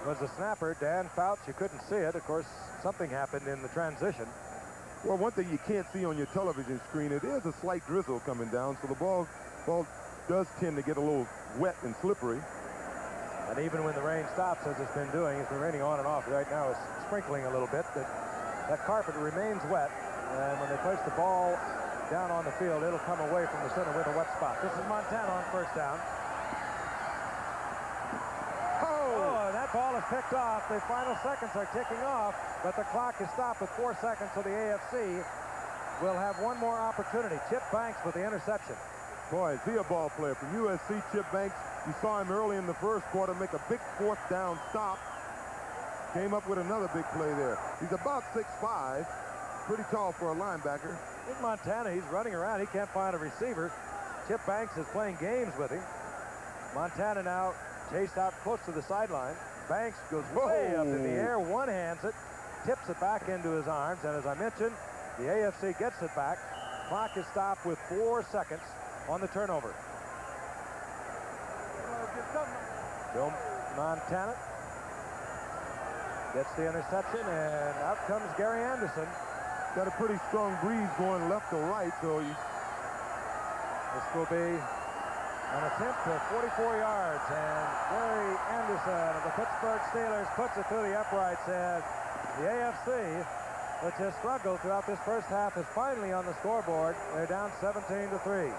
was the snapper. Dan Fouts, you couldn't see it. Of course, something happened in the transition. Well, one thing you can't see on your television screen, it is a slight drizzle coming down, so the ball does tend to get a little wet and slippery. And even when the rain stops, as it's been doing, it's been raining on and off. Right now it's sprinkling a little bit, but that carpet remains wet. And when they place the ball down on the field, it'll come away from the center with a wet spot. This is Montana on first down. Oh, that ball is picked off. The final seconds are ticking off, but the clock is stopped with 4 seconds, so the AFC will have one more opportunity. Chip Banks with the interception. Boy, is he a ball player. From USC, Chip Banks, you saw him early in the first quarter make a big 4th down stop. Came up with another big play there. He's about 6'5", pretty tall for a linebacker. In Montana, he's running around. He can't find a receiver. Chip Banks is playing games with him. Montana now chased out close to the sideline. Banks goes way up in the air, one-hands it, tips it back into his arms, and as I mentioned, the AFC gets it back. Clock is stopped with 4 seconds on the turnover. Joe Montana gets the interception, and out comes Gary Anderson. Got a pretty strong breeze going left to right, so This will be an attempt of 44 yards, and Gary Anderson of the Pittsburgh Steelers puts it through the uprights, and the AFC, which has struggled throughout this first half, is finally on the scoreboard. They're down 17-3.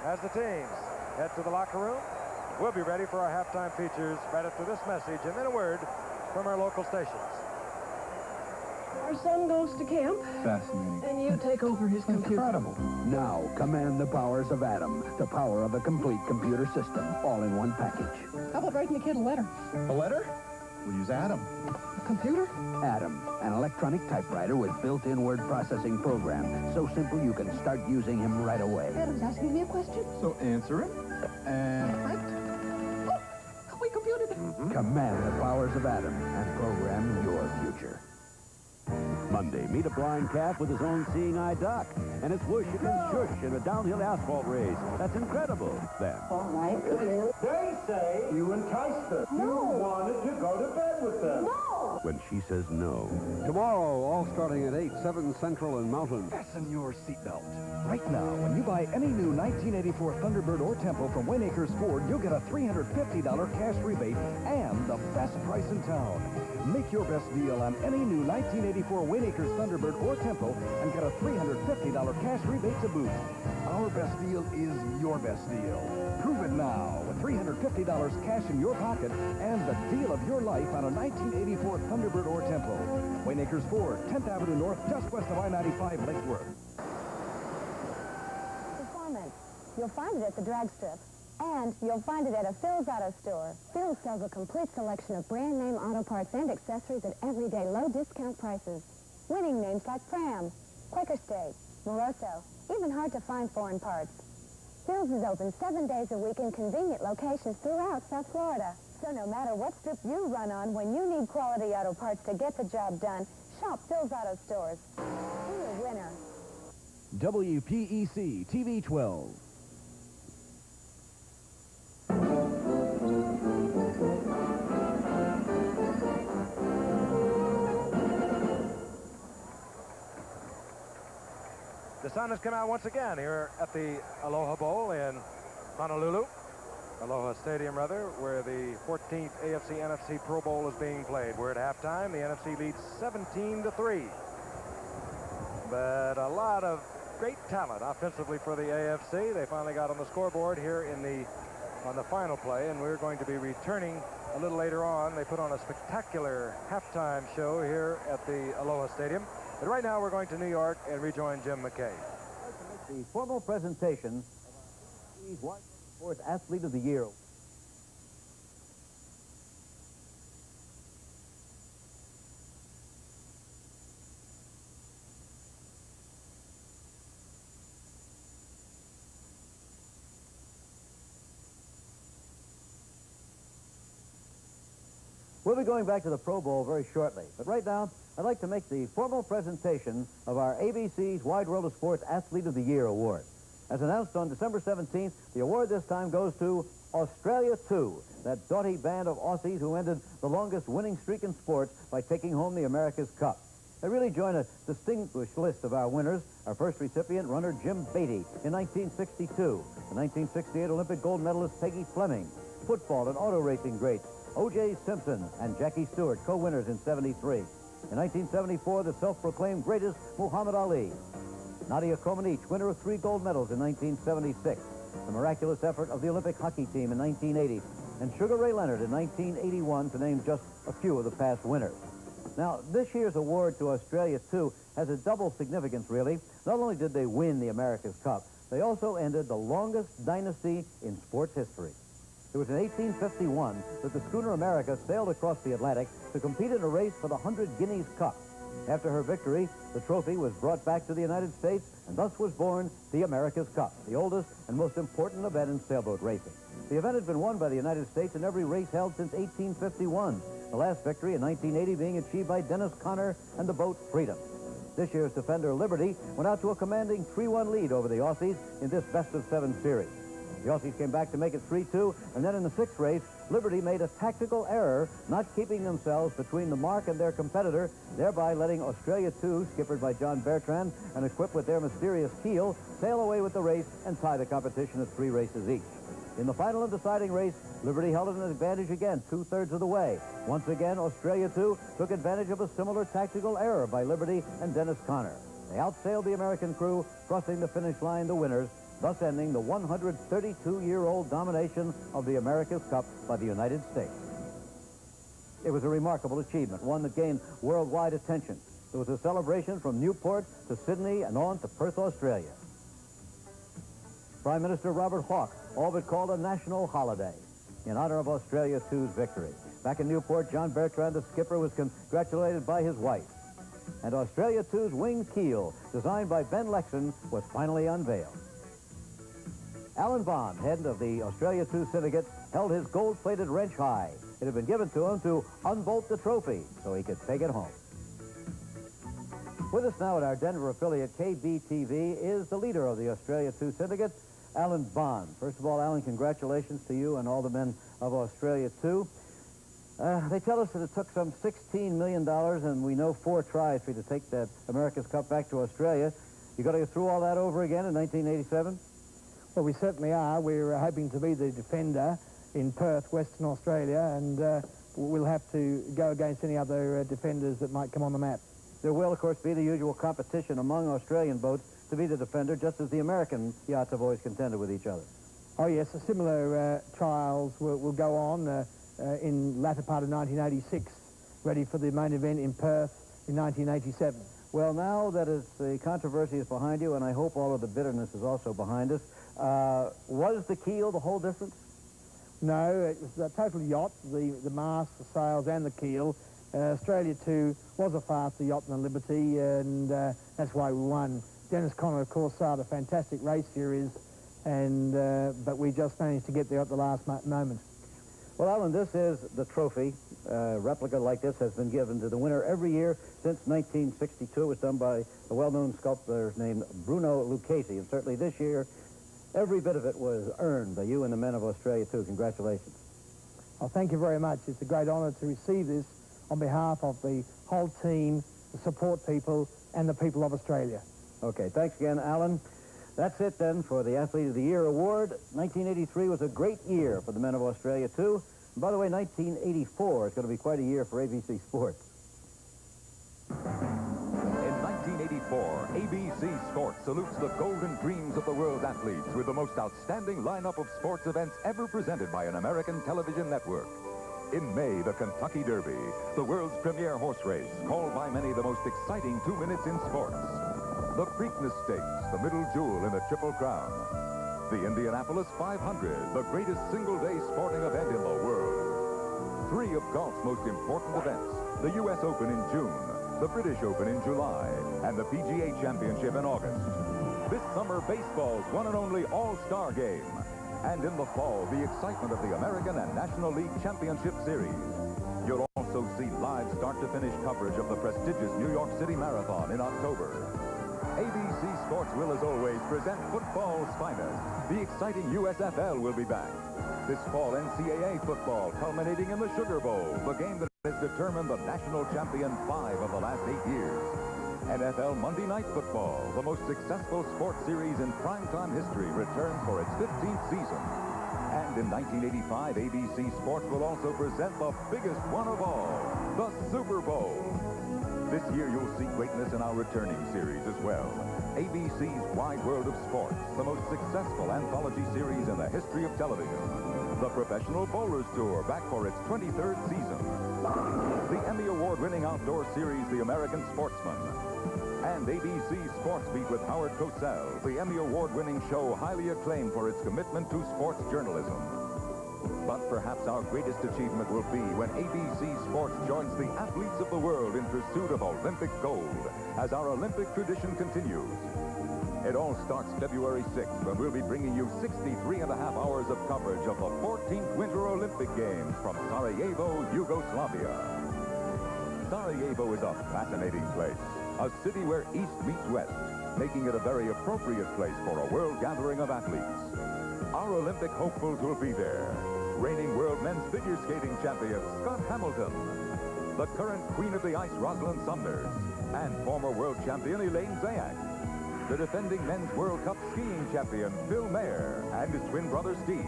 As the teams head to the locker room, we'll be ready for our halftime features right after this message, and then a word from our local stations. Our son goes to camp. Fascinating. And you take over his computer. Incredible. Now, command the powers of Atom, the power of a complete computer system, all in one package. How about writing the kid a letter? A letter? We'll use Atom. A computer? Atom, an electronic typewriter with built-in word processing program. So simple you can start using him right away. Adam's asking me a question. So answer it, and... Oh, we computed it. Command the powers of Atom and program your future. Monday, meet a blind calf with his own seeing eye doc, and it's whoosh against shush in a downhill asphalt race. That's incredible, then. All right, come in. They say you enticed them. No. You wanted to go to bed with them. No! When she says no. Tomorrow, all starting at 8, 7 Central and Mountain. Fasten your seatbelt. Right now, when you buy any new 1984 Thunderbird or Tempo from Wayneacres Ford, you'll get a $350 cash rebate and the best price in town. Make your best deal on any new 1984 Wayneacres Thunderbird or Tempo and get a $350 cash rebate to boot. Our best deal is your best deal. Prove it now with $350 cash in your pocket and the deal of your life on a 1984 Thunderbird or Tempo. Wayneacres Ford, 10th Avenue North, just west of I-95 Lake Worth. Performance. You'll find it at the drag strip. And you'll find it at a Phil's Auto Store. Phil's sells a complete selection of brand name auto parts and accessories at everyday low discount prices. Winning names like Pram, Quaker State, Moroso, even hard to find foreign parts. Phil's is open 7 days a week in convenient locations throughout South Florida. So no matter what strip you run on, when you need quality auto parts to get the job done, shop Phil's Auto Stores. Be a winner. WPEC TV 12. The sun has come out once again here at the Aloha Bowl in Honolulu. Aloha Stadium, rather, where the 14th AFC NFC Pro Bowl is being played. We're at halftime. The NFC leads 17-3. But a lot of great talent offensively for the AFC. They finally got on the scoreboard here on the final play, and we're going to be returning a little later on. They put on a spectacular halftime show here at the Aloha Stadium. But right now we're going to New York and rejoin Jim McKay. The formal presentation of the Sports Athlete of the Year. We'll be going back to the Pro Bowl very shortly. But right now, I'd like to make the formal presentation of our ABC's Wide World of Sports Athlete of the Year award. As announced on December 17th, the award this time goes to Australia 2, that doughty band of Aussies who ended the longest winning streak in sports by taking home the America's Cup. They really join a distinguished list of our winners. Our first recipient, runner Jim Beatty, in 1962. The 1968 Olympic gold medalist Peggy Fleming. Football and auto racing greats O.J. Simpson and Jackie Stewart, co-winners in 73. In 1974, the self-proclaimed greatest Muhammad Ali. Nadia Comaneci, winner of 3 gold medals in 1976. The miraculous effort of the Olympic hockey team in 1980. And Sugar Ray Leonard in 1981, to name just a few of the past winners. Now, this year's award to Australia, too, has a double significance, really. Not only did they win the America's Cup, they also ended the longest dynasty in sports history. It was in 1851 that the schooner America sailed across the Atlantic to compete in a race for the 100 Guineas Cup. After her victory, the trophy was brought back to the United States, and thus was born the America's Cup, the oldest and most important event in sailboat racing. The event had been won by the United States in every race held since 1851, the last victory in 1980 being achieved by Dennis Conner and the boat Freedom. This year's defender Liberty went out to a commanding 3-1 lead over the Aussies in this best-of-7 series. The Aussies came back to make it 3-2, and then in the 6th race, Liberty made a tactical error, not keeping themselves between the mark and their competitor, thereby letting Australia 2, skippered by John Bertrand and equipped with their mysterious keel, sail away with the race and tie the competition at 3 races each. In the final and deciding race, Liberty held an advantage again, 2/3 of the way. Once again, Australia 2 took advantage of a similar tactical error by Liberty and Dennis Conner. They outsailed the American crew, crossing the finish line the winners, thus ending the 132-year-old domination of the America's Cup by the United States. It was a remarkable achievement, one that gained worldwide attention. It was a celebration from Newport to Sydney and on to Perth, Australia. Prime Minister Robert Hawke all but called a national holiday in honor of Australia 2's victory. Back in Newport, John Bertrand, the skipper, was congratulated by his wife. And Australia 2's winged keel, designed by Ben Lexon, was finally unveiled. Alan Bond, head of the Australia 2 syndicate, held his gold-plated wrench high. It had been given to him to unbolt the trophy so he could take it home. With us now at our Denver affiliate, KBTV, is the leader of the Australia 2 syndicate, Alan Bond. First of all, Alan, congratulations to you and all the men of Australia 2. They tell us that it took some $16 million, and we know 4 tries for you to take that America's Cup back to Australia. You got to go through all that over again in 1987? Well, we certainly are. We're hoping to be the defender in Perth, Western Australia, and we'll have to go against any other defenders that might come on the map. There will, of course, be the usual competition among Australian boats to be the defender, just as the American yachts have always contended with each other. Oh, yes, similar trials will go on in latter part of 1986, ready for the main event in Perth in 1987. Well, now that the controversy is behind you, and I hope all of the bitterness is also behind us, was the keel the whole difference? No, it was a total yacht, the mast, the sails, and the keel. Australia 2 was a faster yacht than Liberty, and that's why we won. Dennis Conner, of course, started a fantastic race series, and but we just managed to get there at the last moment. Well, Alan, this is the trophy. A replica like this has been given to the winner every year since 1962. It was done by a well-known sculptor named Bruno Lucchesi, and certainly this year, every bit of it was earned by you and the men of Australia 2. Congratulations. Well, thank you very much. It's a great honour to receive this on behalf of the whole team, the support people, and the people of Australia. Okay, thanks again, Alan. That's it, then, for the Athlete of the Year award. 1983 was a great year for the men of Australia 2. And by the way, 1984 is going to be quite a year for ABC Sports. In 1984, ABC Sports salutes the golden dreams of the world's athletes with the most outstanding lineup of sports events ever presented by an American television network. In May, the Kentucky Derby, the world's premier horse race, called by many the most exciting 2 minutes in sports. The Preakness Stakes, the middle jewel in the Triple Crown. The Indianapolis 500, the greatest single-day sporting event in the world. 3 of golf's most important events, the U.S. Open in June, the British Open in July, and the PGA Championship in August. This summer, baseball's one and only all-star game. And in the fall, the excitement of the American and National League Championship Series. You'll also see live start-to-finish coverage of the prestigious New York City Marathon in October. ABC Sports will, as always, present football's finest. The exciting USFL will be back. This fall, NCAA football culminating in the Sugar Bowl, the game that has determined the national champion 5 of the last 8 years. NFL Monday Night Football, the most successful sports series in primetime history, returns for its 15th season. And in 1985, ABC Sports will also present the biggest one of all, the Super Bowl. This year, you'll see greatness in our returning series as well. ABC's Wide World of Sports, the most successful anthology series in the history of television. The Professional Bowlers Tour, back for its 23rd season. The Emmy Award-winning outdoor series, The American Sportsman. And ABC Sports Beat with Howard Cosell, the Emmy Award-winning show highly acclaimed for its commitment to sports journalism. But perhaps our greatest achievement will be when ABC Sports joins the athletes of the world in pursuit of Olympic gold, as our Olympic tradition continues. It all starts February 6th, when we'll be bringing you 63.5 hours of coverage of the 14th Winter Olympic Games from Sarajevo, Yugoslavia. Sarajevo is a fascinating place, a city where East meets West, making it a very appropriate place for a world gathering of athletes. Our Olympic hopefuls will be there. reigning world men's figure skating champion Scott Hamilton, the current queen of the ice Rosalind Sumner, and former world champion Elaine Zayak, the defending men's World Cup skiing champion Phil Mayer and his twin brother Steve.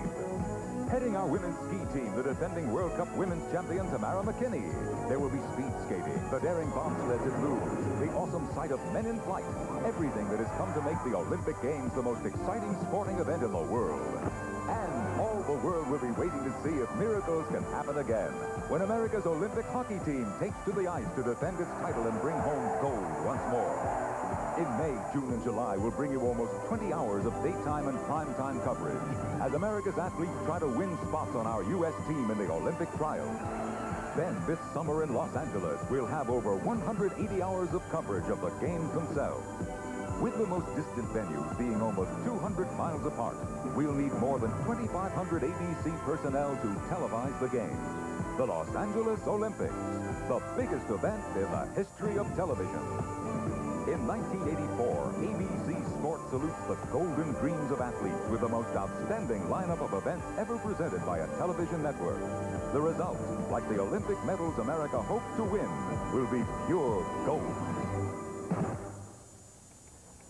Heading our women's ski team, the defending World Cup women's champion Tamara McKinney. There will be speed skating, the daring bobsleds in luge, the awesome sight of men in flight, everything that has come to make the Olympic Games the most exciting sporting event in the world. And all the world will be waiting to see if miracles can happen again when America's Olympic hockey team takes to the ice to defend its title and bring home gold once more. In May, June, and July, we'll bring you almost 20 hours of daytime and primetime coverage as America's athletes try to win spots on our U.S. team in the Olympic trials. Then, this summer in Los Angeles, we'll have over 180 hours of coverage of the games themselves. With the most distant venues being almost 200 miles apart, we'll need more than 2,500 ABC personnel to televise the games. The Los Angeles Olympics, the biggest event in the history of television. In 1984, ABC Sports salutes the golden dreams of athletes with the most outstanding lineup of events ever presented by a television network. The result, like the Olympic medals America hopes to win, will be pure gold.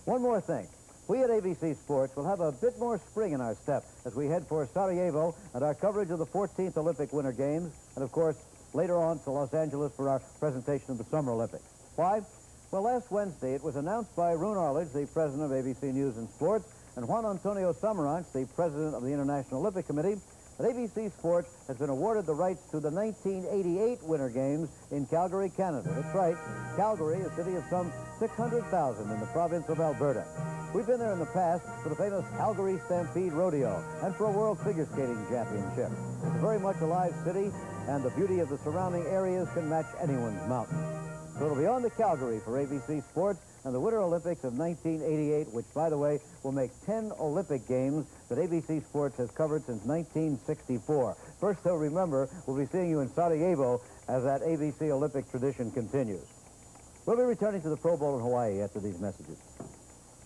One more thing. We at ABC Sports will have a bit more spring in our step as we head for Sarajevo and our coverage of the 14th Olympic Winter Games, and of course, later on to Los Angeles for our presentation of the Summer Olympics. Why? Well, last Wednesday, it was announced by Roone Arledge, the president of ABC News and Sports, and Juan Antonio Samaranch, the president of the International Olympic Committee, that ABC Sports has been awarded the rights to the 1988 Winter Games in Calgary, Canada. That's right, Calgary, a city of some 600,000 in the province of Alberta. We've been there in the past for the famous Calgary Stampede Rodeo and for a World Figure Skating Championship. It's a very much alive city, and the beauty of the surrounding areas can match anyone's mountain. So it'll be on to Calgary for ABC Sports and the Winter Olympics of 1988, which, by the way, will make 10 Olympic Games that ABC Sports has covered since 1964. First, though, remember, we'll be seeing you in Sarajevo as that ABC Olympic tradition continues. We'll be returning to the Pro Bowl in Hawaii after these messages.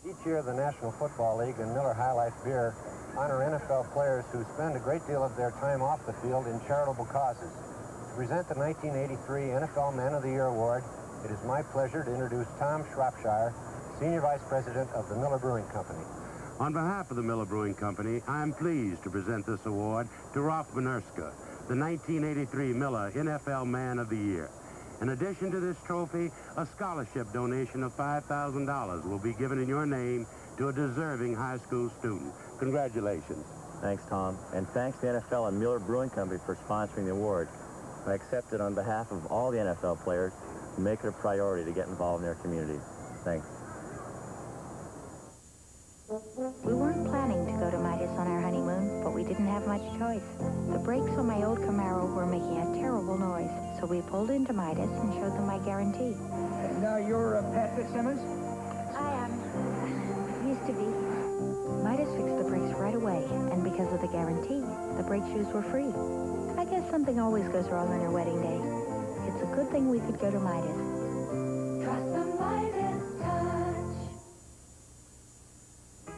Each year, the National Football League and Miller High Life Beer honor NFL players who spend a great deal of their time off the field in charitable causes. To present the 1983 NFL Man of the Year Award, it is my pleasure to introduce Tom Shropshire, Senior Vice President of the Miller Brewing Company. On behalf of the Miller Brewing Company, I'm pleased to present this award to Rolf Benerska, the 1983 Miller NFL Man of the Year. In addition to this trophy, a scholarship donation of $5,000 will be given in your name to a deserving high school student. Congratulations. Thanks, Tom. And thanks to the NFL and Miller Brewing Company for sponsoring the award. I accept it on behalf of all the NFL players to make it a priority to get involved in their communities. Thanks. We weren't planning to go to Midas on our honeymoon, but we didn't have much choice. The brakes on my old Camaro were making a terrible noise, so we pulled into Midas and showed them my guarantee. And you're Patrick Simmons? I used to be. Midas fixed the brakes right away, and because of the guarantee, the brake shoes were free. I guess something always goes wrong on your wedding day. It's a good thing we could go to Midas. Trust the Midas touch.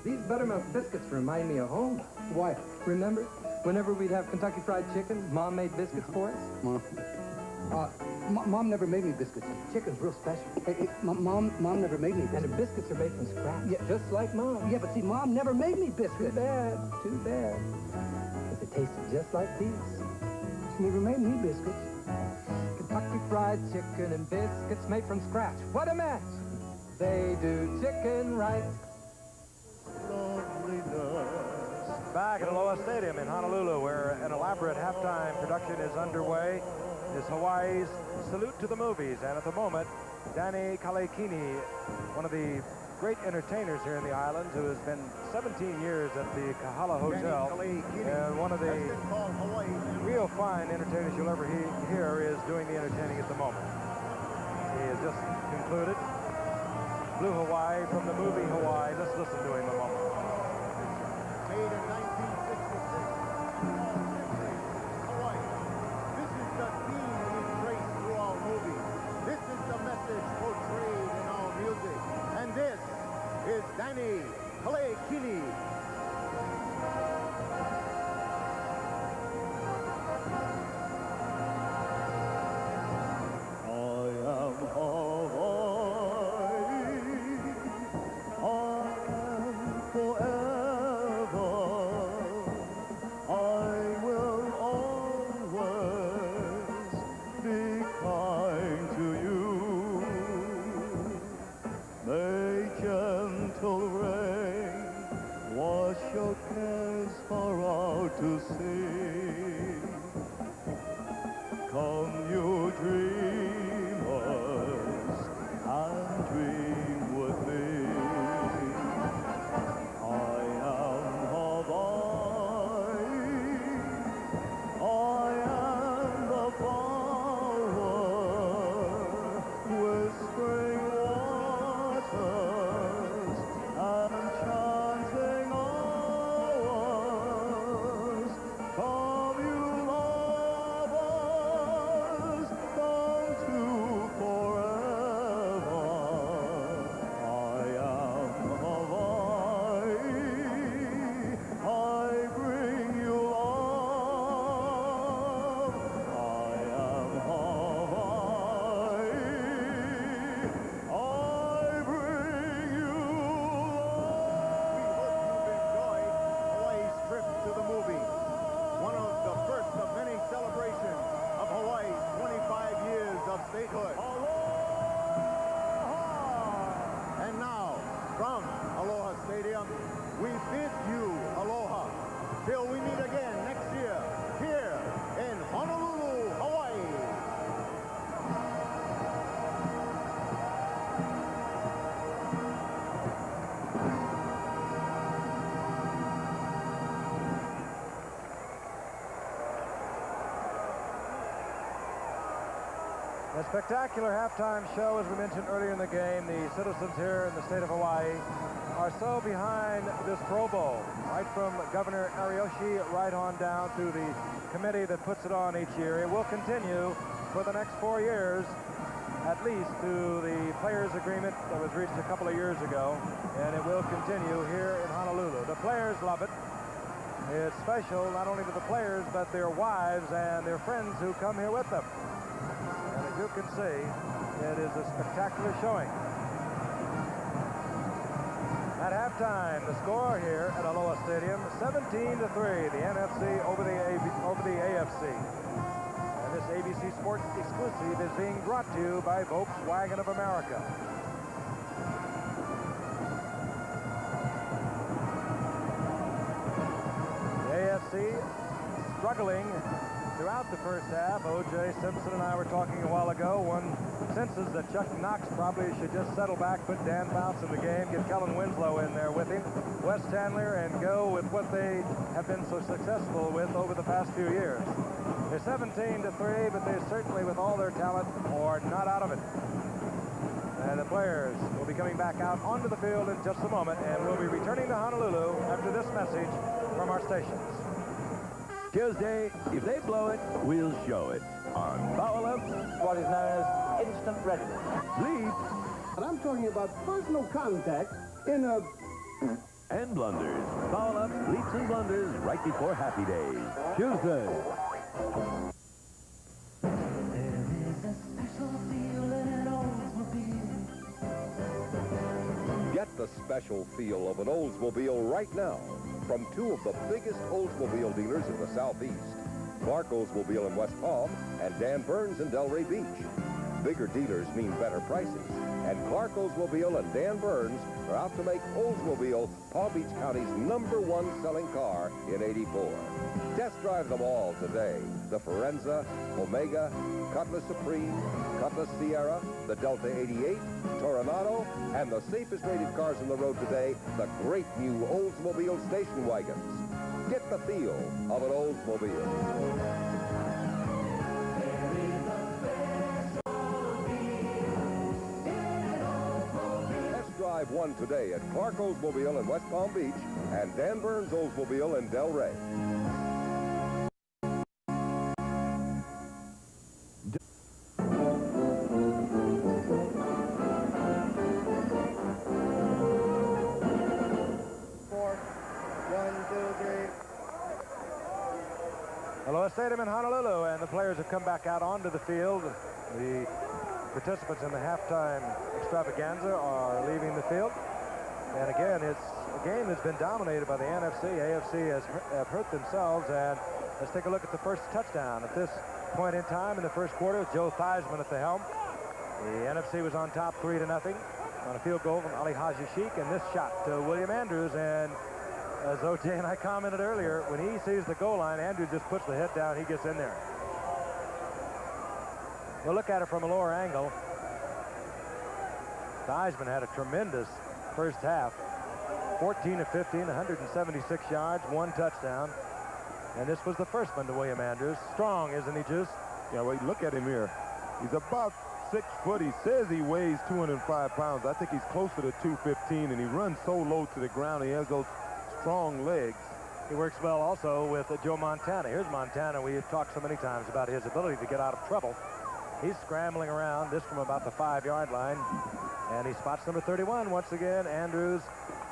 These buttermilk biscuits remind me of home. Why? Remember, whenever we'd have Kentucky Fried Chicken, Mom made biscuits for us? Mom never made me biscuits. Chicken's real special. Hey, Mom never made me biscuits. And the biscuits are made from scratch. Yeah, just like Mom. Yeah, but see, Mom never made me biscuits. Too bad. Because it tasted just like these. She never made me biscuits. Kentucky Fried Chicken and biscuits made from scratch. What a match! They do chicken right. Back at Aloha Stadium in Honolulu, where an elaborate halftime production is underway, is Hawaii's Salute to the Movies. And at the moment, Danny Kalekini, one of the great entertainers here in the islands, who has been 17 years at the Kahala Hotel, and one of the real fine entertainers you'll ever hear is doing the entertaining at the moment. He has just concluded Blue Hawaii from the movie Hawaii. Let's listen to him a moment. Made in 1966. Hawaii. This is the theme we trace through our movies. This is the message portrayed in our music. And this is Danny Kalekini. your cares far out to sea. Come, you dreamers, and dream with me. I am Hawaii. I am the flower with spring waters and chanting hours. Come, you lovers, come to forever. I am Hawaii. I bring you love. I am Hawaii. I bring you Hawaii's trip to the movies. One of the first of many celebrations of Hawaii's 25 years of statehood. And now, from Aloha Stadium, we bid you aloha till we meet again next year here in Honolulu, Hawaii. A spectacular halftime show, as we mentioned earlier in the game. The citizens here in the state of Hawaii are so behind this Pro Bowl, right from Governor Ariyoshi right on down to the committee that puts it on each year. It will continue for the next 4 years, at least, to the players' agreement that was reached a couple of years ago, and it will continue here in Honolulu. The players love it. It's special not only to the players, but their wives and their friends who come here with them. And as you can see, it is a spectacular showing. At halftime, the score here at Aloha Stadium, 17-3, the NFC over the AFC. And this ABC Sports exclusive is being brought to you by Volkswagen of America. The AFC struggling throughout the first half. O.J. Simpson and I were talking a while ago. One senses that Chuck Knox probably should just settle back, put Dan Bounce in the game, get Kellen Winslow in there with him, Wes Chandler, and go with what they have been so successful with over the past few years. They're 17-3, but they certainly, with all their talent, are not out of it. And the players will be coming back out onto the field in just a moment, and we'll be returning to Honolulu after this message from our stations. Tuesday, if they blow it, we'll show it on Foul Up. What is known as instant readiness. Bleeps. But I'm talking about personal contact in a... And blunders. Foul Up, bleeps and blunders right before Happy Days. Tuesday. Get the special feel of an Oldsmobile right now from two of the biggest Oldsmobile dealers in the Southeast, Clark Oldsmobile in West Palm and Dan Burns in Delray Beach. Bigger dealers mean better prices, and Clark Oldsmobile and Dan Burns are out to make Oldsmobile Palm Beach County's #1 selling car in '84. Test drive them all today. The Forenza, Omega, Cutlass Supreme, Cutlass Sierra, the Delta 88, Toronado, and the safest rated cars on the road today, the great new Oldsmobile station wagons. Get the feel of an Oldsmobile. Test drive one today at Clark Oldsmobile in West Palm Beach and Dan Burns Oldsmobile in Delray. Aloha Stadium in Honolulu, and the players have come back out onto the field. The participants in the halftime extravaganza are leaving the field. And again, it's a game that's been dominated by the NFC. AFC have hurt themselves, and let's take a look at the first touchdown. At this point in time in the first quarter, Joe Theismann at the helm. The NFC was on top 3-0 on a field goal from Ali Haji Sheik, and this shot to William Andrews, and As O.J. and I commented earlier, when he sees the goal line, Andrews just puts the head down, he gets in there. We'll look at it from a lower angle. Theismann had a tremendous first half. 14 of 15, 176 yards, 1 touchdown. And this was the first one to William Andrews. Strong, isn't he, Juice? Yeah, well, look at him here. He's about 6 foot. He says he weighs 205 pounds. I think he's closer to 215, and he runs so low to the ground. He has those strong legs. He works well also with Joe Montana. Here's Montana. We have talked so many times about his ability to get out of trouble. He's scrambling around, this from about the 5-yard line. And he spots number 31 once again. Andrews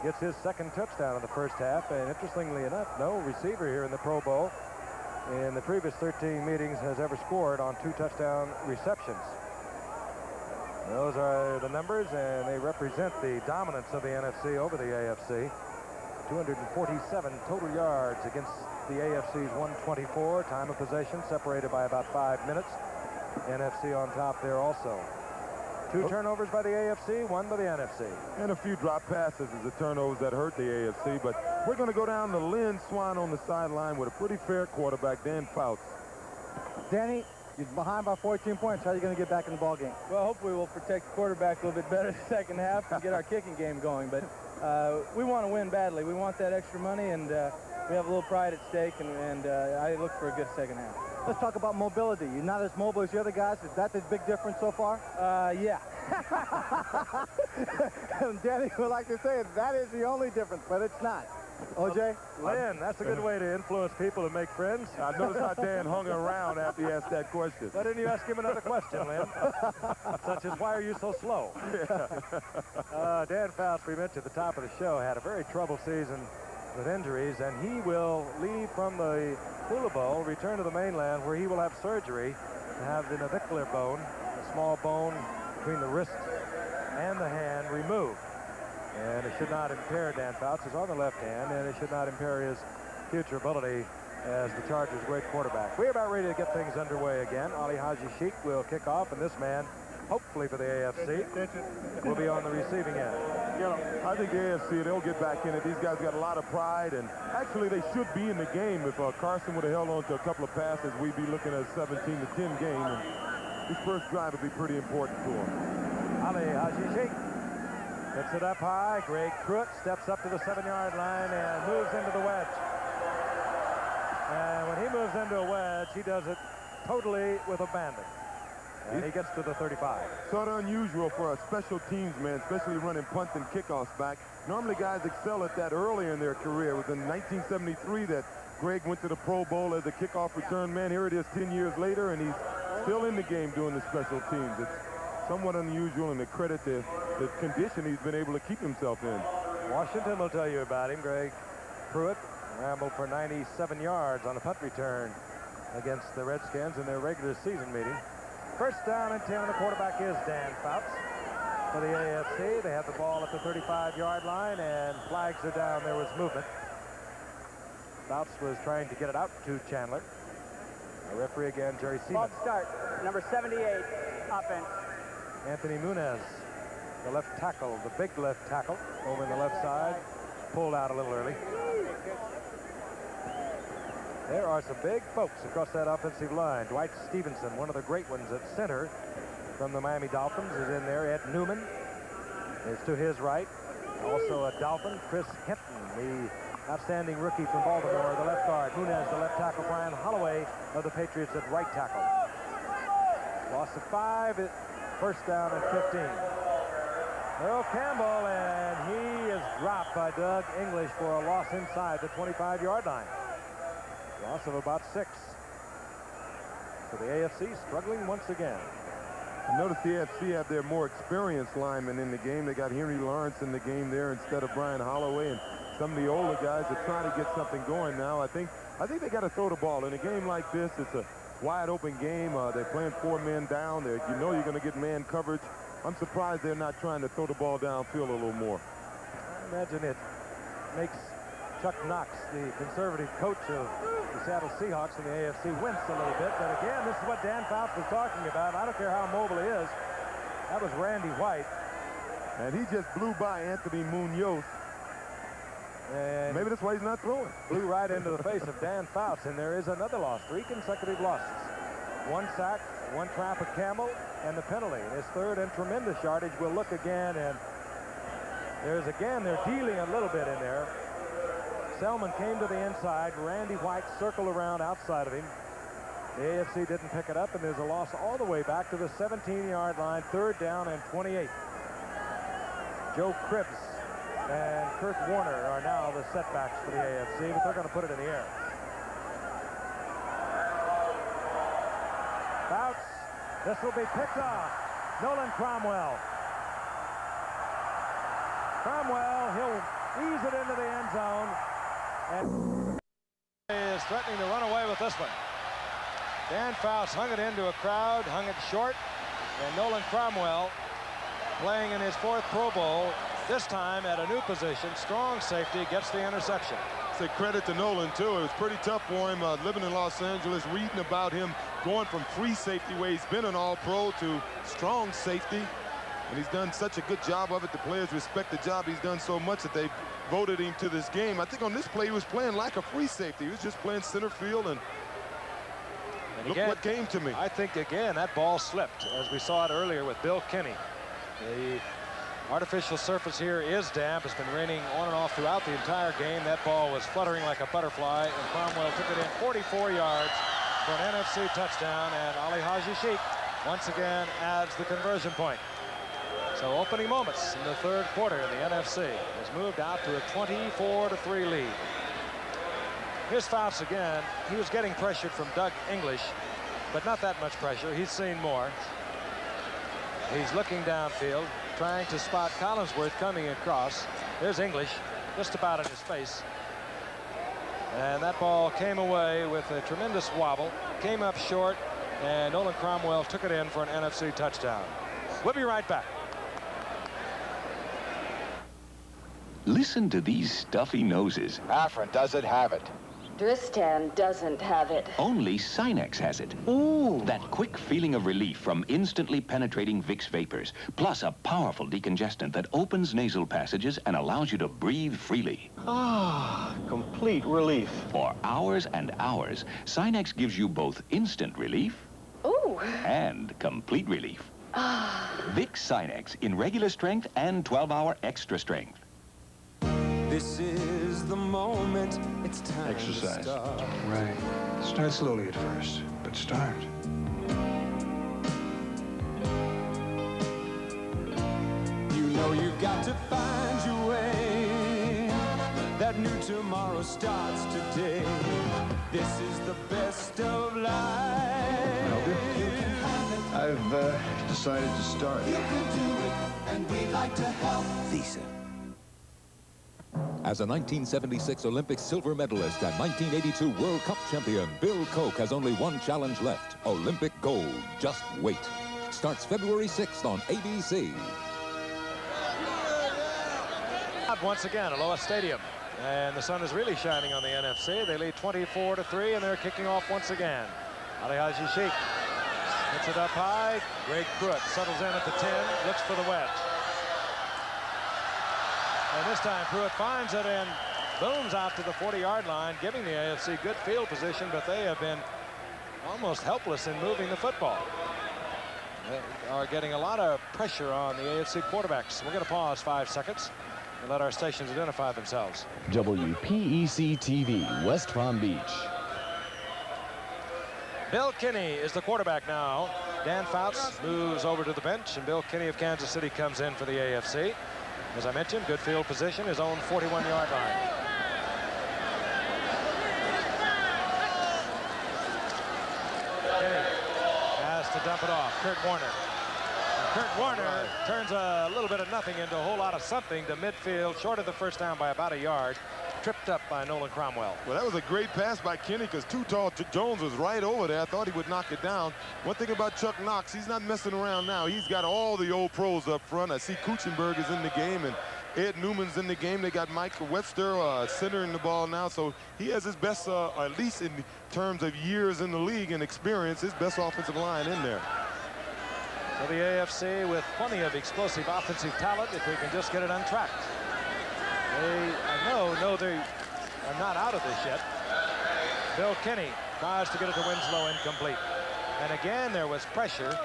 gets his second touchdown in the first half. And interestingly enough, no receiver here in the Pro Bowl in the previous 13 meetings has ever scored on 2 touchdown receptions. Those are the numbers, and they represent the dominance of the NFC over the AFC. 247 total yards against the AFC's 124. Time of possession separated by about 5 minutes. NFC on top there also. 2 turnovers by the AFC, 1 by the NFC. And a few drop passes as the turnovers that hurt the AFC. But we're going to go down to Lynn Swan on the sideline with a pretty fair quarterback, Dan Fouts. Danny, you're behind by 14 points. How are you going to get back in the ball game? Well, hopefully we'll protect the quarterback a little bit better the second half and get our kicking game going. But we want to win badly. We want that extra money, and we have a little pride at stake, and I look for a good second half. Let's talk about mobility. You're not as mobile as the other guys. Is that the big difference so far? Yeah. Danny would like to say that is the only difference, but it's not. O.J.? Lynn, that's a good way to influence people and make friends. I noticed how Dan hung around after he asked that question. Why didn't you ask him another question, Lynn? Such as, why are you so slow? Yeah. Dan Fouts, we mentioned at the top of the show, had a very troubled season with injuries, and he will leave from the Hula Bowl, return to the mainland, where he will have surgery to have the navicular bone, a small bone between the wrist and the hand, removed. And it should not impair Dan Fouts. He's on the left hand, and it should not impair his future ability as the Chargers' great quarterback. We're about ready to get things underway again. Ali Haji Sheikh will kick off, and this man, hopefully for the AFC, will be on the receiving end. I think the AFC, they'll get back in it. These guys got a lot of pride, and actually they should be in the game. If Carson would have held on to a couple of passes, we'd be looking at a 17-10 game, and this first drive would be pretty important to him. Ali Haji Sheikh hits it up high. Greg Pruitt steps up to the 7-yard line and moves into the wedge. And when he moves into a wedge, he does it totally with abandon. And he gets to the 35. Sort of unusual for a special teams man, especially running punt and kickoffs back. Normally guys excel at that earlier in their career. It was in 1973 that Greg went to the Pro Bowl as a kickoff return man. Here it is 10 years later, and he's still in the game doing the special teams. It's somewhat unusual, and a credit to the condition he's been able to keep himself in. Washington will tell you about him. Greg Pruitt rambled for 97 yards on a punt return against the Redskins in their regular season meeting. First down and 10. The quarterback is Dan Fouts for the AFC. They have the ball at the 35-yard line, and flags are down. There was movement. Fouts was trying to get it out to Chandler. The referee again, Jerry Seaman. False start, number 78, offense. Anthony Munez, the left tackle, the big left tackle, over in the left side, pulled out a little early. There are some big folks across that offensive line. Dwight Stevenson, one of the great ones at center from the Miami Dolphins, is in there. Ed Newman is to his right. Also a Dolphin, Chris Hinton, the outstanding rookie from Baltimore, the left guard. Munez, the left tackle. Brian Holloway of the Patriots at right tackle. Loss of 5, first down and 15. Earl Campbell, and he is dropped by Doug English for a loss inside the 25-yard line. Loss of about 6. So the AFC struggling once again. I notice the AFC have their more experienced linemen in the game. They got Henry Lawrence in the game there instead of Brian Holloway, and some of the older guys are trying to get something going now. I think they got to throw the ball. In a game like this, it's a wide open game. They're playing 4 men down. You know you're going to get man coverage. I'm surprised they're not trying to throw the ball downfield a little more. I imagine it makes Chuck Knox, the conservative coach of the Seattle Seahawks in the AFC, wince a little bit. But again, this is what Dan Fouts was talking about. I don't care how mobile he is. That was Randy White. And he just blew by Anthony Munoz. And maybe that's why he's not throwing. Flew right into the face of Dan Fouts, and there is another loss. 3 consecutive losses. 1 sack, 1 trap of Campbell, and the penalty. His third and tremendous yardage. We'll look again, and they're dealing a little bit in there. Selman came to the inside. Randy White circled around outside of him. The AFC didn't pick it up, and there's a loss all the way back to the 17-yard line, 3rd down and 28. Joe Cribbs and Kurt Warner are now the setbacks for the AFC, but they're going to put it in the air. Fouts. This will be picked off. Nolan Cromwell. Cromwell, he'll ease it into the end zone. And he is threatening to run away with this one. Dan Fouts hung it into a crowd, hung it short, and Nolan Cromwell, playing in his 4th Pro Bowl, this time at a new position, strong safety, gets the interception. Say credit to Nolan, too. It was pretty tough for him living in Los Angeles, reading about him going from free safety, where he's been an all-pro, to strong safety. And he's done such a good job of it. The players respect the job he's done so much that they voted him to this game. I think on this play, he was playing like a free safety. He was just playing center field, and look again, what came to me. I think, again, that ball slipped, as we saw it earlier with Bill Kinney. The artificial surface here is damp. It's been raining on and off throughout the entire game. That ball was fluttering like a butterfly, and Cromwell took it in 44 yards for an NFC touchdown, and Ali Haji Sheikh once again adds the conversion point. So opening moments in the 3rd quarter, the NFC has moved out to a 24-3 lead. Here's Fouts again. He was getting pressured from Doug English, but not that much pressure. He's seen more. He's looking downfield, trying to spot Collinsworth coming across. There's English, just about in his face. And that ball came away with a tremendous wobble, came up short, and Nolan Cromwell took it in for an NFC touchdown. We'll be right back. Listen to these stuffy noses. Afrin doesn't have it. Dristan doesn't have it. Only Sinex has it. Ooh. That quick feeling of relief from instantly penetrating Vicks vapors, plus a powerful decongestant that opens nasal passages and allows you to breathe freely. Ah, complete relief. For hours and hours, Sinex gives you both instant relief Ooh. and complete relief. Ah. Vicks Sinex in regular strength and 12-hour extra strength. This is the moment. It's time Exercise. to start. Right. Start slowly at first, but start. You know you've got to find your way. That new tomorrow starts today. This is the best of life. I've decided to start. You can do it, and we'd like to help. Visa. As a 1976 Olympic silver medalist and 1982 World Cup champion, Bill Koch has only one challenge left, Olympic gold. Just wait. Starts February 6th on ABC. Once again, Aloha Stadium, and the sun is really shining on the NFC. They lead 24-3, and they're kicking off once again. Ali Haji Sheikh hits it up high. Greg Pruitt settles in at the 10, looks for the wedge. And this time Pruitt finds it and booms out to the 40-yard line, giving the AFC good field position, but they have been almost helpless in moving the football. They are getting a lot of pressure on the AFC quarterbacks. We're going to pause 5 seconds and let our stations identify themselves. WPEC TV, West Palm Beach. Bill Kinney is the quarterback now. Dan Fouts moves over to the bench, and Bill Kinney of Kansas City comes in for the AFC. As I mentioned, good field position, his own 41-yard line. Kinney has to dump it off. Kurt Warner. And Kurt Warner turns a little bit of nothing into a whole lot of something to midfield, short of the first down by about a yard. Tripped up by Nolan Cromwell. Well, that was a great pass by Kinney, because Too Tall Jones was right over there. I thought he would knock it down. One thing about Chuck Knox, he's not messing around now. He's got all the old pros up front. I see Kuchenberg is in the game, and Ed Newman's in the game. They got Mike Webster centering the ball now, so he has his best, at least in terms of years in the league and experience, his best offensive line in there. So the AFC with plenty of explosive offensive talent if we can just get it untracked. I know they are not out of this yet. Bill Kinney tries to get it to Winslow, incomplete. And again, there was pressure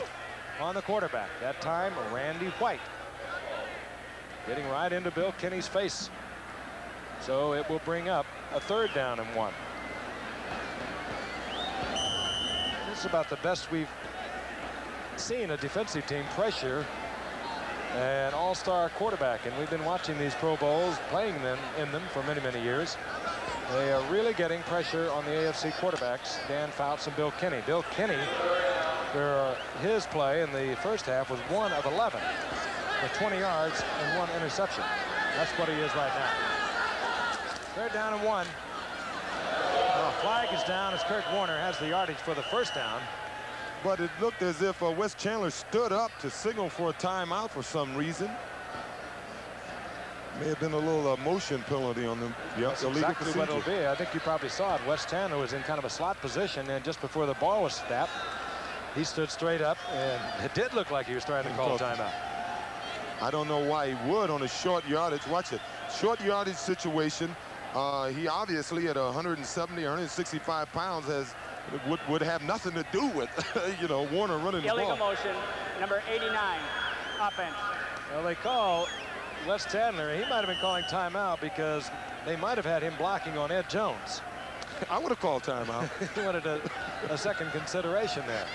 on the quarterback. That time, Randy White getting right into Bill Kinney's face. So it will bring up a 3rd down and 1. This is about the best we've seen a defensive team pressure an all-star quarterback, and we've been watching these Pro Bowls, playing them in them for many, many years. They are really getting pressure on the AFC quarterbacks, Dan Fouts and Bill Kinney. Bill Kinney, his play in the first half was 1 of 11 with 20 yards and 1 interception. That's what he is right now. 3rd down and 1. Well, flag is down as Kurt Warner has the yardage for the 1st down. But it looked as if Wes Chandler stood up to signal for a timeout for some reason. May have been a little motion penalty on them. That's exactly what it'll be. I think you probably saw it. Wes Chandler was in kind of a slot position, and just before the ball was snapped, he stood straight up, and it did look like he was trying to call a timeout. I don't know why he would on a short yardage. Watch it. Short yardage situation. He obviously at 170, 165 pounds would have nothing to do with, you know, Warner running the ball. Illegal motion, number 89, offense. Well, they call Wes Chandler. He might have been calling timeout because they might have had him blocking on Ed Jones. I would have called timeout. He wanted a second consideration there.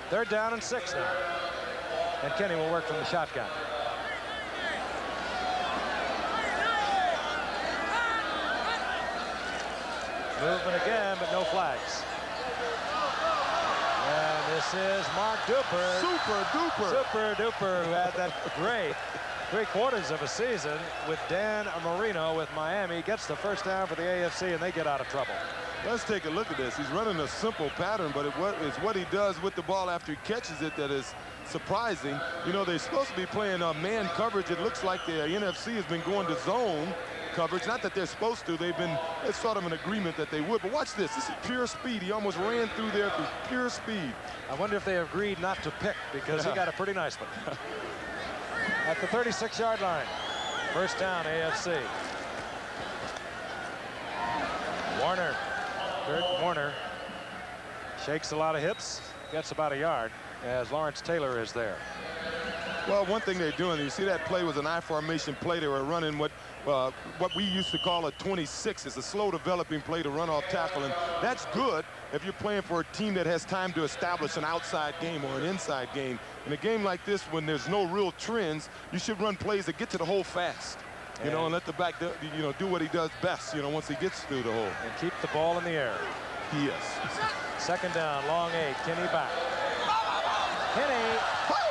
3rd down and 6 now. And Kenny will work from the shotgun. Movement again, but no flags. And this is Mark Duper. Super duper, who had that great 3/4 of a season with Dan Marino with Miami. Gets the 1st down for the AFC, and they get out of trouble. Let's take a look at this. He's running a simple pattern, but it's what he does with the ball after he catches it that is surprising. You know, they're supposed to be playing man coverage. It looks like the NFC has been going to zone coverage. Not that they're supposed to. It's sort of an agreement that they would. But watch this. This is pure speed. He almost ran through there through pure speed. I wonder if they agreed not to pick because he got a pretty nice one. At the 36-yard line. 1st down, AFC. Warner. Kurt Warner shakes a lot of hips. Gets about a yard as Lawrence Taylor is there. Well, one thing they're doing, you see that play was an I formation play. They were running what we used to call a 26. It's a slow developing play to run off tackle, and that's good if you're playing for a team that has time to establish an outside game or an inside game. In a game like this, when there's no real trends, you should run plays that get to the hole fast. You know, and let the back, do what he does best, once he gets through the hole. And keep the ball in the air. Yes. 2nd down, long 8. Kinney back. Kinney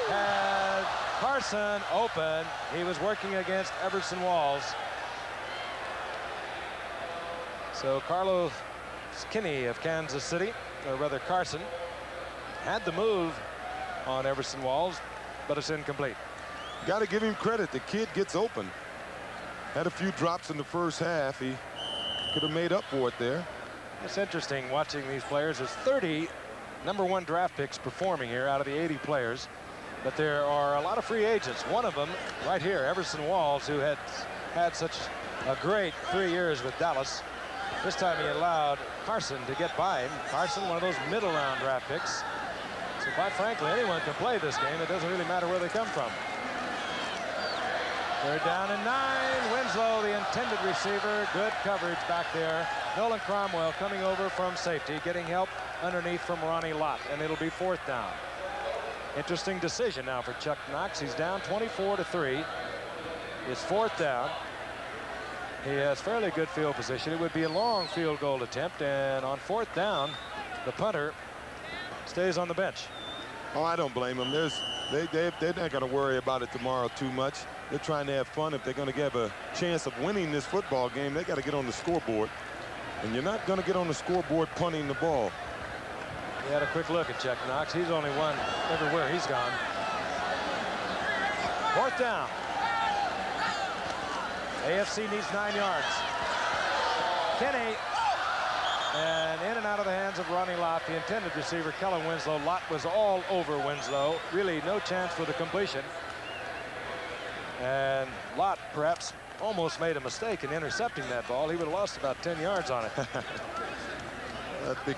had Carson open. He was working against Everson Walls. So Carlos Kinney of Kansas City, or rather Carson, had the move on Everson Walls, but it's incomplete. Got to give him credit. The kid gets open. Had a few drops in the first half. He could have made up for it there. It's interesting watching these players. There's 30 #1 draft picks performing here out of the 80 players. But there are a lot of free agents. One of them right here, Everson Walls, who had such a great 3 years with Dallas. This time he allowed Carson to get by him. Carson, one of those middle round draft picks. So quite frankly, anyone can play this game. It doesn't really matter where they come from. 3rd down and 9. Winslow, the intended receiver. Good coverage back there. Nolan Cromwell coming over from safety, getting help underneath from Ronnie Lott, and it'll be 4th down. Interesting decision now for Chuck Knox. He's down 24-3. It's 4th down. He has fairly good field position. It would be a long field goal attempt, and on 4th down, the punter stays on the bench. Oh, I don't blame him. They're not going to worry about it tomorrow too much. They're trying to have fun. If they're going to have a chance of winning this football game, they got to get on the scoreboard. And you're not going to get on the scoreboard punting the ball. We had a quick look at Chuck Knox. He's only won everywhere he's gone. 4th down. AFC needs 9 yards. Kinney. And in and out of the hands of Ronnie Lott, the intended receiver, Kellen Winslow. Lott was all over Winslow. Really no chance for the completion. And Lott perhaps almost made a mistake in intercepting that ball. He would have lost about 10 yards on it.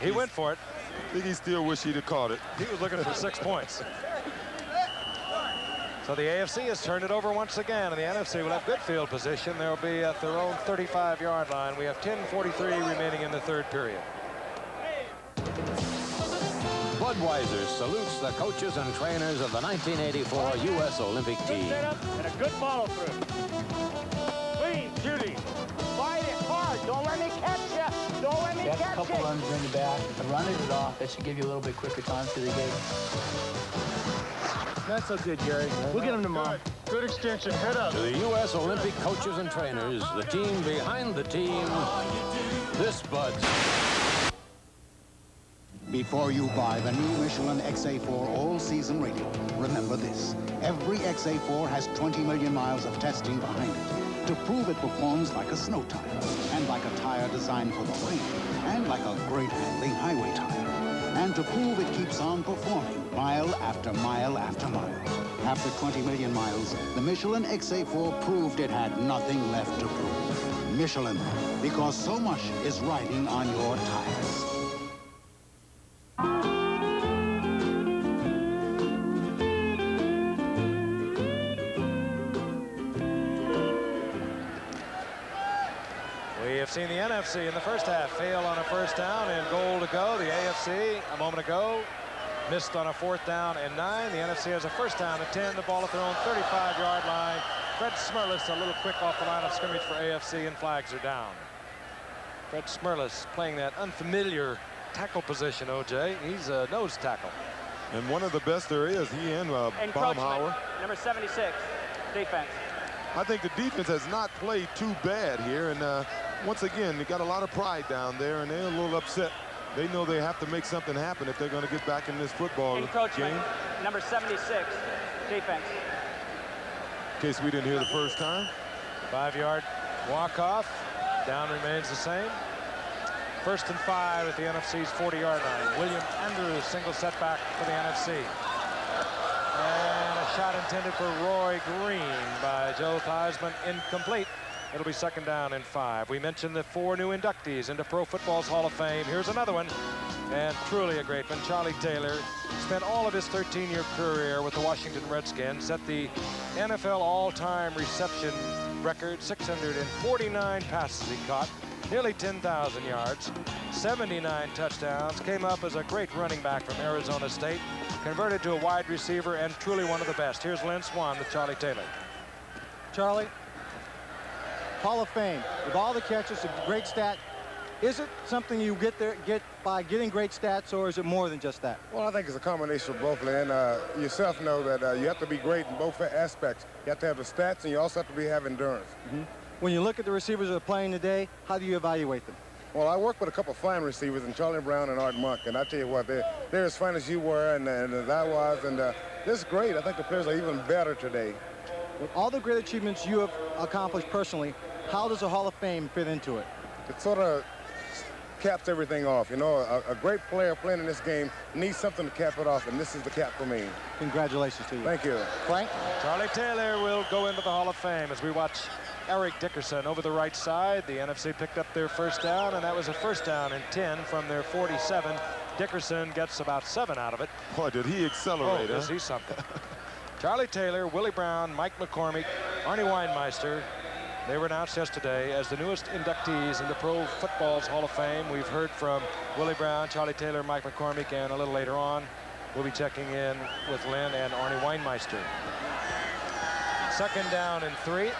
He went for it. I think he still wish he'd have caught it. He was looking for 6 points. So the AFC has turned it over once again, and the NFC will have good field position. They'll be at their own 35-yard line. We have 10:43 remaining in the third period. Budweiser salutes the coaches and trainers of the 1984 U.S. Olympic team. And a good follow-through. Clean, Judy. Fight it hard. Don't let me catch you. Don't let me catch you. A couple runs, bring it back. Running it off. That should give you a little bit quicker time through the gate. Not so good, Gary. We'll get him tomorrow. Good extension. Head up. To the U.S. Olympic coaches and trainers, the team behind the team, this Buds. Before you buy the new Michelin XA4 all-season radio, remember this. Every XA4 has 20 million miles of testing behind it to prove it performs like a snow tire, and like a tire designed for the rain, and like a great handling highway tire, and to prove it keeps on performing mile after mile after mile. After 20 million miles, the Michelin XA4 proved it had nothing left to prove. Michelin, because so much is riding on your tires. We have seen the NFC in the first half fail on a first down and goal to go. The AFC a moment ago missed on a 4th down and 9. The NFC has a first down and 10. The ball at their own 35-yard line. Fred Smerlis a little quick off the line of scrimmage for AFC, and flags are down. Fred Smerlis playing that unfamiliar tackle position, O.J. He's a nose tackle. And one of the best there is, he and Baumhauer. Number 76, defense. I think the defense has not played too bad here, and once again, they got a lot of pride down there, and they're a little upset. They know they have to make something happen if they're going to get back in this football Encroachment. game. Number 76, defense. In case we didn't hear the first time. 5-yard walk-off. Down remains the same. 1st and 5 at the NFC's 40-yard line. William Andrews, single setback for the NFC. And a shot intended for Roy Green by Joe Theismann, incomplete. It'll be 2nd down and 5. We mentioned the 4 new inductees into Pro Football's Hall of Fame. Here's another one, and truly a great one. Charlie Taylor spent all of his 13-year career with the Washington Redskins, set the NFL all-time reception record, 649 passes he caught, nearly 10,000 yards, 79 touchdowns, came up as a great running back from Arizona State, converted to a wide receiver, and truly one of the best. Here's Lynn Swann with Charlie Taylor. Charlie, Hall of Fame, with all the catches, a great stat. Is it something you get by getting great stats, or is it more than just that? Well, I think it's a combination of both, Lynn. Yourself know that you have to be great in both aspects. You have to have the stats, and you also have to have endurance. When you look at the receivers that are playing today, how do you evaluate them? Well, I work with a couple of fine receivers, and Charlie Brown and Art Monk, and I tell you what, they're as fine as you were and as I was, and this is great. I think the players are even better today. With all the great achievements you have accomplished personally, how does a Hall of Fame fit into it? It sort of caps everything off. You know, a great player playing in this game needs something to cap it off, and this is the cap for me. Congratulations to you. Thank you. Frank? Charlie Taylor will go into the Hall of Fame as we watch Eric Dickerson over the right side. The NFC picked up their first down, and that was a 1st down and 10 from their 47. Dickerson gets about 7 out of it. Boy, did he accelerate, does he something. Charlie Taylor, Willie Brown, Mike McCormick, Arnie Weinmeister. They were announced yesterday as the newest inductees into Pro Football's Hall of Fame. We've heard from Willie Brown, Charlie Taylor, Mike McCormick, and a little later on, we'll be checking in with Lynn and Arnie Weinmeister. 2nd down and 3.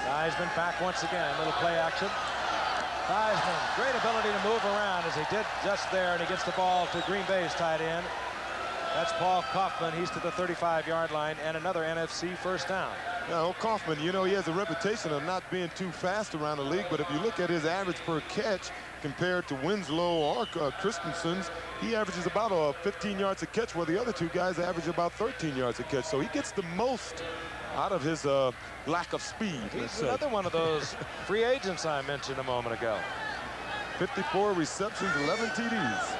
Theismann back once again, little play action. Theismann, great ability to move around as he did just there, and he gets the ball to Green Bay's tight end. That's Paul Kaufman. He's to the 35-yard line, and another NFC 1st down. Now, Kaufman, you know, he has a reputation of not being too fast around the league, but if you look at his average per catch compared to Winslow or Christensen's, he averages about 15 yards a catch, while the other 2 guys average about 13 yards a catch. So he gets the most out of his lack of speed. He's another one of those free agents I mentioned a moment ago. 54 receptions, 11 TDs.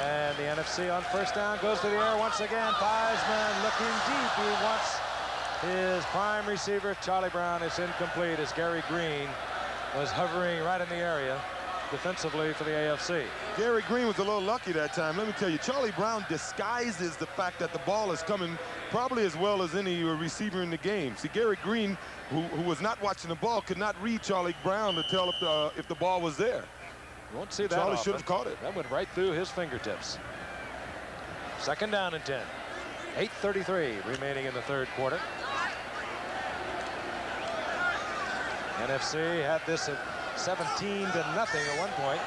And the NFC on 1st down goes to the air once again. Theismann looking deep. He wants his prime receiver, Charlie Brown, is incomplete as Gary Green was hovering right in the area defensively for the AFC. Gary Green was a little lucky that time. Let me tell you, Charlie Brown disguises the fact that the ball is coming probably as well as any receiver in the game. See, Gary Green, who was not watching the ball, could not read Charlie Brown to tell if the ball was there. You won't see that Charlie often. should have caught it. That went right through his fingertips. Second down and 10. 8:33 remaining in the third quarter. NFC had this at 17-0 at one point.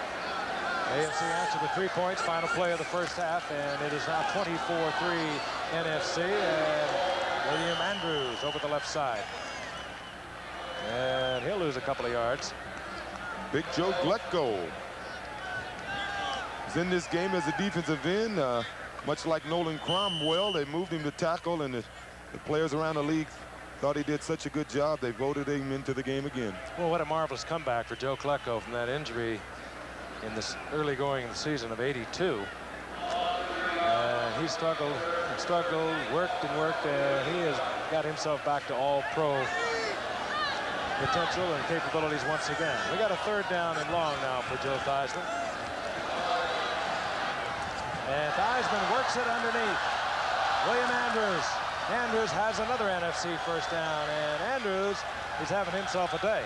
AFC answered with 3 points, final play of the first half, and it is now 24-3 NFC, and William Andrews over the left side. And he'll lose a couple of yards. Big Joe Glecko is in this game as a defensive end. Much like Nolan Cromwell, they moved him to tackle, and the players around the league thought he did such a good job, they voted him into the game again. Well, what a marvelous comeback for Joe Glecko from that injury in this early going of the season of '82. He struggled and struggled, worked and worked, and he has got himself back to all-pro potential and capabilities once again. We got a third down and long now for Joe Theismann. And Theismann works it underneath. William Andrews. Andrews has another NFC first down, and Andrews is having himself a day.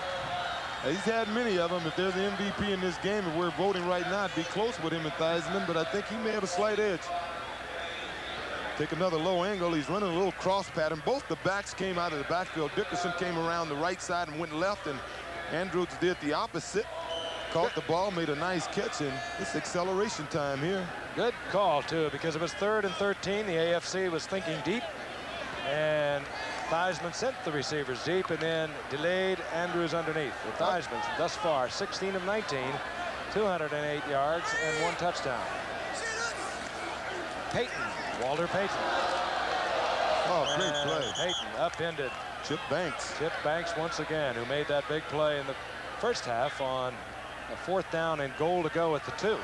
He's had many of them. If there's an MVP in this game, and we're voting right now, it'd be close with him and Theismann, but I think he may have a slight edge. Take another low angle. He's running a little cross pattern. Both the backs came out of the backfield. Dickerson came around the right side and went left, and Andrews did the opposite. Caught the ball, made a nice catch, and it's acceleration time here. Good call, too, because it was 3rd and 13. The AFC was thinking deep, and Theismann sent the receivers deep and then delayed Andrews underneath. With Theismann, thus far, 16 of 19, 208 yards, and 1 touchdown. Payton, Walter Payton. Oh, great play. Payton upended Chip Banks. Chip Banks once again, who made that big play in the first half on a 4th down and goal to go at the 2.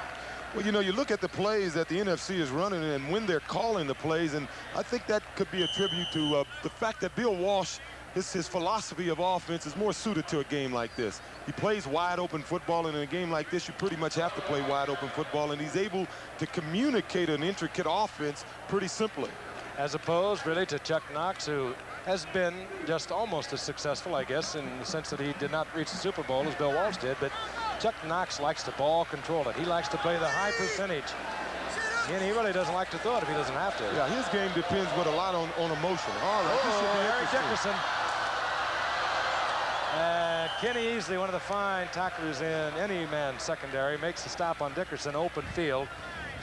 Well, you know, you look at the plays that the NFC is running and when they're calling the plays, and I think that could be a tribute to the fact that Bill Walsh, his philosophy of offense is more suited to a game like this. He plays wide open football, and in a game like this, you pretty much have to play wide open football, and he's able to communicate an intricate offense pretty simply. As opposed, really, to Chuck Knox, who has been just almost as successful, I guess, in the sense that he did not reach the Super Bowl as Bill Walsh did, but Chuck Knox likes to ball control it. He likes to play the high percentage. And he really doesn't like to throw it if he doesn't have to. Yeah, his game depends with a lot on emotion. All right, this should be Eric interesting. Dickerson. And Kenny Easley, one of the fine tacklers in any man's secondary, makes the stop on Dickerson, open field.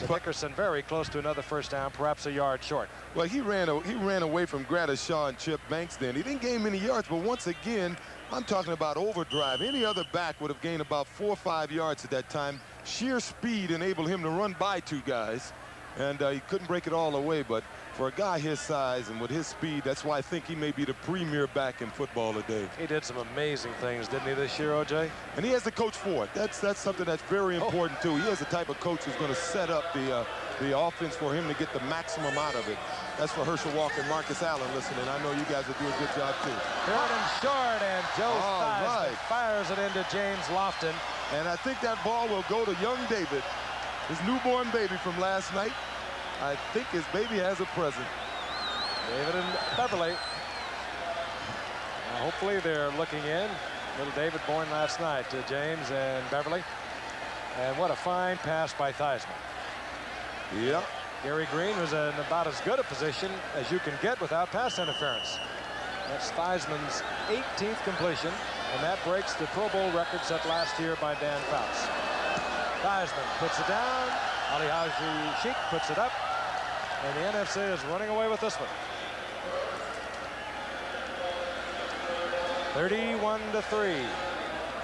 Dickerson very close to another first down, perhaps a yard short. Well, he ran away from Gradis Shaw and Chip Banks then. He didn't gain many yards, but once again, I'm talking about overdrive. Any other back would have gained about 4 or 5 yards at that time. Sheer speed enabled him to run by 2 guys, and he couldn't break it all away. But for a guy his size and with his speed, that's why I think he may be the premier back in football today. He did some amazing things, didn't he, this year, O.J.? And he has the coach for it. That's something that's very important, too. He has the type of coach who's going to set up the offense for him to get the maximum out of it. That's for Herschel Walker and Marcus Allen listening. I know you guys will do a good job, too. Third and short, and Joe Theismann fires it into James Lofton. And I think that ball will go to young David, his newborn baby from last night. I think his baby has a present. David and Beverly. Now, hopefully they're looking in. Little David born last night to James and Beverly. And what a fine pass by Theismann. Yeah. Gary Green was in about as good a position as you can get without pass interference. That's Theismann's 18th completion, and that breaks the Pro Bowl record set last year by Dan Fouts. Theismann puts it down. Ali Haji Sheikh puts it up, and the NFC is running away with this one. 31-3.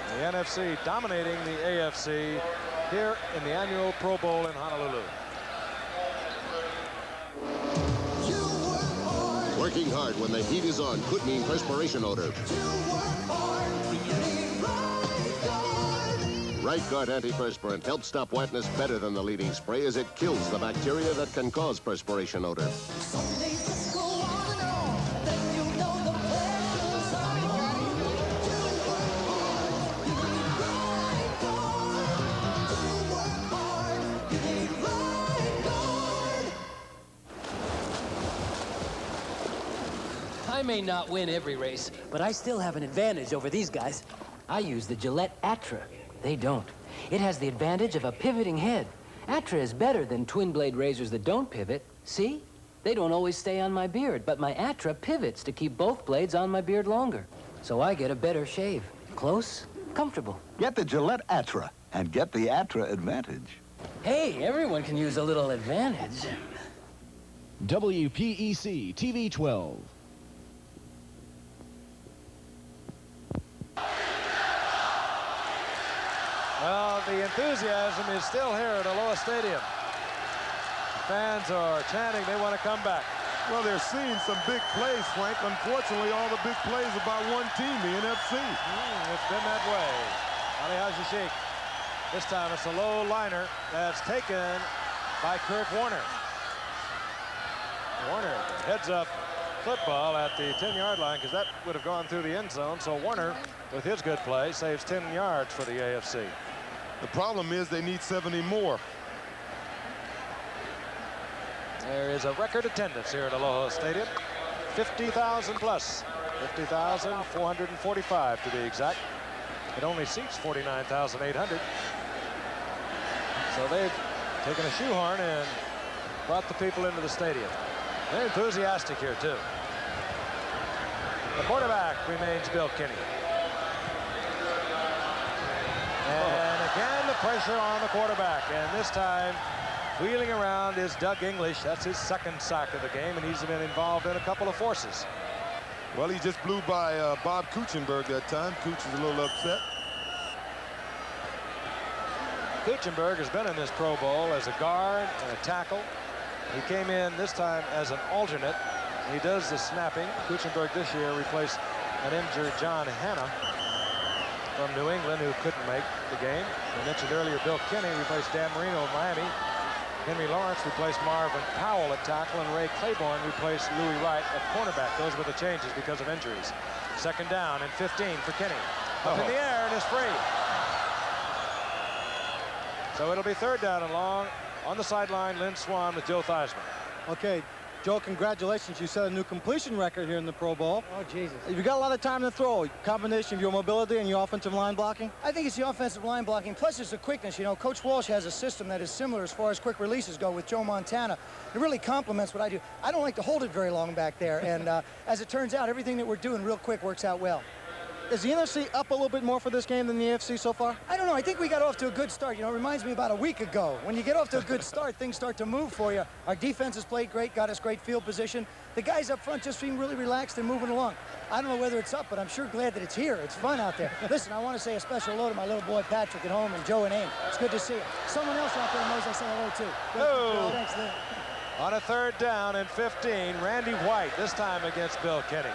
The NFC dominating the AFC here in the annual Pro Bowl in Honolulu. Working hard when the heat is on could mean perspiration odor. Right Guard antiperspirant helps stop wetness better than the leading spray, as it kills the bacteria that can cause perspiration odor. I may not win every race, but I still have an advantage over these guys. I use the Gillette Atra. They don't. It has the advantage of a pivoting head. Atra is better than twin blade razors that don't pivot. See? They don't always stay on my beard, but my Atra pivots to keep both blades on my beard longer. So I get a better shave. Close, comfortable. Get the Gillette Atra and get the Atra advantage. Hey, everyone can use a little advantage. WPEC TV 12. Well, the enthusiasm is still here at Aloha Stadium. Fans are chanting they want to come back. Well, they're seeing some big plays, Frank. Unfortunately, all the big plays are by one team, the NFC. It's been that way. Ali Haji. This time it's a low liner that's taken by Kurt Warner. Warner heads up football at the 10-yard line because that would have gone through the end zone. So Warner, with his good play, saves 10 yards for the AFC. The problem is they need 70 more. There is a record attendance here at Aloha Stadium. 50,000 plus. 50,445 to be exact. It only seats 49,800. So they've taken a shoehorn and brought the people into the stadium. They're enthusiastic here, too. The quarterback remains Bill Kinney. And again, the pressure on the quarterback. And this time, wheeling around is Doug English. That's his second sack of the game, and he's been involved in a couple of forces. Well, he just blew by Bob Kuchenberg that time. Kuch is a little upset. Kuchenberg has been in this Pro Bowl as a guard and a tackle. He came in this time as an alternate. He does the snapping. Kuchenberg this year replaced an injured John Hanna from New England who couldn't make the game. I mentioned earlier Bill Kinney replaced Dan Marino of Miami. Henry Lawrence replaced Marvin Powell at tackle, and Ray Claiborne replaced Louis Wright at cornerback. Those were the changes because of injuries. Second down and 15 for Kinney. Up in the air and is free. So it'll be third down and long. On the sideline, Lynn Swan with Joe Theismann. Okay, Joe, congratulations. You set a new completion record here in the Pro Bowl. Oh, Jesus. You've got a lot of time to throw. Combination of your mobility and your offensive line blocking? I think it's the offensive line blocking, plus it's the quickness. You know, Coach Walsh has a system that is similar as far as quick releases go with Joe Montana. It really complements what I do. I don't like to hold it very long back there, and as it turns out, everything that we're doing real quick works out well. Is the NFC up a little bit more for this game than the AFC so far? I don't know. I think we got off to a good start. You know, it reminds me about a week ago. When you get off to a good start, things start to move for you. Our defense has played great, got us great field position. The guys up front just seem really relaxed and moving along. I don't know whether it's up, but I'm sure glad that it's here. It's fun out there. Listen, I want to say a special hello to my little boy Patrick at home and Joe and Aim. It's good to see you. Someone else out there knows I say hello too. Oh. Thanks, Lynn. On a third down and 15, Randy White, this time against Bill Kinney.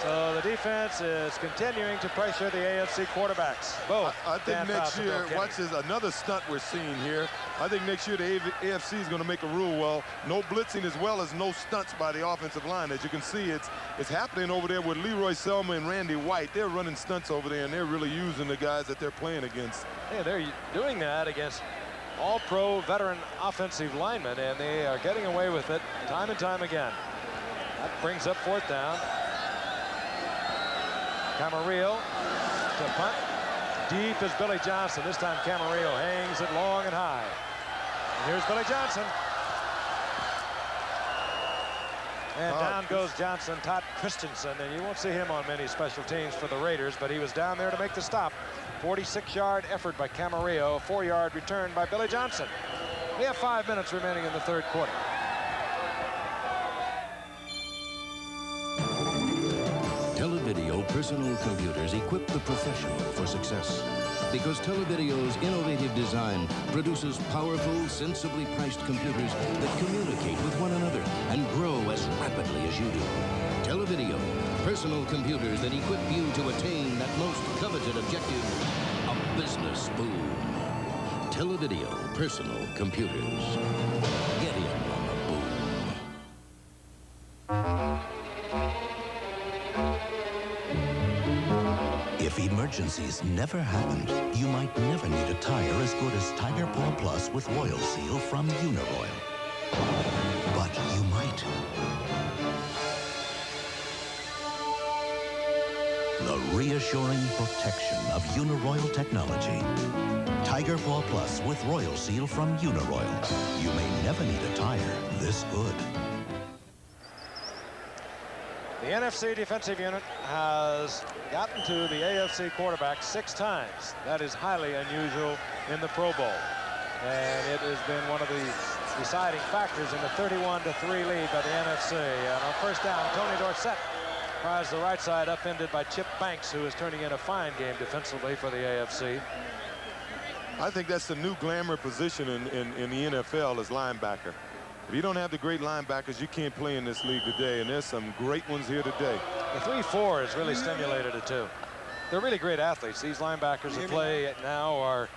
So the defense is continuing to pressure the AFC quarterbacks. Both. I think next year, watch this, another stunt we're seeing here. I think next year the AFC is going to make a rule, well, no blitzing as well as no stunts by the offensive line. As you can see, it's happening over there with Leroy Selma and Randy White. They're running stunts over there, and they're really using the guys that they're playing against. Yeah, they're doing that against all-pro veteran offensive linemen, and they are getting away with it time and time again. That brings up fourth down. Camarillo to punt. Deep is Billy Johnson. This time Camarillo hangs it long and high. And here's Billy Johnson. And down goes Johnson, Todd Christensen, and you won't see him on many special teams for the Raiders, but he was down there to make the stop. 46-yard effort by Camarillo, a 4-yard return by Billy Johnson. We have 5 minutes remaining in the third quarter. Televideo personal computers equip the professional for success. Because Televideo's innovative design produces powerful, sensibly priced computers that communicate with one another and grow as rapidly as you do. Televideo, personal computers that equip you to attain that most coveted objective, a business boom. Televideo personal computers. Get in on the boom. If emergencies never happened, you might never need a tire as good as Tiger Paw Plus with Oil Seal from Uniroyal. But you might. reassuring protection of Uniroyal technology. Tiger Paw Plus with Royal Seal from Uniroyal. You may never need a tire this good. The NFC defensive unit has gotten to the AFC quarterback 6 times. That is highly unusual in the Pro Bowl. And it has been one of the deciding factors in the 31-3 lead by the NFC. And on first down, Tony Dorsett tries the right side, upended by Chip Banks, who is turning in a fine game defensively for the AFC. I think that's the new glamour position in the NFL as linebacker. If you don't have the great linebackers, you can't play in this league today, and there's some great ones here today. The 3-4 has really stimulated it, too. They're really great athletes. These linebackers who play now are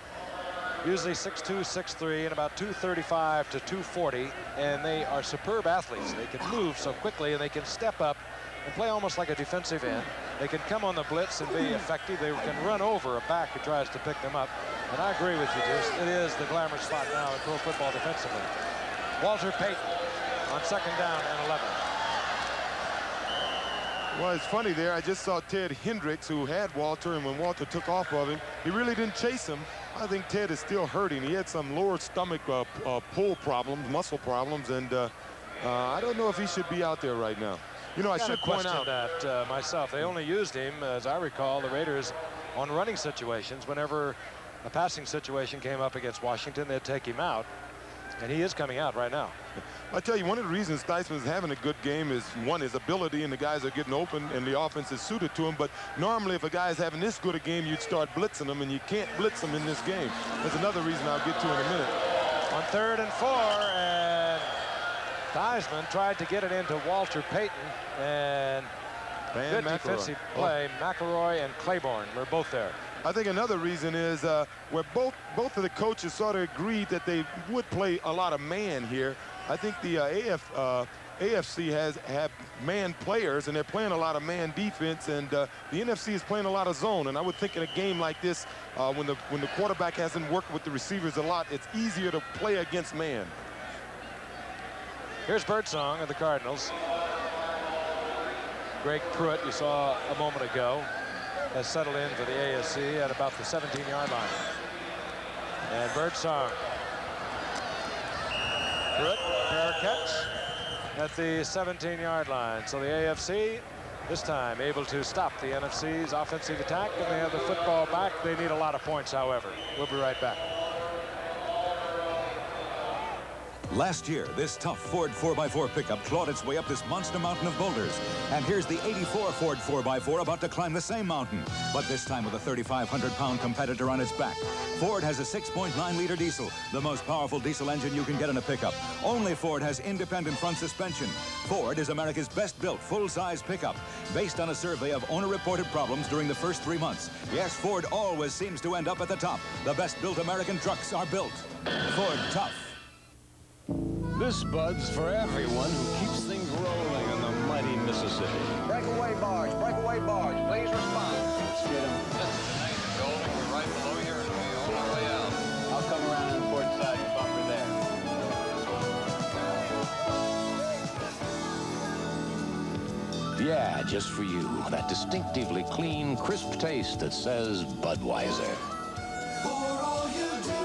usually 6'2", 6'3", and about 235 to 240, and they are superb athletes. They can move so quickly, and they can step up and play almost like a defensive end. They can come on the blitz and be effective. They can run over a back who tries to pick them up. And I agree with you, Juice. It is the glamour spot now in pro football defensively. Walter Payton on second down and 11. Well, it's funny there. I just saw Ted Hendricks, who had Walter, and when Walter took off of him, he really didn't chase him. I think Ted is still hurting. He had some lower stomach pull problems, muscle problems, and I don't know if he should be out there right now. You know, I should point out that myself. They only used him, as I recall, the Raiders on running situations. Whenever a passing situation came up against Washington, they'd take him out. And he is coming out right now. I tell you, one of the reasons Theismann's having a good game is, one, his ability, and the guys are getting open, and the offense is suited to him. But normally, if a guy is having this good a game, you'd start blitzing him, and you can't blitz him in this game. That's another reason I'll get to in a minute. On 3rd and 4, and Theismann tried to get it into Walter Payton, and good defensive play. McElroy and Claiborne were both there. I think another reason is where both of the coaches sort of agreed that they would play a lot of man here. I think the AFC have man players, and they're playing a lot of man defense, and the NFC is playing a lot of zone. And I would think in a game like this, when the quarterback hasn't worked with the receivers a lot, it's easier to play against man. Here's Birdsong of the Cardinals. Greg Pruitt, you saw a moment ago, has settled in for the ASC at about the 17-yard line. And Birdsong. Pruitt, fair catch at the 17-yard line. So the AFC, this time, able to stop the NFC's offensive attack, and they have the football back. They need a lot of points, however. We'll be right back. Last year, this tough Ford 4x4 pickup clawed its way up this monster mountain of boulders. And here's the 84 Ford 4x4 about to climb the same mountain, but this time with a 3,500-pound competitor on its back. Ford has a 6.9-liter diesel, the most powerful diesel engine you can get in a pickup. Only Ford has independent front suspension. Ford is America's best-built, full-size pickup, based on a survey of owner-reported problems during the first 3 months. Yes, Ford always seems to end up at the top. The best-built American trucks are built. Ford Tough. This Bud's for everyone who keeps things rolling on the mighty Mississippi. Breakaway barge, please respond. Let's get him. Thanks, Golding. We're right below here and we're on our way out. I'll come around on the port side bumper there. Yeah, just for you. That distinctively clean, crisp taste that says Budweiser. For all you do,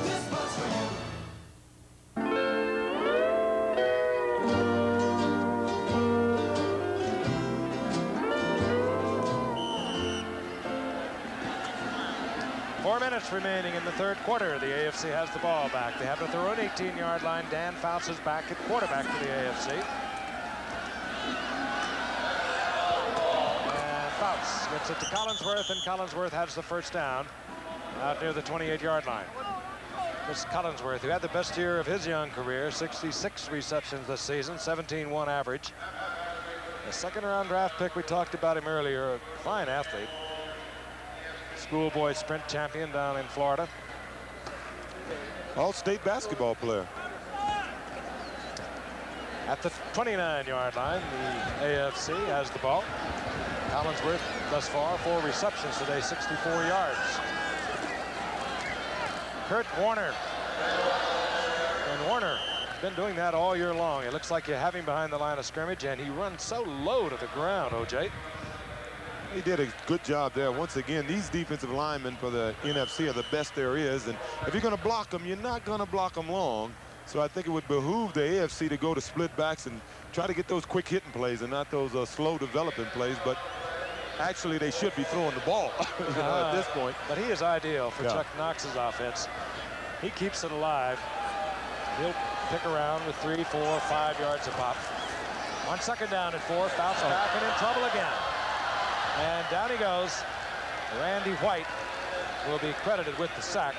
this Bud's for you. 4 minutes remaining in the third quarter. The AFC has the ball back. They have it at their own 18-yard line. Dan Fouts is back at quarterback for the AFC. And Fouts gets it to Collinsworth, and Collinsworth has the first down out near the 28-yard line. This Collinsworth, who had the best year of his young career, 66 receptions this season, 17-1 average. The second-round draft pick, we talked about him earlier, a fine athlete. Schoolboy sprint champion down in Florida. All-state basketball player. At the 29-yard line, the AFC has the ball. Collinsworth thus far, 4 receptions today, 64 yards. Kurt Warner. And Warner has been doing that all year long. It looks like you have him behind the line of scrimmage, and he runs so low to the ground, OJ. He did a good job there. Once again, these defensive linemen for the NFC are the best there is. And if you're going to block them, you're not going to block them long. So I think it would behoove the AFC to go to split backs and try to get those quick hitting plays and not those slow developing plays. But actually, they should be throwing the ball at this point. But he is ideal for Chuck Knox's offense. He keeps it alive. He'll pick around with 3, 4, 5 yards a pop. On second down and 4, bounce back and in trouble again. And down he goes. Randy White will be credited with the sack.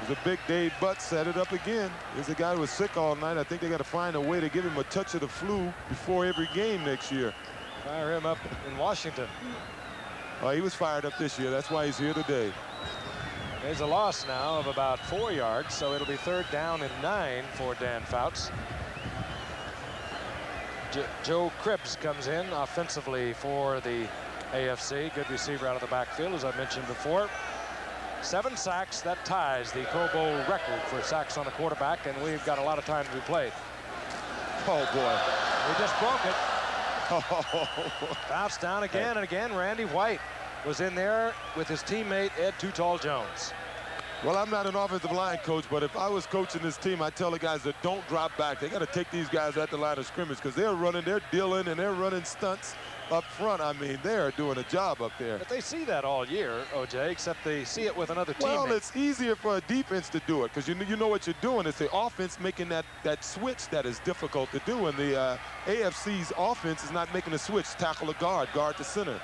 It was a big Dave Butt set it up again. Here's a guy who was sick all night. I think they got to find a way to give him a touch of the flu before every game next year. Fire him up in Washington. Oh, he was fired up this year. That's why he's here today. There's a loss now of about 4 yards, so it'll be 3rd down and 9 for Dan Fouts. Joe Cribbs comes in offensively for the AFC. Good receiver out of the backfield, as I mentioned before. 7 sacks. That ties the Pro Bowl record for sacks on a quarterback, and we've got a lot of time to be played. Oh, boy. We just broke it. Bounce down again and again. Randy White was in there with his teammate Ed Too Tall Jones. Well, I'm not an offensive line coach, but if I was coaching this team, I'd tell the guys that don't drop back. They got to take these guys at the line of scrimmage because they're running, they're dealing, and they're running stunts up front. I mean, they're doing a job up there. But they see that all year, OJ, except they see it with another teammate. Well, it's easier for a defense to do it because you know what you're doing. It's the offense making that switch that is difficult to do, and the AFC's offense is not making a switch. Tackle a guard to center.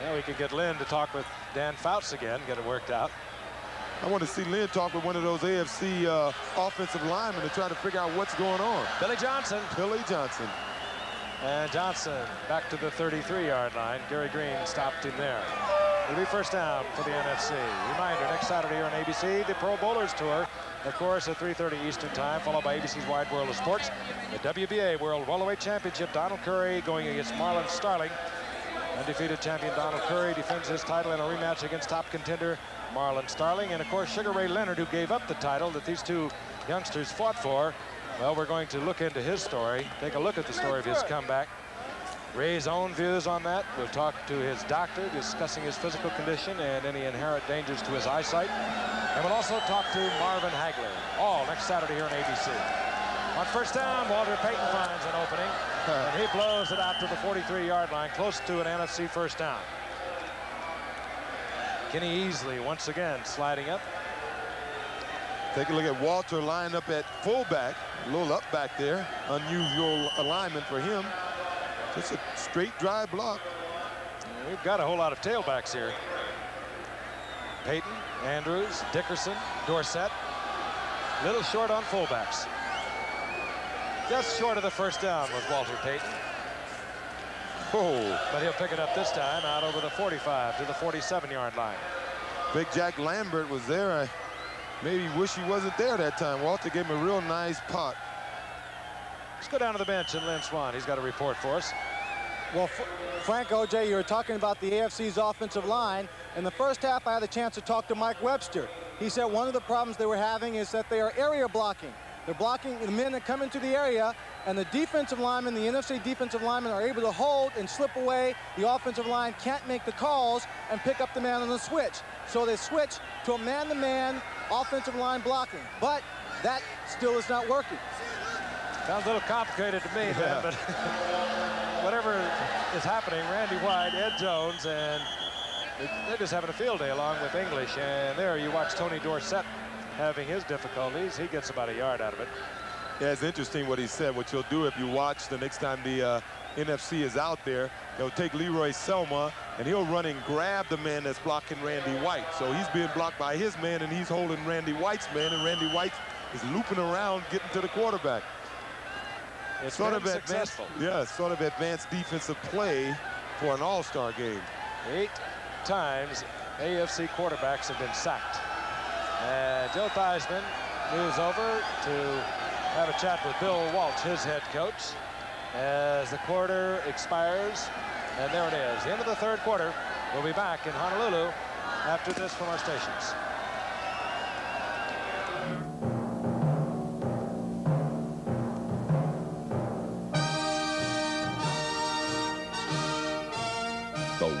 Yeah, we could get Lynn to talk with Dan Fouts again, get it worked out. I want to see Lynn talk with one of those AFC offensive linemen to try to figure out what's going on. Billy Johnson. Billy Johnson. And Johnson back to the 33-yard line. Gary Green stopped him there. It'll be 1st down for the NFC. Reminder, next Saturday here on ABC, the Pro Bowlers Tour. Of course, at 3:30 Eastern Time, followed by ABC's Wide World of Sports. The WBA World Welterweight Championship, Donald Curry going against Marlon Starling. Undefeated champion Donald Curry defends his title in a rematch against top contender Marlon Starling. And, of course, Sugar Ray Leonard, who gave up the title that these two youngsters fought for. Well, we're going to look into his story, take a look at the story of his comeback. Ray's own views on that. We'll talk to his doctor, discussing his physical condition and any inherent dangers to his eyesight. And we'll also talk to Marvin Hagler, all next Saturday here on ABC. On 1st down, Walter Payton finds an opening, and he blows it out to the 43-yard line, close to an NFC 1st down. Kenny Easley once again sliding up. Take a look at Walter lined up at fullback, a little up back there. Unusual alignment for him. Just a straight drive block. We've got a whole lot of tailbacks here. Payton, Andrews, Dickerson, Dorsett. Little short on fullbacks. Just short of the 1st down was Walter Payton. Oh. But he'll pick it up this time out over the 45 to the 47-yard line. Big Jack Lambert was there. I maybe wish he wasn't there that time. Walter gave him a real nice pot. Let's go down to the bench and Lynn Swan. He's got a report for us. Well, Frank, OJ, you were talking about the AFC's offensive line. In the 1st half, I had a chance to talk to Mike Webster. He said one of the problems they were having is that they are area blocking. They're blocking the men that come into the area, and the defensive linemen, the NFC defensive linemen, are able to hold and slip away. The offensive line can't make the calls and pick up the man on the switch. So they switch to a man-to-man offensive line blocking. But that still is not working. Sounds a little complicated to me, man, but whatever is happening, Randy White, Ed Jones, and they're just having a field day along with English. And there you watch Tony Dorsett having his difficulties. He gets about a yard out of it. Yeah, it's interesting what he said. What you'll do if you watch the next time the NFC is out there, they'll take Leroy Selma, and he'll run and grab the man that's blocking Randy White. So he's being blocked by his man, and he's holding Randy White's man, and Randy White is looping around, getting to the quarterback. It's sort of successful. Sort of advanced defensive play for an all-star game. 8 times AFC quarterbacks have been sacked. And Joe Theismann moves over to have a chat with Bill Walsh, his head coach, as the quarter expires. And there it is, the end of the 3rd quarter. We'll be back in Honolulu after this from our stations.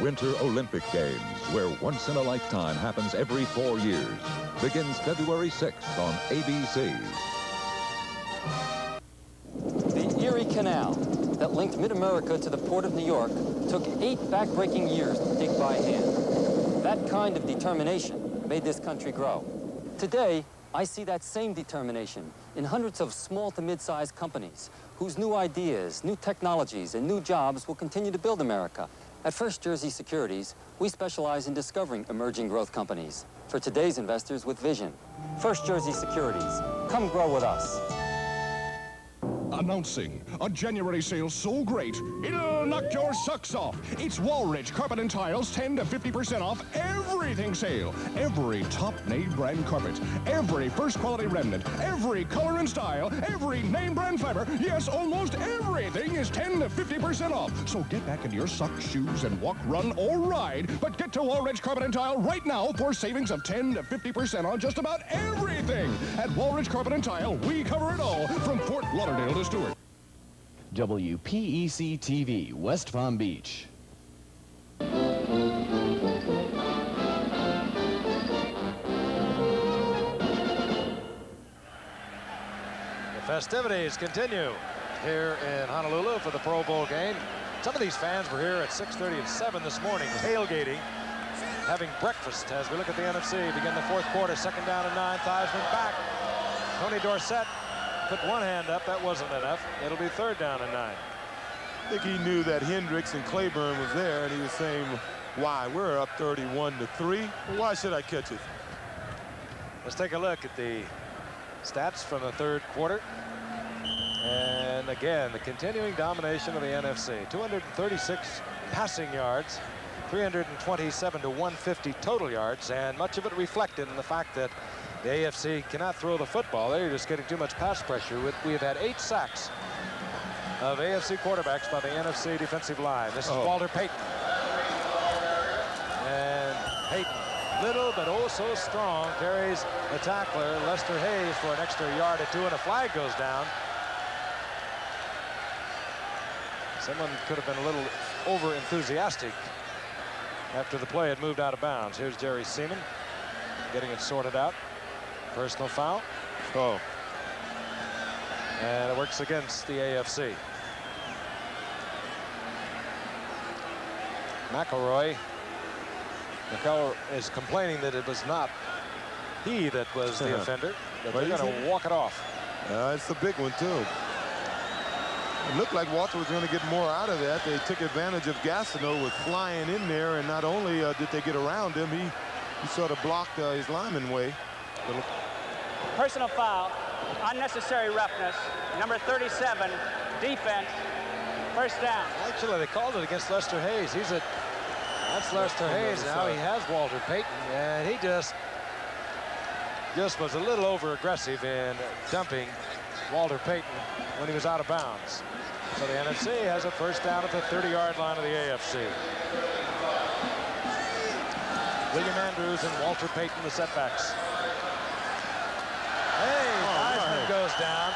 Winter Olympic Games, where once in a lifetime happens every 4 years, begins February 6th on ABC. The Erie Canal that linked mid-America to the port of New York took 8 backbreaking years to dig by hand. That kind of determination made this country grow. Today, I see that same determination in hundreds of small to mid-sized companies whose new ideas, new technologies, and new jobs will continue to build America. At First Jersey Securities, we specialize in discovering emerging growth companies for today's investors with vision. First Jersey Securities, come grow with us. Announcing a January sale so great, it'll knock your socks off. It's Walridge Carpet and Tiles 10 to 50% off everything sale. Every top name brand carpet, every first quality remnant, every color and style, every name brand fiber. Yes, almost everything is 10 to 50% off. So get back into your socks, shoes, and walk, run, or ride. But get to Walridge Carpet and Tile right now for savings of 10 to 50% on just about everything. At Walridge Carpet and Tile, we cover it all from Fort Lauderdale to Stewart. WPEC TV, West Palm Beach. The festivities continue here in Honolulu for the Pro Bowl game. Some of these fans were here at 6:30 and 7 this morning, tailgating, having breakfast as we look at the NFC. Begin the fourth quarter, second down and 9. Theismann back. Tony Dorsett put one hand up. That wasn't enough. It'll be third down and 9. I think he knew that Hendricks and Claiborne was there, and he was saying, why? We're up 31-3. Why should I catch it? Let's take a look at the stats from the third quarter. And again, the continuing domination of the NFC. 236 passing yards, 327 to 150 total yards, and much of it reflected in the fact that the AFC cannot throw the football. They're just getting too much pass pressure. We have had 8 sacks of AFC quarterbacks by the NFC defensive line. This is Walter Payton. And Payton, little but oh so strong, carries the tackler, Lester Hayes, for an extra yard or 2, and a flag goes down. Someone could have been a little over-enthusiastic after the play had moved out of bounds. Here's Jerry Seaman getting it sorted out. Personal foul. And it works against the AFC. McElroy is complaining that it was not he that was the offender, but they're going to walk it off. It's a big one, too. It looked like Walter was going to get more out of that. They took advantage of Gastineau with flying in there, and not only did they get around him, he sort of blocked his lineman way. Personal foul, unnecessary roughness, number 37, defense, first down. Actually, they called it against Lester Hayes. That's Lester Hayes now. He has Walter Payton, and he just was a little over-aggressive in dumping Walter Payton when he was out of bounds. So the NFC has a first down at the 30-yard line of the AFC. William Andrews and Walter Payton, the setbacks. Hey, Theismann goes down.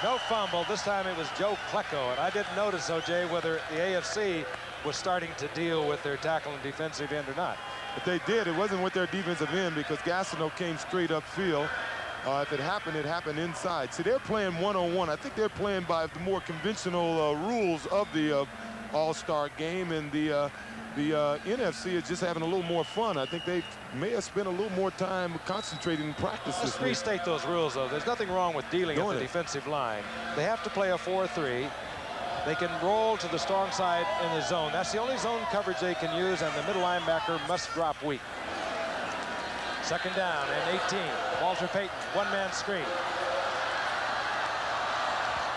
No fumble. This time it was Joe Klecko. And I didn't notice, O.J., whether the AFC was starting to deal with their tackle and defensive end or not. But they did. It wasn't with their defensive end because Gastineau came straight upfield. If it happened inside. See, they're playing one-on-one. I think they're playing by the more conventional rules of the All-Star game, and the NFC is just having a little more fun. I think they may have spent a little more time concentrating in practice. Let's restate those rules, though. There's nothing wrong with dealing at the defensive line. They have to play a 4-3. They can roll to the strong side in the zone. That's the only zone coverage they can use, and the middle linebacker must drop weak. Second down and 18. Walter Payton, one-man screen.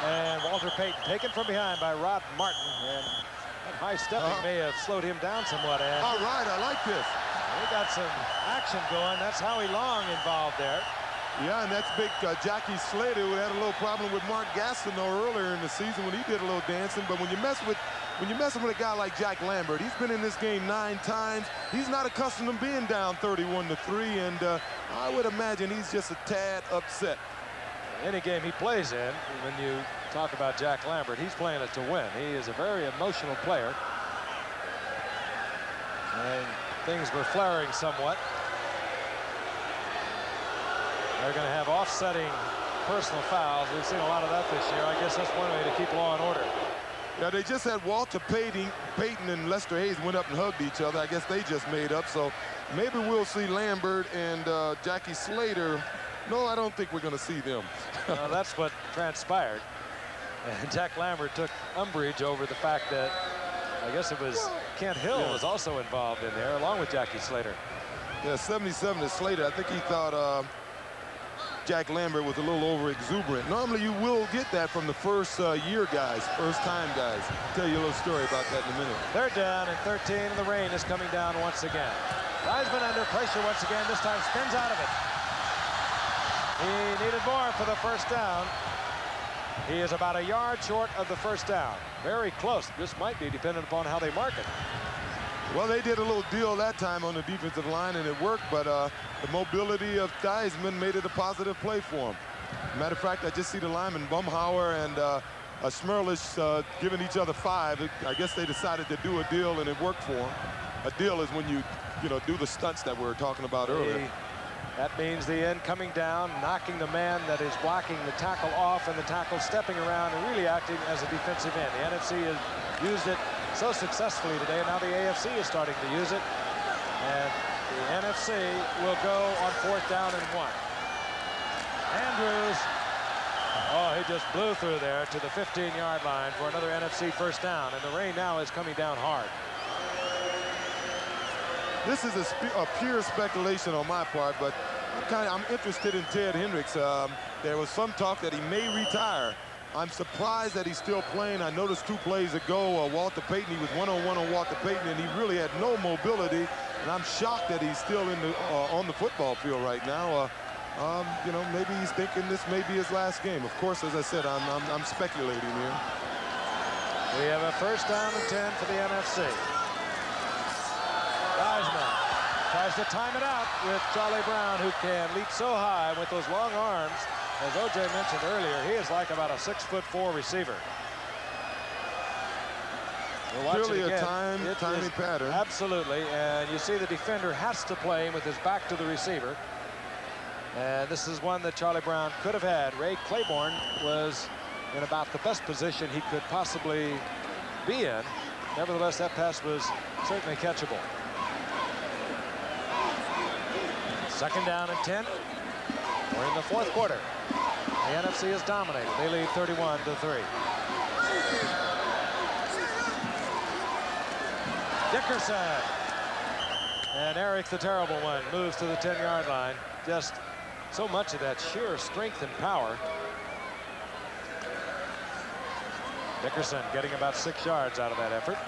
And Walter Payton taken from behind by Rod Martin. And that high stepping may have slowed him down somewhat. And all right, I like this. He got some action going. That's Howie Long involved there. Yeah, and that's big Jackie Slater, who had a little problem with Mark Gastineau earlier in the season when he did a little dancing. But when you're messing with a guy like Jack Lambert, he's been in this game 9 times. He's not accustomed to being down 31-3, and I would imagine he's just a tad upset. Any game he plays in, when you talk about Jack Lambert, he's playing it to win. He is a very emotional player. And things were flaring somewhat. They're going to have offsetting personal fouls. We've seen a lot of that this year. I guess that's one way to keep law and order. Yeah, they just had Walter Payton and Lester Hayes went up and hugged each other. I guess they just made up. So maybe we'll see Lambert and Jackie Slater. No, I don't think we're going to see them. Well, that's what transpired. And Jack Lambert took umbrage over the fact that I guess it was Kent Hill was also involved in there, along with Jackie Slater. Yeah, 77 to Slater. I think he thought Jack Lambert was a little over exuberant. Normally you will get that from the first year guys, first time guys. I'll tell you a little story about that in a minute. They're down in 13 and the rain is coming down once again. Theismann under pressure once again, this time spins out of it. He needed more for the first down. He is about a yard short of the first down. Very close. This might be dependent upon how they mark it. Well, they did a little deal that time on the defensive line, and it worked, but the mobility of Theismann made it a positive play for him. Matter of fact, I just see the lineman Bumhauer and Schmerlich giving each other 5. I guess they decided to do a deal, and it worked for them. A deal is when you do the stunts that we were talking about earlier. That means the end coming down, knocking the man that is blocking the tackle off, and the tackle stepping around and really acting as a defensive end. The NFC has used it so successfully today, and now the AFC is starting to use it. And the NFC will go on 4th down and 1. Andrews, oh, he just blew through there to the 15-yard line for another NFC first down, and the rain now is coming down hard. This is a pure speculation on my part, but I'm interested in Ted Hendricks. There was some talk that he may retire. I'm surprised that he's still playing. I noticed 2 plays ago, Walter Payton, he was one-on-one on Walter Payton, and he really had no mobility. And I'm shocked that he's still in the on the football field right now. Maybe he's thinking this may be his last game. Of course, as I said, I'm speculating here. We have a first down and 10 for the NFC. Theismann tries to time it out with Charlie Brown, who can leap so high with those long arms. As O.J. mentioned earlier, he is like about a 6'4" receiver. Really a timing pattern. Absolutely, and you see the defender has to play with his back to the receiver. And this is one that Charlie Brown could have had. Ray Claiborne was in about the best position he could possibly be in. Nevertheless, that pass was certainly catchable. 2nd down and 10. We're in the 4th quarter. The NFC is dominated. They lead 31-3. Dickerson. And Eric, the terrible one, moves to the 10-yard line. Just so much of that sheer strength and power. Dickerson getting about 6 yards out of that effort.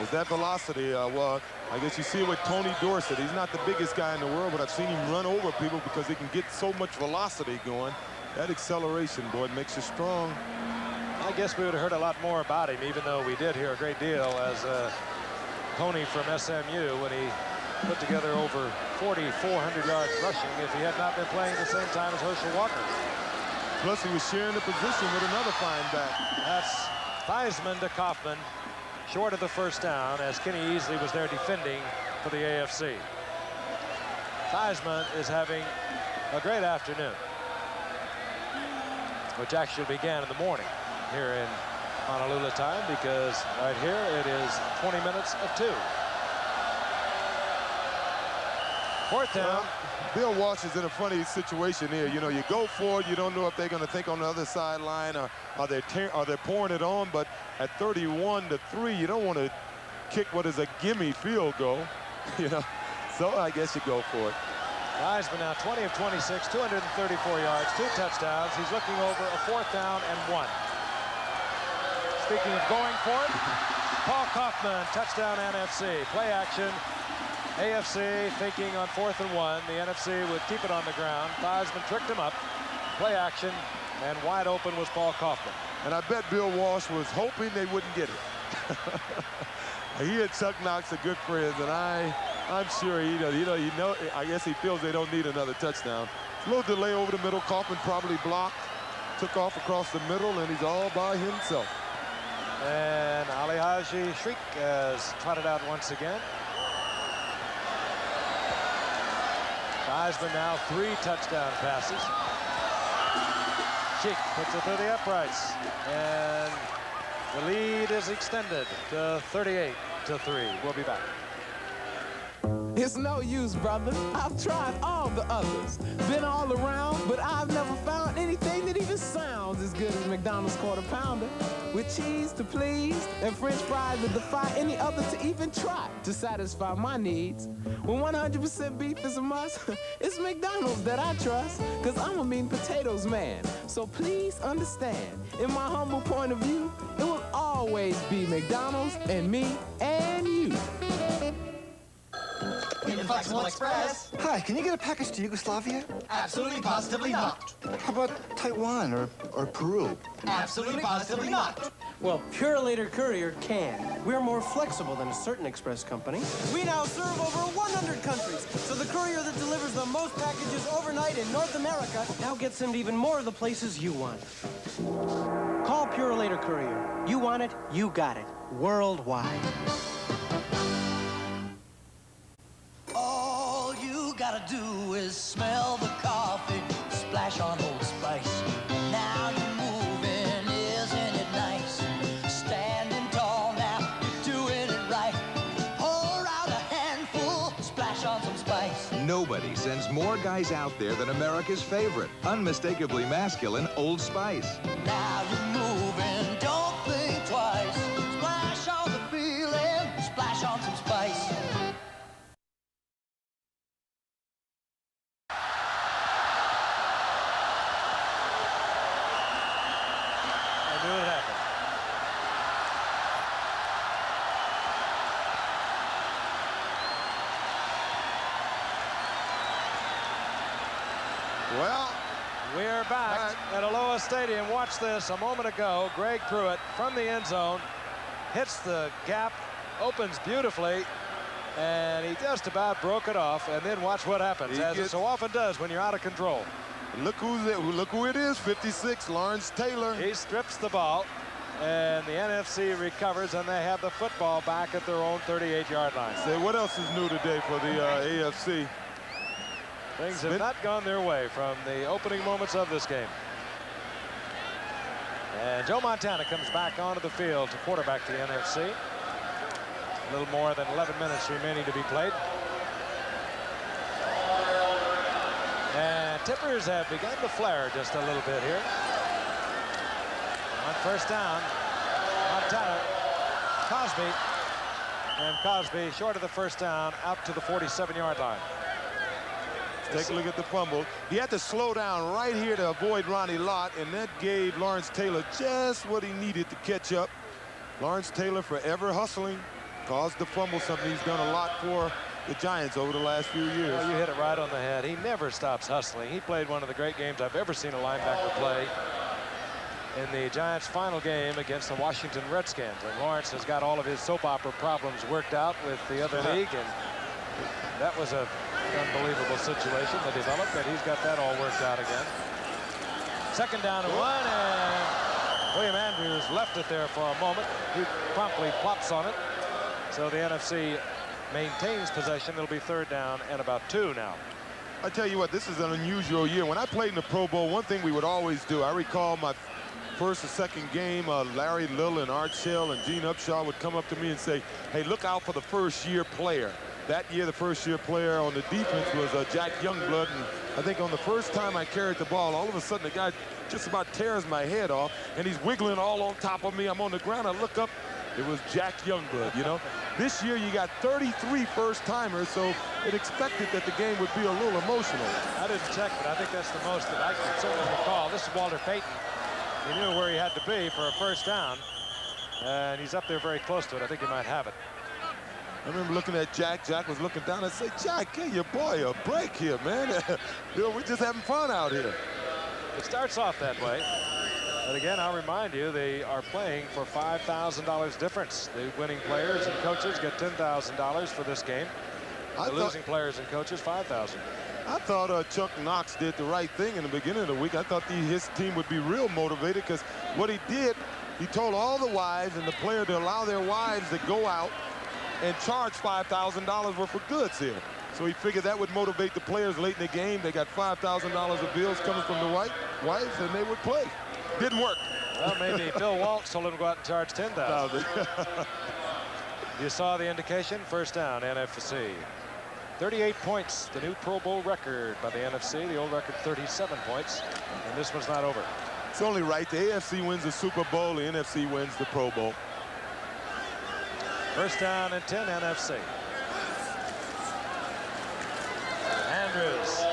Is that velocity? Well, I guess you see it with Tony Dorsett. He's not the biggest guy in the world, but I've seen him run over people because he can get so much velocity going. That acceleration, boy, makes you strong. I guess we would have heard a lot more about him, even though we did hear a great deal as Tony from SMU when he put together over 4,400 yards rushing if he had not been playing at the same time as Herschel Walker. Plus, he was sharing the position with another fine back. That's Theismann to Kaufman, short of the first down, as Kenny Easley was there defending for the AFC. Theismann is having a great afternoon, which actually began in the morning here in Honolulu time, because right here it is 20 minutes of 2. 4th down. Well, Bill Walsh is in a funny situation here. You know, you go for it, you don't know if they're going to think on the other sideline, or are they pouring it on, but at 31-3, you don't want to kick what is a gimme field goal, you know. So I guess you go for it. Theismann now 20 of 26, 234 yards, 2 touchdowns. He's looking over a 4th down and 1. Speaking of going for it, Paul Kaufman, touchdown NFC. Play action. AFC thinking on 4th and 1. The NFC would keep it on the ground. Theismann tricked him up. Play action, and wide open was Paul Kaufman. And I bet Bill Walsh was hoping they wouldn't get it. He and Chuck Knox are good friends, and I'm sure I guess he feels they don't need another touchdown. A little delay over the middle. Kaufman probably blocked, took off across the middle, and he's all by himself. And Ali Haji Shriek has trotted out once again. Theismann now 3 touchdown passes. Sheik puts it through the uprights. And the lead is extended to 38-3. We'll be back. It's no use, brother. I've tried all the others. Been all around, but I've never found anything that even sounds as good as McDonald's Quarter Pounder. With cheese to please and French fries that defy any other to even try to satisfy my needs. When 100% beef is a must, it's McDonald's that I trust, cause I'm a mean potatoes man. So please understand, in my humble point of view, it will always be McDonald's and me and you. Inflexible Express. Hi, can you get a package to Yugoslavia? Absolutely, positively not. How about Taiwan or Peru? Absolutely, positively not. Well, Purolator Courier can. We're more flexible than a certain express company. We now serve over 100 countries, so the courier that delivers the most packages overnight in North America now gets them to even more of the places you want. Call Purolator Courier. You want it, you got it. Worldwide. All you gotta do is smell the coffee, splash on Old Spice. Now you're moving, isn't it nice? Standing tall now, you're doing it right. Pour out a handful, splash on some spice. Nobody sends more guys out there than America's favorite, unmistakably masculine Old Spice. Now you're moving, don't think twice. Splash on the feeling, splash on some spice. Well, we're back at Aloha Stadium. Watch this. A moment ago, Greg Pruitt from the end zone hits the gap, opens beautifully, and he just about broke it off. And then watch what happens, as it so often does when you're out of control. Look who it is, 56, Lawrence Taylor. He strips the ball, and the NFC recovers, and they have the football back at their own 38-yard line. Say, what else is new today for the AFC? Things have not gone their way from the opening moments of this game. And Joe Montana comes back onto the field to quarterback the NFC. A little more than 11 minutes remaining to be played. And tippers have begun to flare just a little bit here. On first down, Montana, Cosby, and Cosby short of the first down out to the 47-yard line. Take a look at the fumble. He had to slow down right here to avoid Ronnie Lott, and that gave Lawrence Taylor just what he needed to catch up. Lawrence Taylor, forever hustling, caused the fumble, something he's done a lot for the Giants over the last few years. Well, you hit it right on the head. He never stops hustling. He played one of the great games I've ever seen a linebacker play in the Giants' final game against the Washington Redskins. And Lawrence has got all of his soap opera problems worked out with the other league, and that was a unbelievable situation that developed, but he's got that all worked out again. Second down and 1, and William Andrews left it there for a moment. He promptly plops on it. So the NFC maintains possession. It'll be third down and about 2 now. I tell you what, this is an unusual year. When I played in the Pro Bowl, one thing we would always do, I recall my first or second game, Larry Little and Art Shell and Gene Upshaw would come up to me and say, hey, look out for the first-year player. That year, the first-year player on the defense was Jack Youngblood, and I think on the first time I carried the ball, all of a sudden the guy just about tears my head off, and he's wiggling all on top of me. I'm on the ground. I look up. It was Jack Youngblood, you know. This year, you got 33 first-timers, so it expected that the game would be a little emotional. I didn't check, but I think that's the most that I can certainly recall. This is Walter Payton. He knew where he had to be for a first down, and he's up there very close to it. I think he might have it. I remember looking at Jack. Jack was looking down and said, Jack, give your boy a break here, man. You know, we're just having fun out here. It starts off that way. And again, I'll remind you, they are playing for $5,000 difference. The winning players and coaches get $10,000 for this game. The losing players and coaches, $5,000. I thought Chuck Knox did the right thing in the beginning of the week. I thought his team would be real motivated because what he did He told all the wives and the player to allow their wives to go out and charge $5,000 worth of goods here. So he figured that would motivate the players late in the game. They got $5,000 of bills coming from the wives, and they would play. Didn't work. Well, maybe Bill Waltz told him to go out and charge $10,000. You saw the indication. First down, NFC. 38 points, the new Pro Bowl record by the NFC. The old record, 37 points. And this one's not over. It's only right. The AFC wins the Super Bowl. The NFC wins the Pro Bowl. First down and 10, NFC. Andrews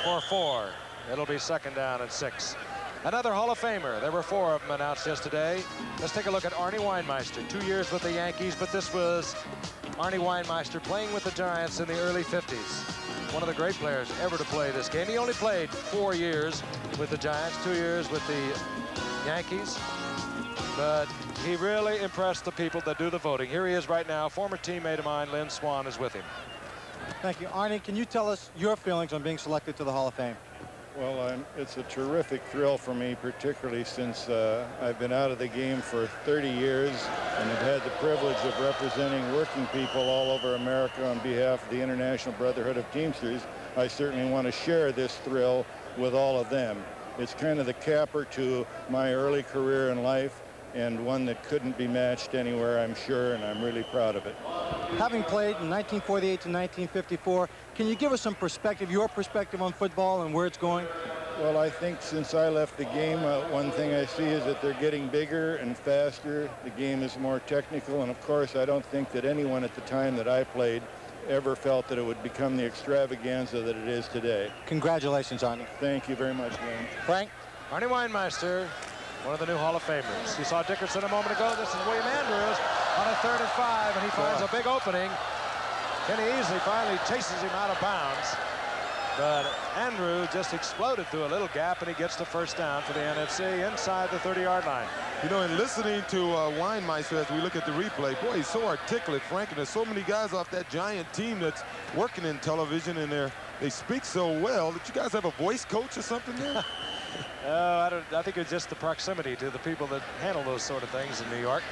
for 4. It'll be second down and 6. Another Hall of Famer. There were 4 of them announced yesterday. Let's take a look at Arnie Weinmeister. 2 years with the Yankees, but this was Arnie Weinmeister playing with the Giants in the early 50s. One of the great players ever to play this game. He only played 4 years with the Giants, 2 years with the Yankees. But he really impressed the people that do the voting. Here he is right now. Former teammate of mine, Lynn Swan, is with him. Thank you. Arnie, can you tell us your feelings on being selected to the Hall of Fame? Well, it's a terrific thrill for me, particularly since I've been out of the game for 30 years and have had the privilege of representing working people all over America on behalf of the International Brotherhood of Teamsters. I certainly want to share this thrill with all of them. It's kind of the capper to my early career in life, and one that couldn't be matched anywhere, I'm sure, and I'm really proud of it. Having played in 1948 to 1954, can you give us some perspective, your perspective on football and where it's going? Well, I think since I left the game, one thing I see is that they're getting bigger and faster. The game is more technical, and of course, I don't think that anyone at the time that I played ever felt that it would become the extravaganza that it is today. Congratulations, Arnie. Thank you very much, Wayne. Frank? Arnie Weinmeister, one of the new Hall of Famers. You saw Dickerson a moment ago. This is William Andrews on a 3rd and 5, and he finds a big opening. Kenny Easley finally chases him out of bounds. But Andrew just exploded through a little gap, and he gets the first down for the NFC inside the 30-yard line. You know, in listening to Weinmeister as we look at the replay, boy, he's so articulate, Frank, and there's so many guys off that Giant team that's working in television, and they speak so well. Did you guys have a voice coach or something there? I think it's just the proximity to the people that handle those sort of things in New York.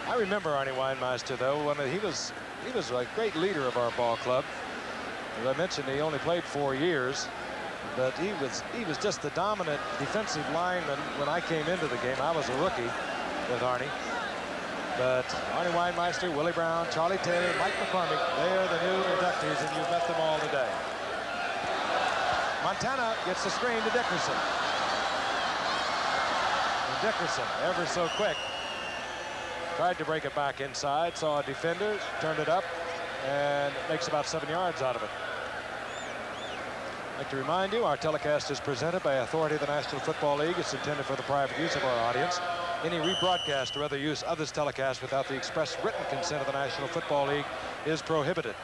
I remember Arnie Weinmeister, though. He was a great leader of our ball club. As I mentioned, he only played 4 years, but he was just the dominant defensive lineman when I came into the game. I was a rookie with Arnie. But Arnie Weinmeister, Willie Brown, Charlie Taylor, Mike McCormick, they are the new inductees, and you've met them all today. Montana gets the screen to Dickerson. And Dickerson, ever so quick, tried to break it back inside, saw a defender, turned it up, and makes about 7 yards out of it. I'd like to remind you, our telecast is presented by authority of the National Football League. It's intended for the private use of our audience. Any rebroadcast or other use of this telecast without the express written consent of the National Football League is prohibited.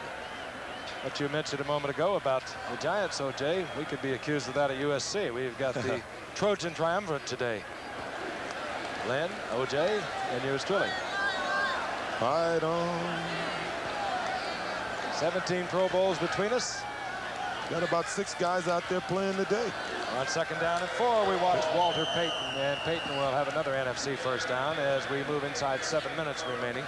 What you mentioned a moment ago about the Giants, O.J., we could be accused of that at USC. We've got the Trojan Triumvirate today. Len, O.J., and yours truly. Fight on. 17 Pro Bowls between us. Got about 6 guys out there playing today. On second down and 4, we watch Walter Payton, and Payton will have another NFC first down as we move inside 7 minutes remaining.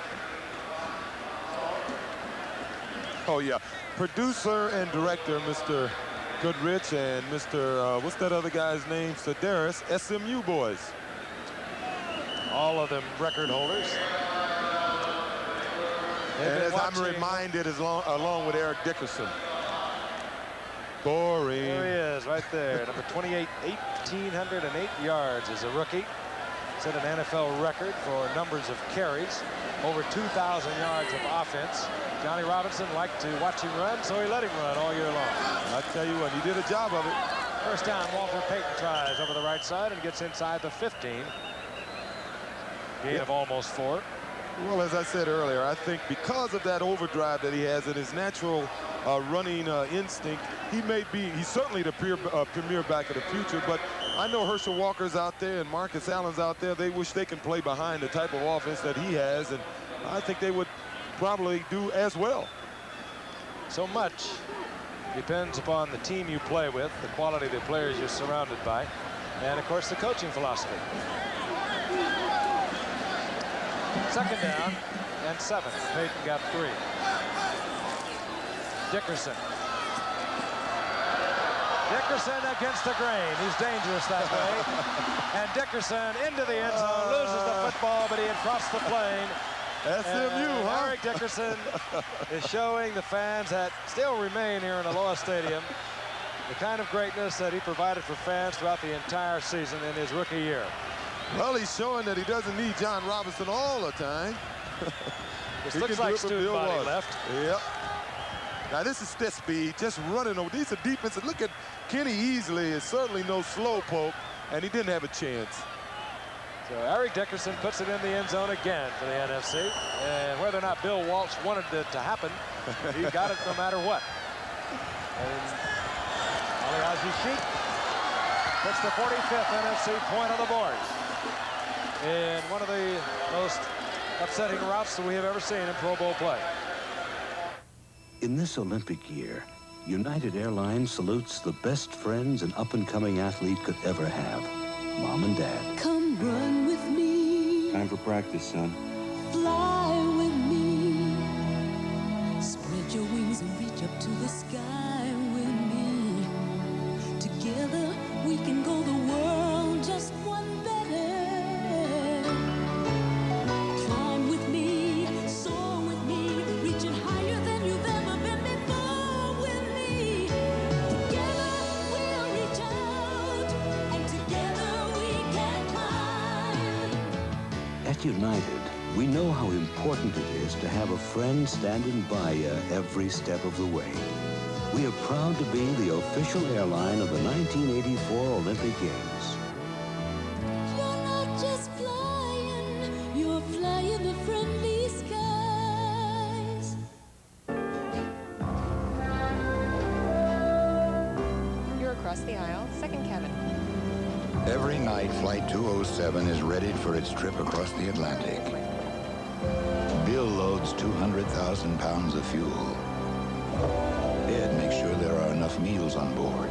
Oh, yeah. Producer and director, Mr. Goodrich, and Mr. What's that other guy's name? Sedaris, SMU boys. All of them record holders. And as I'm reminded, along with Eric Dickerson. Boring. There he is, right there. Number 28, 1,808 yards as a rookie. Set an NFL record for numbers of carries. Over 2,000 yards of offense. Johnny Robinson liked to watch him run, so he let him run all year long. I tell you what, he did a job of it. First down, Walter Payton tries over the right side and gets inside the 15. Gain of almost 4. Well, as I said earlier, I think because of that overdrive that he has and his natural running instinct, he's certainly the premier back of the future, but I know Herschel Walker's out there and Marcus Allen's out there. They wish they can play behind the type of offense that he has, and I think they would probably do as well. So much depends upon the team you play with, the quality of the players you're surrounded by, and of course the coaching philosophy. Second down and 7. Peyton got 3. Dickerson. Dickerson against the grain. He's dangerous that way. And Dickerson into the end zone, loses the football, but he had crossed the plane. SMU, huh? Eric Dickerson is showing the fans that still remain here in Aloha Stadium the kind of greatness that he provided for fans throughout the entire season in his rookie year. Well, he's showing that he doesn't need John Robinson all the time. This looks like student body left. Yep. Now this is step speed, just running over. These are defenses. Look at Kenny Easley is certainly no slow poke, and he didn't have a chance. So Eric Dickerson puts it in the end zone again for the NFC. And whether or not Bill Walsh wanted it to happen, he got it no matter what. And Aliazi Sheik puts the 45th NFC point on the board in one of the most upsetting routes that we have ever seen in Pro Bowl play. In this Olympic year, United Airlines salutes the best friends an up-and-coming athlete could ever have, Mom and Dad. Come run with me. Time for practice, son. Fly with me. Spread your wings and reach up to the sky with me. Together we can go the world just one better. Climb with me, soar with me, reaching higher than you've ever been before with me. Together we'll reach out, and together we can climb. At United, we know how important it is to have a friend standing by you every step of the way. We are proud to be the official airline of the 1984 Olympic Games. You're not just flying, you're flying the friendly skies. You're across the aisle, second cabin. Every night, Flight 207 is readied for its trip across the Atlantic. Bill loads 200,000 pounds of fuel. Ed makes sure there are enough meals on board.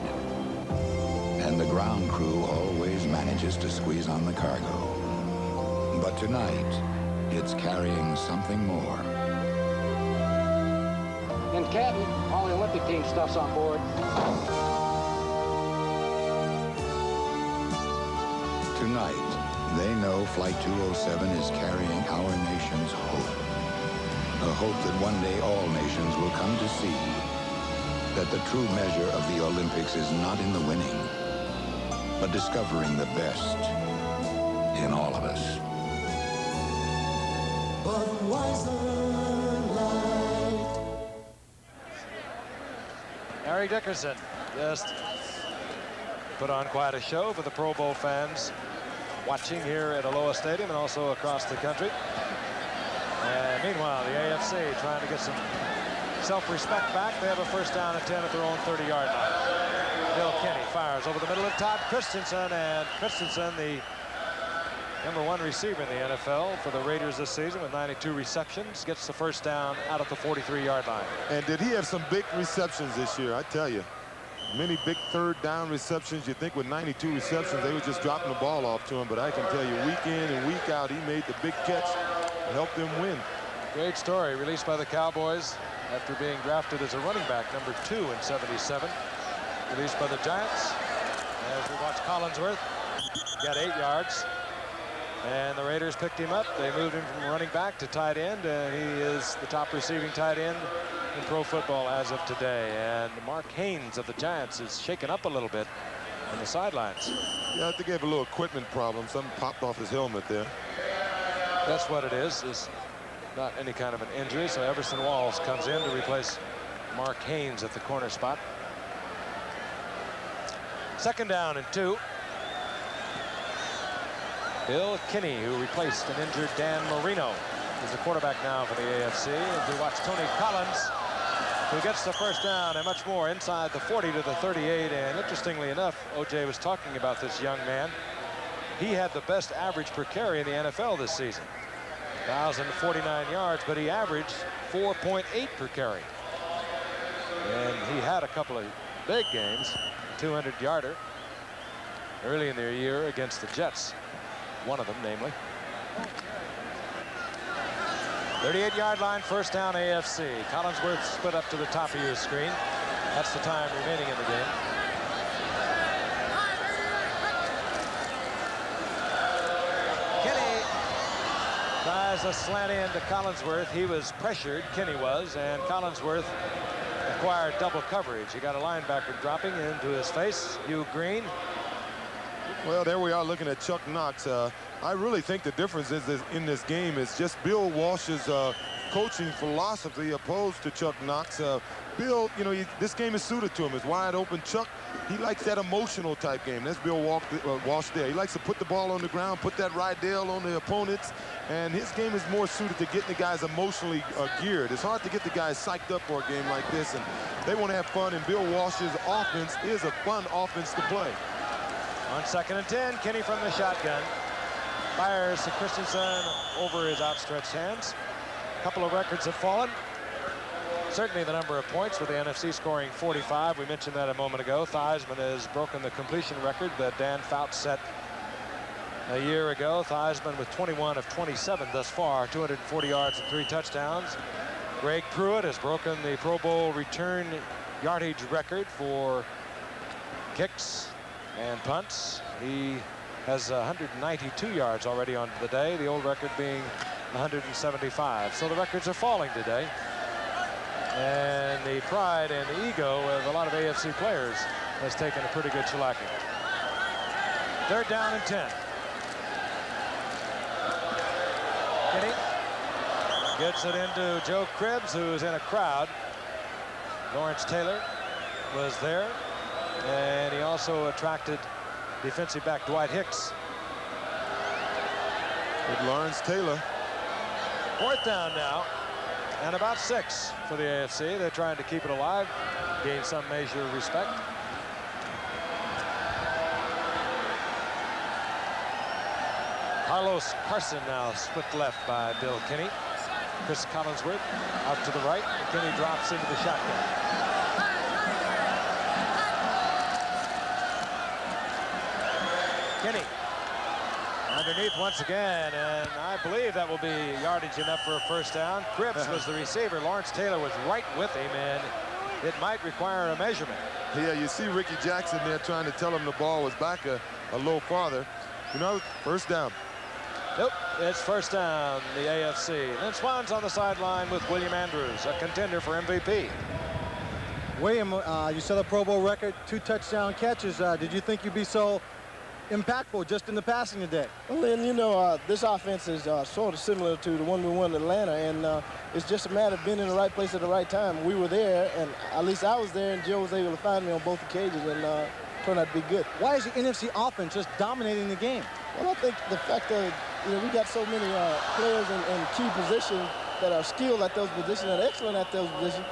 And the ground crew always manages to squeeze on the cargo. But tonight, it's carrying something more. In Canton, all the Olympic team stuff's on board. Tonight, they know Flight 207 is carrying our nation's hope. A hope that one day all nations will come to see that the true measure of the Olympics is not in the winning, but discovering the best in all of us. Eric Dickerson just put on quite a show for the Pro Bowl fans watching here at Aloha Stadium and also across the country. And meanwhile, the AFC trying to get some self-respect back. They have a first down and 10 at their own 30-yard line. Bill Kenny fires over the middle of Todd Christensen, and Christensen, the #1 receiver in the NFL for the Raiders this season with 92 receptions, gets the first down out at the 43-yard line. And did he have some big receptions this year? I tell you, many big third down receptions. You think with 92 receptions, they were just dropping the ball off to him. But I can tell you, week in and week out, he made the big catch and helped them win. Great story, released by the Cowboys after being drafted as a running back, #2 in '77. Released by the Giants. As we watch Collinsworth, got 8 yards. And the Raiders picked him up. They moved him from running back to tight end, and he is the top receiving tight end in pro football as of today. And Mark Haynes of the Giants is shaken up a little bit on the sidelines. Yeah, I think he had a little equipment problem. Something popped off his helmet there. That's what it is. It's not any kind of an injury. So Everson Walls comes in to replace Mark Haynes at the corner spot. Second down and 2. Bill Kinney, who replaced an injured Dan Marino, is the quarterback now for the AFC. As we watch Tony Collins, who gets the first down and much more inside the 40 to the 38. And interestingly enough, O.J. was talking about this young man. He had the best average per carry in the NFL this season. 1,049 yards, but he averaged 4.8 per carry. And he had a couple of big games, 200-yarder, early in their year against the Jets. One of them, namely. 38-yard line, first down AFC. Collinsworth split up to the top of your screen. That's the time remaining in the game. Kenny tries a slant in to Collinsworth. He was pressured, Kenny was, and Collinsworth acquired double coverage. He got a linebacker dropping into his face. Hugh Green. Well, there we are looking at Chuck Knox. I really think the difference in this game is just Bill Walsh's coaching philosophy opposed to Chuck Knox. Bill, you know, this game is suited to him. It's wide open. Chuck, he likes that emotional type game. That's Bill Walsh there. He likes to put the ball on the ground, put that Rydell on the opponents, and his game is more suited to getting the guys emotionally geared. It's hard to get the guys psyched up for a game like this, and they want to have fun, and Bill Walsh's offense is a fun offense to play. On 2nd and 10, Kenny from the shotgun. Fires to Christensen over his outstretched hands. A couple of records have fallen. Certainly the number of points with the NFC scoring 45. We mentioned that a moment ago. Theismann has broken the completion record that Dan Fouts set a year ago. Theismann with 21 of 27 thus far, 240 yards and 3 touchdowns. Greg Pruitt has broken the Pro Bowl return yardage record for kicks and punts. He has 192 yards already on the day, the old record being 175. So the records are falling today. And the pride and the ego of a lot of AFC players has taken a pretty good shellacking. 3rd down and 10. Kenny gets it into Joe Cribbs, who is in a crowd. Lawrence Taylor was there, and he also attracted defensive back Dwight Hicks. With Lawrence Taylor. 4th down now, and about 6 for the AFC. They're trying to keep it alive, gain some measure of respect. Carlos Carson now split left by Bill Kenny. Chris Collinsworth out to the right. Kenny drops into the shotgun. Kenny underneath once again, and I believe that will be yardage enough for a first down. Cribbs was the receiver. Lawrence Taylor was right with him, and it might require a measurement. Yeah, you see Ricky Jackson there trying to tell him the ball was back a little farther. You know, first down. Nope, it's first down, the AFC. And then Swan's on the sideline with William Andrews, a contender for MVP. William, you set a Pro Bowl record, 2 touchdown catches. Did you think you'd be so impactful just in the passing today? Well, Lynn, you know, this offense is sort of similar to the one we won in Atlanta, and it's just a matter of being in the right place at the right time. We were there, and at least I was there, and Joe was able to find me on both occasions, and turned out to be good. Why is the NFC offense just dominating the game? Well, I think the fact that, you know, we got so many players in key positions that are skilled at those positions and excellent at those positions.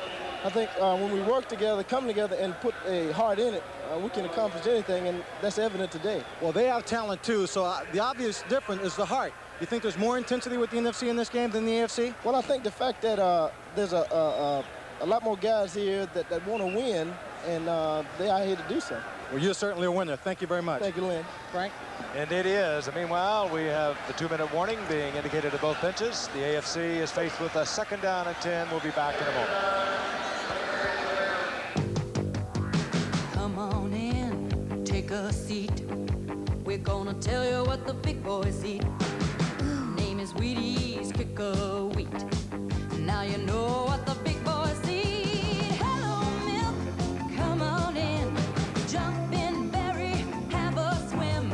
I think when we work together, come together, and put a heart in it, we can accomplish anything, and that's evident today. Well, they have talent, too, so the obvious difference is the heart. You think there's more intensity with the NFC in this game than the AFC? Well, I think the fact that there's a lot more guys here that want to win, and they are here to do so. Well, you're certainly a winner. Thank you very much. Thank you, Lynn. Frank? And it is. And meanwhile, we have the 2-minute warning being indicated to both benches. The AFC is faced with a 2nd down and 10. We'll be back in a moment. Come on in, take a seat. We're gonna tell you what the big boys eat. Name is Wheaties, kick a wheat. Now you know what the big boys eat. Hello, milk, come on in. Jump in, berry, have a swim.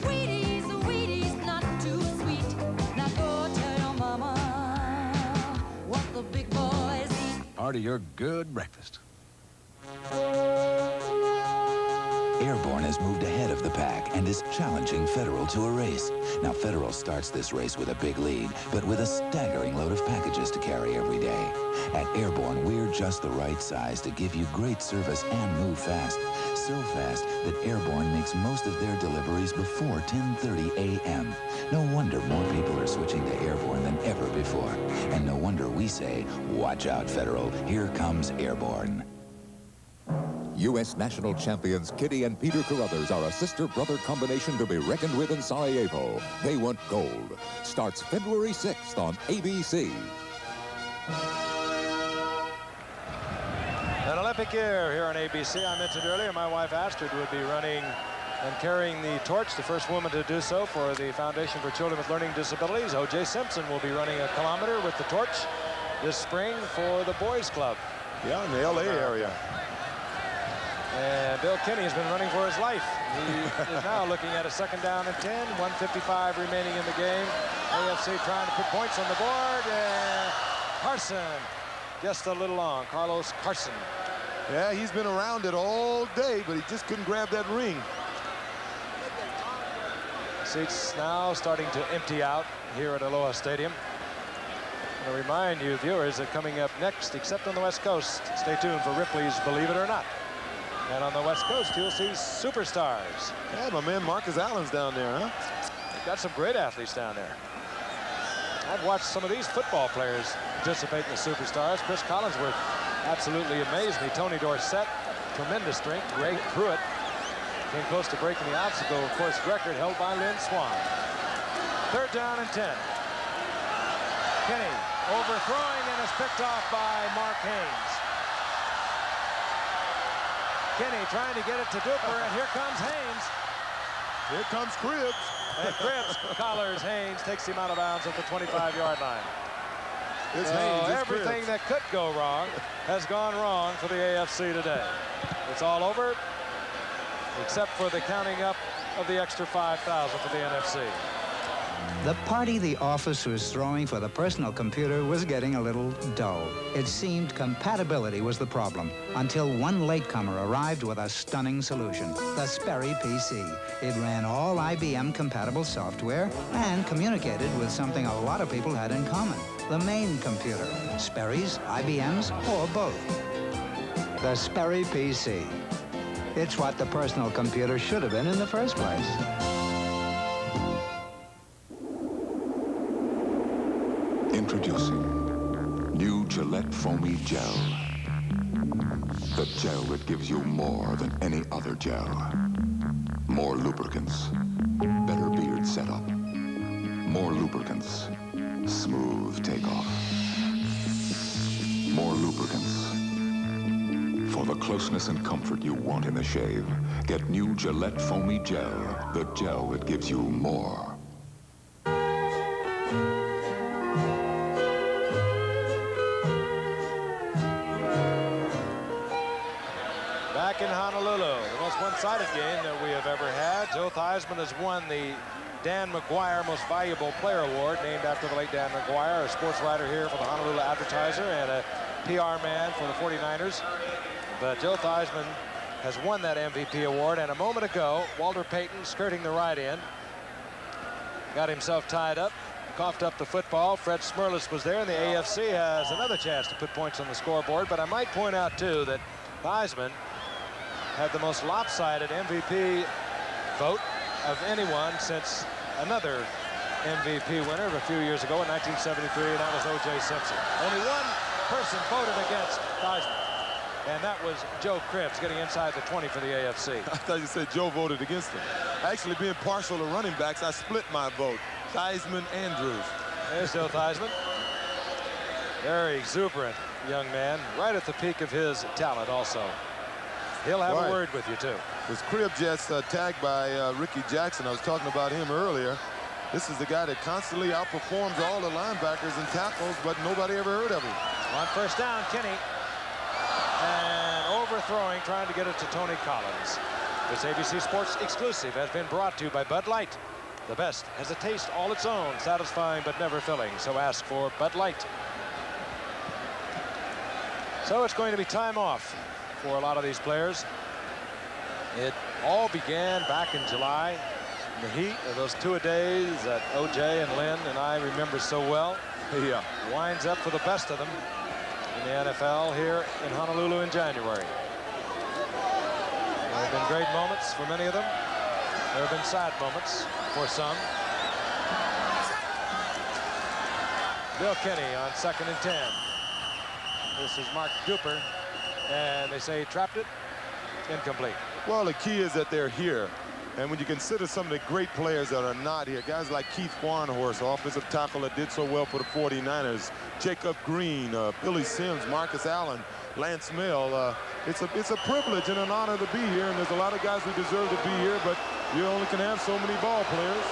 Wheaties, Wheaties, not too sweet. Now go tell your mama what the big boys eat. Part of your good breakfast. Airborne has moved ahead of the pack and is challenging Federal to a race. Now, Federal starts this race with a big lead, but with a staggering load of packages to carry every day. At Airborne, we're just the right size to give you great service and move fast. So fast that Airborne makes most of their deliveries before 10:30 a.m. No wonder more people are switching to Airborne than ever before. And no wonder we say, watch out, Federal, here comes Airborne. U.S. national champions Kitty and Peter Carruthers are a sister-brother combination to be reckoned with in Sarajevo. They want gold. Starts February 6th on ABC. An Olympic year here on ABC. I mentioned earlier my wife Astrid would be running and carrying the torch, the first woman to do so for the Foundation for Children with Learning Disabilities. O.J. Simpson will be running a kilometer with the torch this spring for the Boys Club. Yeah, in the L.A. area. And Bill Kinney has been running for his life. He is now looking at a 2nd down and 10, 1:55 remaining in the game. AFC trying to put points on the board, and Carson just a little long. Carlos Carson. Yeah, he's been around it all day, but he just couldn't grab that ring. Seats now starting to empty out here at Aloha Stadium. I want to remind you, viewers, that coming up next, except on the West Coast, stay tuned for Ripley's Believe It or Not. And on the West Coast, you'll see superstars. Yeah, my man Marcus Allen's down there, huh? They've got some great athletes down there. I've watched some of these football players participate in the superstars. Chris Collinsworth absolutely amazed me. Tony Dorsett, tremendous strength. Greg Pruitt came close to breaking the obstacle course record held by Lynn Swan. 3rd down and 10. Kenny overthrowing and is picked off by Mark Haynes. Kenny trying to get it to Duper, and here comes Haynes. Here comes Cribbs. And Cribbs collars Haynes, takes him out of bounds at the 25-yard line. It's So Haynes, it's everything Cribbs. that could go wrong has gone wrong for the AFC today. It's all over, except for the counting up of the extra 5,000 for the NFC. The party the office was throwing for the personal computer was getting a little dull. It seemed compatibility was the problem, until one latecomer arrived with a stunning sperry the Sperry PC. It ran all IBM-compatible software and communicated with something a lot of people had in common, the main computer, Sperry's, IBM's, or both. The Sperry PC. It's what the personal computer should have been in the first place. Introducing new Gillette Foamy Gel. The gel that gives you more than any other gel. More lubricants, better beard setup. More lubricants, smooth takeoff. More lubricants. For the closeness and comfort you want in the shave, get new Gillette Foamy Gel, the gel that gives you more. Back in Honolulu, the most one-sided game that we have ever had. Joe Theismann has won the Dan McGuire Most Valuable Player Award, named after the late Dan McGuire, a sports writer here for the Honolulu Advertiser and a PR man for the 49ers. But Joe Theismann has won that MVP award, and a moment ago, Walter Payton skirting the right end, got himself tied up, coughed up the football. Fred Smerlis was there, and the AFC has another chance to put points on the scoreboard. But I might point out, too, that Theismann had the most lopsided MVP vote of anyone since another MVP winner of a few years ago in 1973, and that was O.J. Simpson. Only one person voted against Theismann, and that was Joe Cribbs, getting inside the 20 for the AFC. I thought you said Joe voted against him. Actually, being partial to running backs, I split my vote. Theismann, Andrews. There's Joe Theismann. Very exuberant young man, right at the peak of his talent also. He'll have a word with you, too. Was Cribbs just tagged by Ricky Jackson? I was talking about him earlier. This is the guy that constantly outperforms all the linebackers in tackles, but nobody ever heard of him. On 1st down, Kenny. And overthrowing, trying to get it to Tony Collins. This ABC Sports exclusive has been brought to you by Bud Light. The best has a taste all its own, satisfying but never filling. So ask for Bud Light. So it's going to be time off for a lot of these players. It all began back in July, in the heat of those two-a-days that O.J. and Lynn and I remember so well. Yeah. Winds up for the best of them in the NFL here in Honolulu in January. There have been great moments for many of them. There have been sad moments for some. Bill Kenny on 2nd and 10. This is Mark Duper, and they say he trapped it. Incomplete. Well, the key is that they're here. And when you consider some of the great players that are not here, guys like Keith Barnhorst, offensive tackle that did so well for the 49ers, Jacob Green, Billy Sims, Marcus Allen, Lance Mill. It's a privilege and an honor to be here, and there's a lot of guys who deserve to be here, but you only can have so many ball players.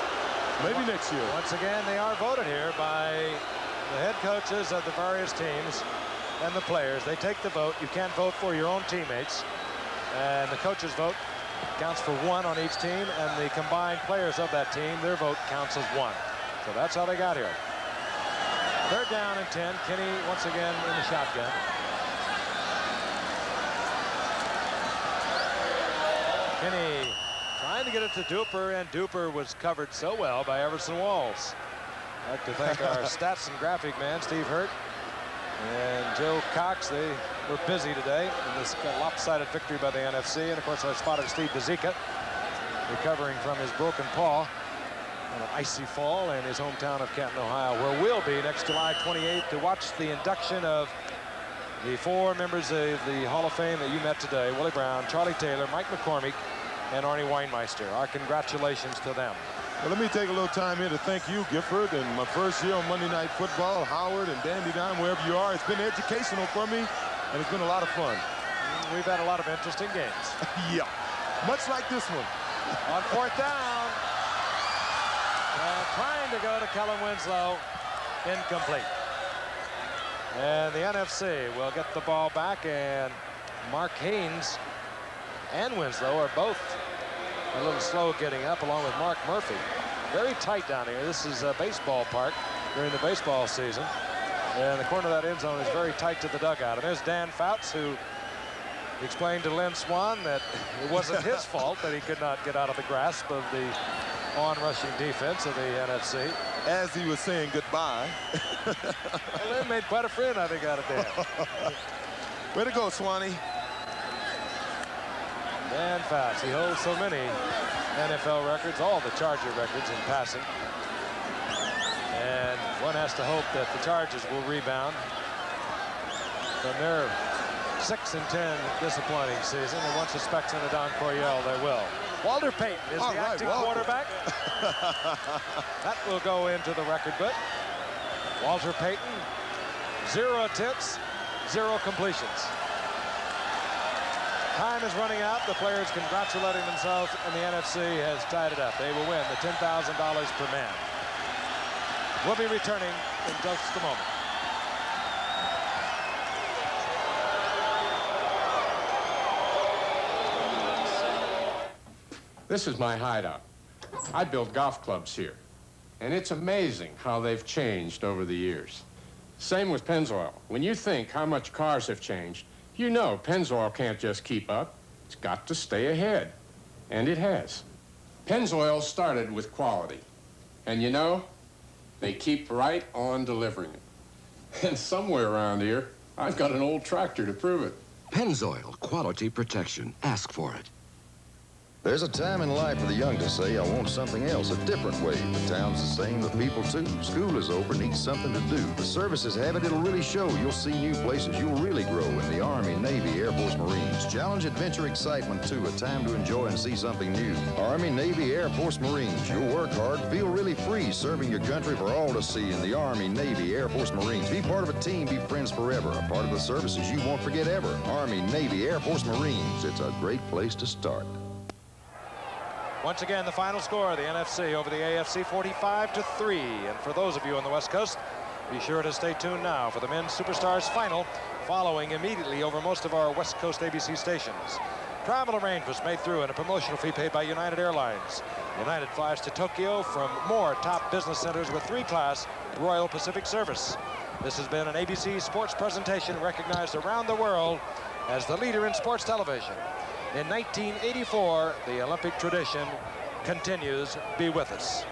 Maybe next year. Once again, they are voted here by the head coaches of the various teams and the players. They take the vote. You can't vote for your own teammates. And the coaches' vote counts for 1 on each team, and the combined players of that team, their vote counts as 1. So that's how they got here. 3rd down and 10. Kinney once again in the shotgun. Kinney trying to get it to Duper, and Duper was covered so well by Everson Walls. I'd like to thank our stats and graphic man, Steve Hurt, and Joe Cox. They were busy today in this lopsided victory by the NFC. And of course, I spotted Steve Bazika recovering from his broken paw on an icy fall in his hometown of Canton, Ohio, where we'll be next July 28th to watch the induction of the 4 members of the Hall of Fame that you met today: Willie Brown, Charlie Taylor, Mike McCormick, and Arnie Weinmeister. Our congratulations to them. Well, let me take a little time here to thank you, Gifford, and my first year on Monday Night Football, Howard and Dandy Dime, wherever you are. It's been educational for me, and it's been a lot of fun. We've had a lot of interesting games. Yeah, much like this one. On 4th down, trying to go to Kellen Winslow, incomplete. And the NFC will get the ball back, and Mark Haynes and Winslow are both a little slow getting up, along with Mark Murphy. Very tight down here. This is a baseball park during the baseball season. And the corner of that end zone is very tight to the dugout. And there's Dan Fouts, who explained to Lynn Swan that it wasn't his fault that he could not get out of the grasp of the on-rushing defense of the NFC. As he was saying goodbye. Well, Lynn made quite a friend, I think, out of Dan. Way to go, Swanee. Dan Fouts, he holds so many NFL records, all the Charger records in passing. And one has to hope that the Chargers will rebound from their 6-10 disappointing season, and one suspects in a Don Coryell they will. Walter Payton is the acting quarterback. That will go into the record book. Walter Payton, 0 attempts, 0 completions. Time is running out. The players congratulating themselves, and the NFC has tied it up. They will win the $10,000 per man. We'll be returning in just a moment. This is my hideout. I build golf clubs here, and it's amazing how they've changed over the years. Same with Pennzoil. When you think how much cars have changed, you know Pennzoil can't just keep up. It's got to stay ahead, and it has. Pennzoil started with quality, and you know, they keep right on delivering it. And somewhere around here, I've got an old tractor to prove it. Pennzoil, quality protection. Ask for it. There's a time in life for the young to say, I want something else, a different way. The town's the same, the people too. School is over, needs something to do. The services have it, it'll really show. You'll see new places, you'll really grow in the Army, Navy, Air Force, Marines. Challenge, adventure, excitement too, a time to enjoy and see something new. Army, Navy, Air Force, Marines. You'll work hard, feel really free, serving your country for all to see in the Army, Navy, Air Force, Marines. Be part of a team, be friends forever. A part of the services you won't forget ever. Army, Navy, Air Force, Marines. It's a great place to start. Once again, the final score, the NFC over the AFC, 45-3. And for those of you on the West Coast, be sure to stay tuned now for the Men's Superstars final, following immediately over most of our West Coast ABC stations. Travel arrangements made through and a promotional fee paid by United Airlines. United flies to Tokyo from more top business centers with 3-class Royal Pacific service. This has been an ABC sports presentation recognized around the world as the leader in sports television. In 1984, the Olympic tradition continues. Be with us.